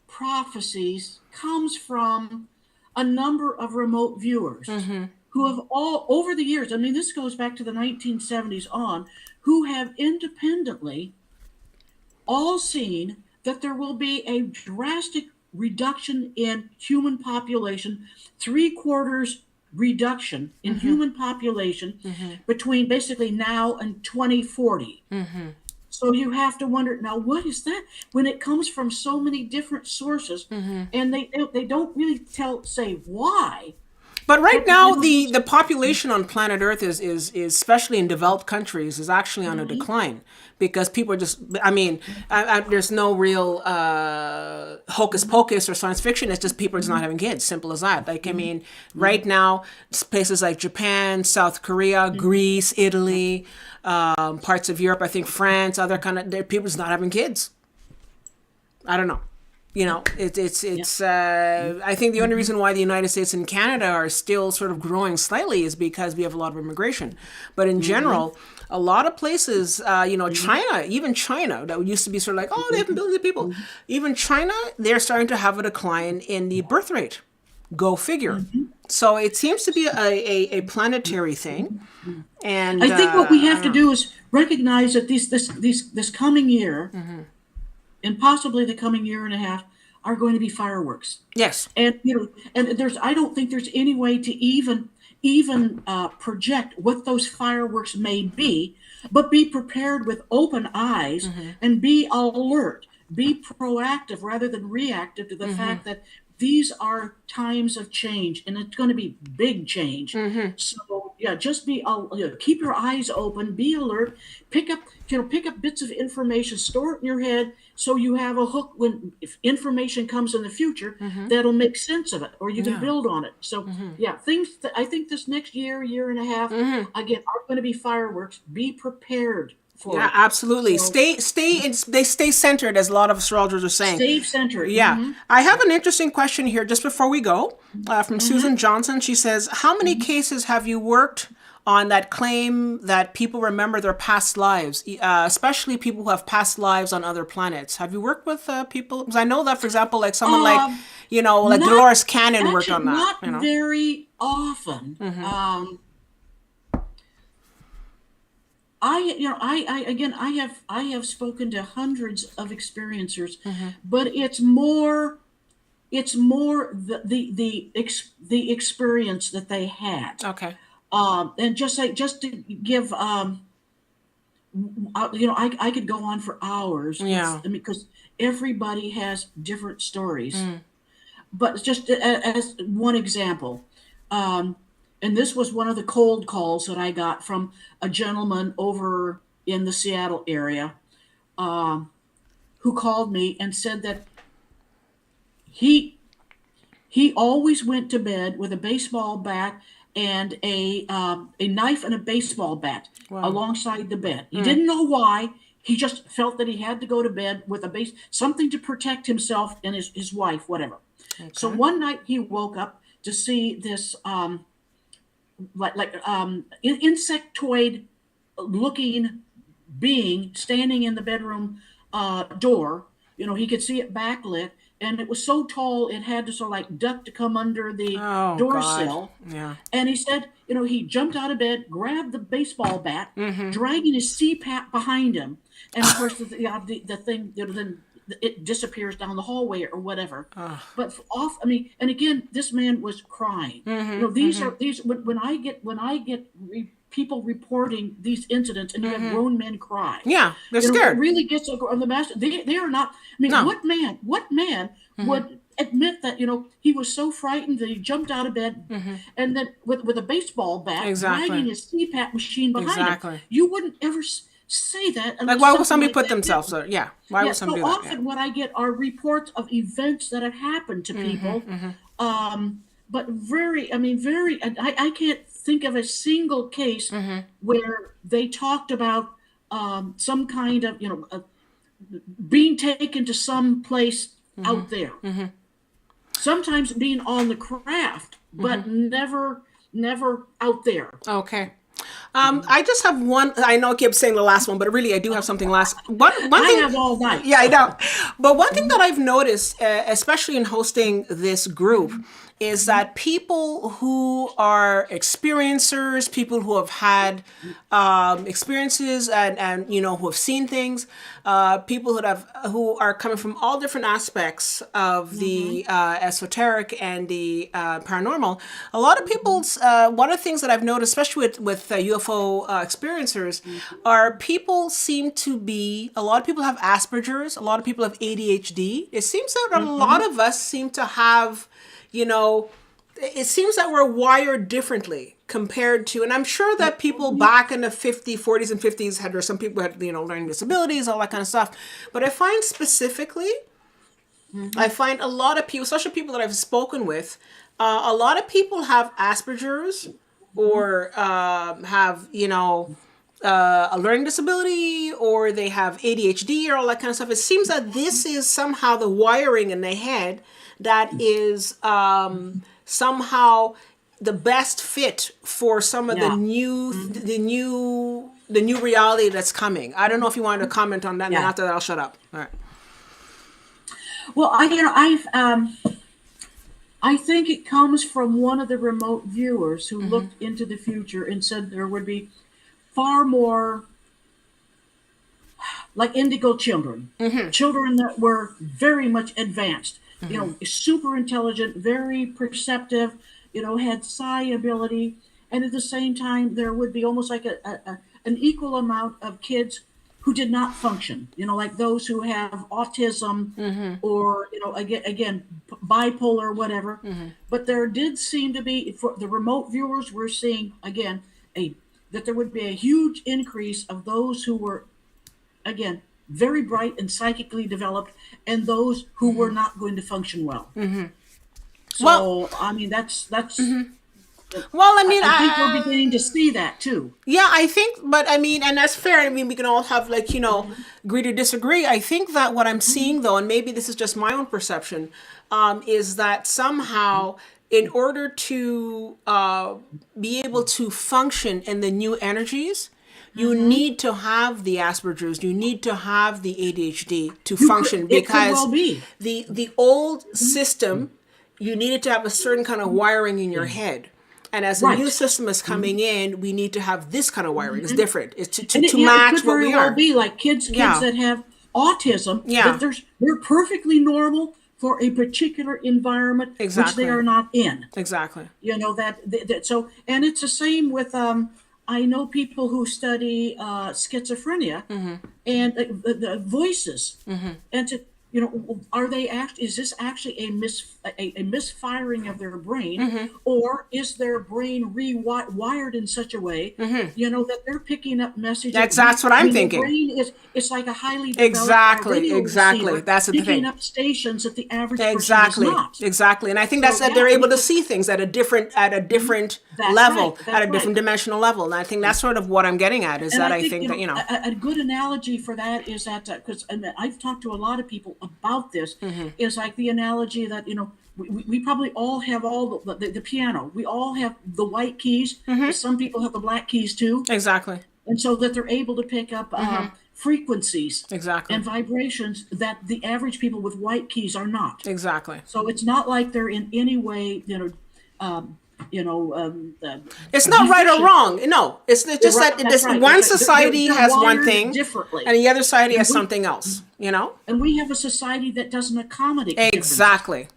prophecies comes from a number of remote viewers who have all, over the years, I mean, this goes back to the 1970s on, who have independently all seen that there will be a drastic reduction in human population, 3/4 reduction in human population between basically now and 2040. So you have to wonder, now what is that? When it comes from so many different sources, and they don't really say why. But right now, the population on planet Earth is especially in developed countries, is actually on a decline, because people are just, I mean, there's no real hocus pocus or science fiction. It's just people are just not having kids. Simple as that. Like, I mean, right now, places like Japan, South Korea, Greece, Italy, parts of Europe, I think France, other kind of, people just not having kids. I don't know. You know, it's. I think the only reason why the United States and Canada are still sort of growing slightly is because we have a lot of immigration. But in general, a lot of places, China, even China, that used to be sort of like, oh, they have billions of people. Even China, they're starting to have a decline in the birth rate. Go figure. So it seems to be a planetary thing. And I think what we have to do is recognize that this coming year, and possibly the coming year and a half, are going to be fireworks. Yes. And I don't think there's any way to even project what those fireworks may be, but be prepared with open eyes and be alert, be proactive rather than reactive to the fact that these are times of change, and it's going to be big change. So just keep your eyes open, be alert, pick up bits of information, store it in your head, so you have a hook when if information comes in the future that'll make sense of it, or you can build on it. So things that I think this next year and a half again are going to be fireworks. Be prepared. Absolutely. So, they stay centered, as a lot of astrologers are saying. Stay centered. Yeah. I have an interesting question here just before we go from Susan Johnson. She says, how many cases have you worked on that claim that people remember their past lives, especially people who have past lives on other planets? Have you worked with people? Because I know that, for example, like someone like Dolores Cannon worked on that. Not very often. I have spoken to hundreds of experiencers, but it's more the experience that they had. Okay. And just to give, I could go on for hours. Yeah. Because everybody has different stories. But just as one example, and this was one of the cold calls that I got from a gentleman over in the Seattle area, who called me and said that he always went to bed with a baseball bat and a knife and a baseball bat alongside the bed. He didn't know why. He just felt that he had to go to bed with something to protect himself and his wife, whatever. Okay. So one night he woke up to see this insectoid looking being standing in the bedroom door. He could see it backlit, and it was so tall it had to sort of like duck to come under the door sill. Yeah. And he said, he jumped out of bed, grabbed the baseball bat, dragging his CPAP behind him, and of course the thing then it disappears down the hallway or whatever. But and again, this man was crying. These when I get people reporting these incidents, and you have grown men cry. Yeah, they're It scared. really gets on the master. They are not. I mean, No. what man would admit that he was so frightened that he jumped out of bed, and then with a baseball bat, Exactly. dragging his CPAP machine behind Exactly. him. You wouldn't ever say that. Like, why would something somebody like put that themselves happened. there? Yeah. Why would somebody So do that? often what I get are reports of events that have happened to people. But very, I can't think of a single case where they talked about some kind of, being taken to some place out there. Sometimes being on the craft, but never out there. Okay. I just have one. I know I keep saying the last one, but really I do have something last. One I thing. have all night. Yeah, I know. But one thing that I've noticed, especially in hosting this group, is that people who are experiencers, people who have had experiences and who have seen things, people who are coming from all different aspects of the esoteric and the paranormal. A lot of people's one of the things that I've noticed, especially with UFO experiencers, are people seem to be. A lot of people have Asperger's. A lot of people have ADHD. It seems that a lot of us seem to have. It seems that we're wired differently compared to, and I'm sure that people back in the 40s and 50s or some people had, learning disabilities, all that kind of stuff. But I find specifically, I find a lot of people, especially people that I've spoken with, a lot of people have Asperger's or have, a learning disability, or they have ADHD or all that kind of stuff. It seems that this is somehow the wiring in the head that is somehow the best fit for some of the new reality that's coming. I don't know if you wanted to comment on that, and then after that I'll shut up. All right. Well, I think it comes from one of the remote viewers who looked into the future and said there would be far more like indigo children, children that were very much advanced, super intelligent, very perceptive, had psi ability. And at the same time, there would be almost like an equal amount of kids who did not function, like those who have autism or, again, bipolar, whatever. But there did seem to be, for the remote viewers, we're seeing, again, that there would be a huge increase of those who were, again, very bright and psychically developed, and those who were not going to function well. So, that's. Well, I think we're beginning to see that too. Yeah, I think, but and that's fair. We can all have agree to disagree. I think that what I'm seeing though, and maybe this is just my own perception, is that somehow in order to be able to function in the new energies, you need to have the Asperger's, you need to have the ADHD to function, because the old system, you needed to have a certain kind of wiring in your head. And as the new system is coming in, we need to have this kind of wiring. It's different. It's to match what we are. It could very well be like kids that have autism, that they're perfectly normal for a particular environment which they are not in. Exactly. That so, and it's the same with I know people who study schizophrenia and the voices, and to are they is this actually a misfiring of their brain, or is their brain rewired in such a way, that they're picking up messages? That's what I'm thinking. The brain it's like a highly developed radio receiver, That's the picking thing. up stations that the average person is not. Exactly. And I think that's that they're able to see things at a different level, at a different dimensional level. And I think that's sort of what I'm getting at, is that I think that a good analogy for that is that because I've talked to a lot of people about this, is like the analogy that we probably all have all the piano. We all have the white keys. Some people have the black keys too. Exactly. And so that they're able to pick up frequencies and vibrations that the average people with white keys are not. Exactly. So it's not like they're in any way It's not right or wrong. No, it's just Right, that that's right. one That's right. society They're has one wired thing, differently. and the other society has we- something else. You know. And we have a society that doesn't accommodate differences. Exactly.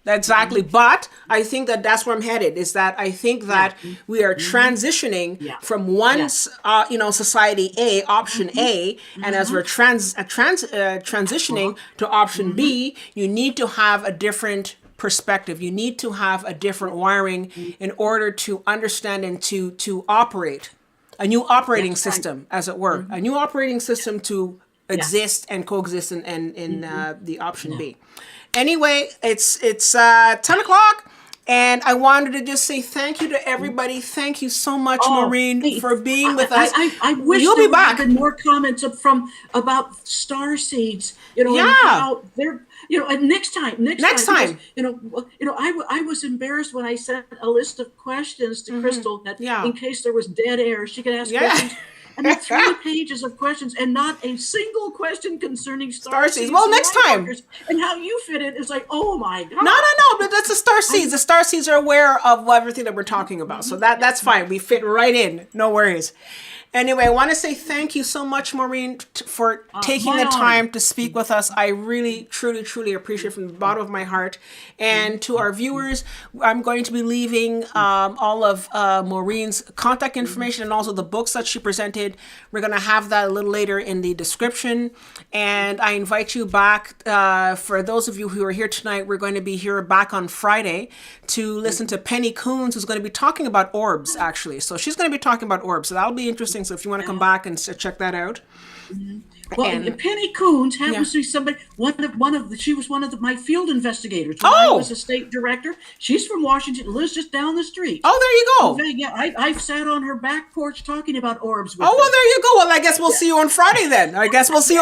But I think that that's where I'm headed. Is that I think that we are transitioning from one, society A, option A, and as we're transitioning to option B, you need to have a different perspective. You need to have a different wiring in order to understand and to operate a new operating That's right. system, as it were, a new operating system to exist and coexist in the option B. Anyway, it's 10 o'clock, and I wanted to just say thank you to everybody. Thank you so much, Maurene, Hey, for being with us. I wish You'll there be would have back. been more comments about star seeds. And Yeah. how they're. And next time. Next because, time. I was embarrassed when I sent a list of questions to Crystal that Yeah. in case there was dead air, she could ask Yeah. questions. And then 3 pages of questions, and not a single question concerning star Starseeds. seeds Well, and next light time. workers. And how you fit in is like, oh my god. No, but that's the star seeds. The star seeds are aware of everything that we're talking about. So that's fine. We fit right in. No worries. Anyway, I want to say thank you so much, Maurene, for taking my the honor. time to speak with us. I really, truly, truly appreciate it from the bottom of my heart. And to our viewers, I'm going to be leaving all of Maurene's contact information and also the books that she presented. We're going to have that a little later in the description. And I invite you back. For those of you who are here tonight, we're going to be here back on Friday to listen to Penny Coons, who's going to be talking about orbs, actually. So she's going to be talking about orbs. So that'll be interesting. So if you want to come back and check that out. Well, And- Penny Coons happens to be somebody. She was one of my field investigators when I was a state director. She's from Washington, lives just down the street. Oh, there you go. Yeah, I've sat on her back porch talking about orbs with Oh, well, her. there you go. Well, I guess we'll see you on Friday then. Absolutely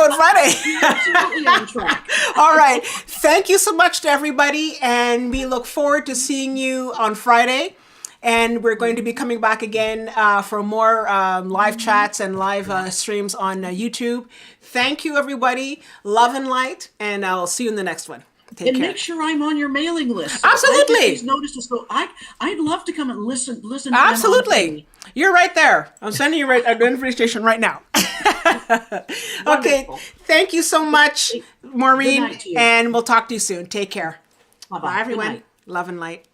on track. All right. Thank you so much to everybody. And we look forward to seeing you on Friday. And we're going to be coming back again for more live chats and live streams on YouTube. Thank you, everybody. Love and light. And I'll see you in the next one. Take And care. make sure I'm on your mailing list. Absolutely. I get these notices, so I'd love to come and listen. To them on Absolutely. TV. You're right there. I'm sending you an invitation right now. Okay. Wonderful. Thank you so much, Maurene. night to you. And we'll talk to you soon. Take care. Bye-bye. Bye, Good everyone. night. Love and light.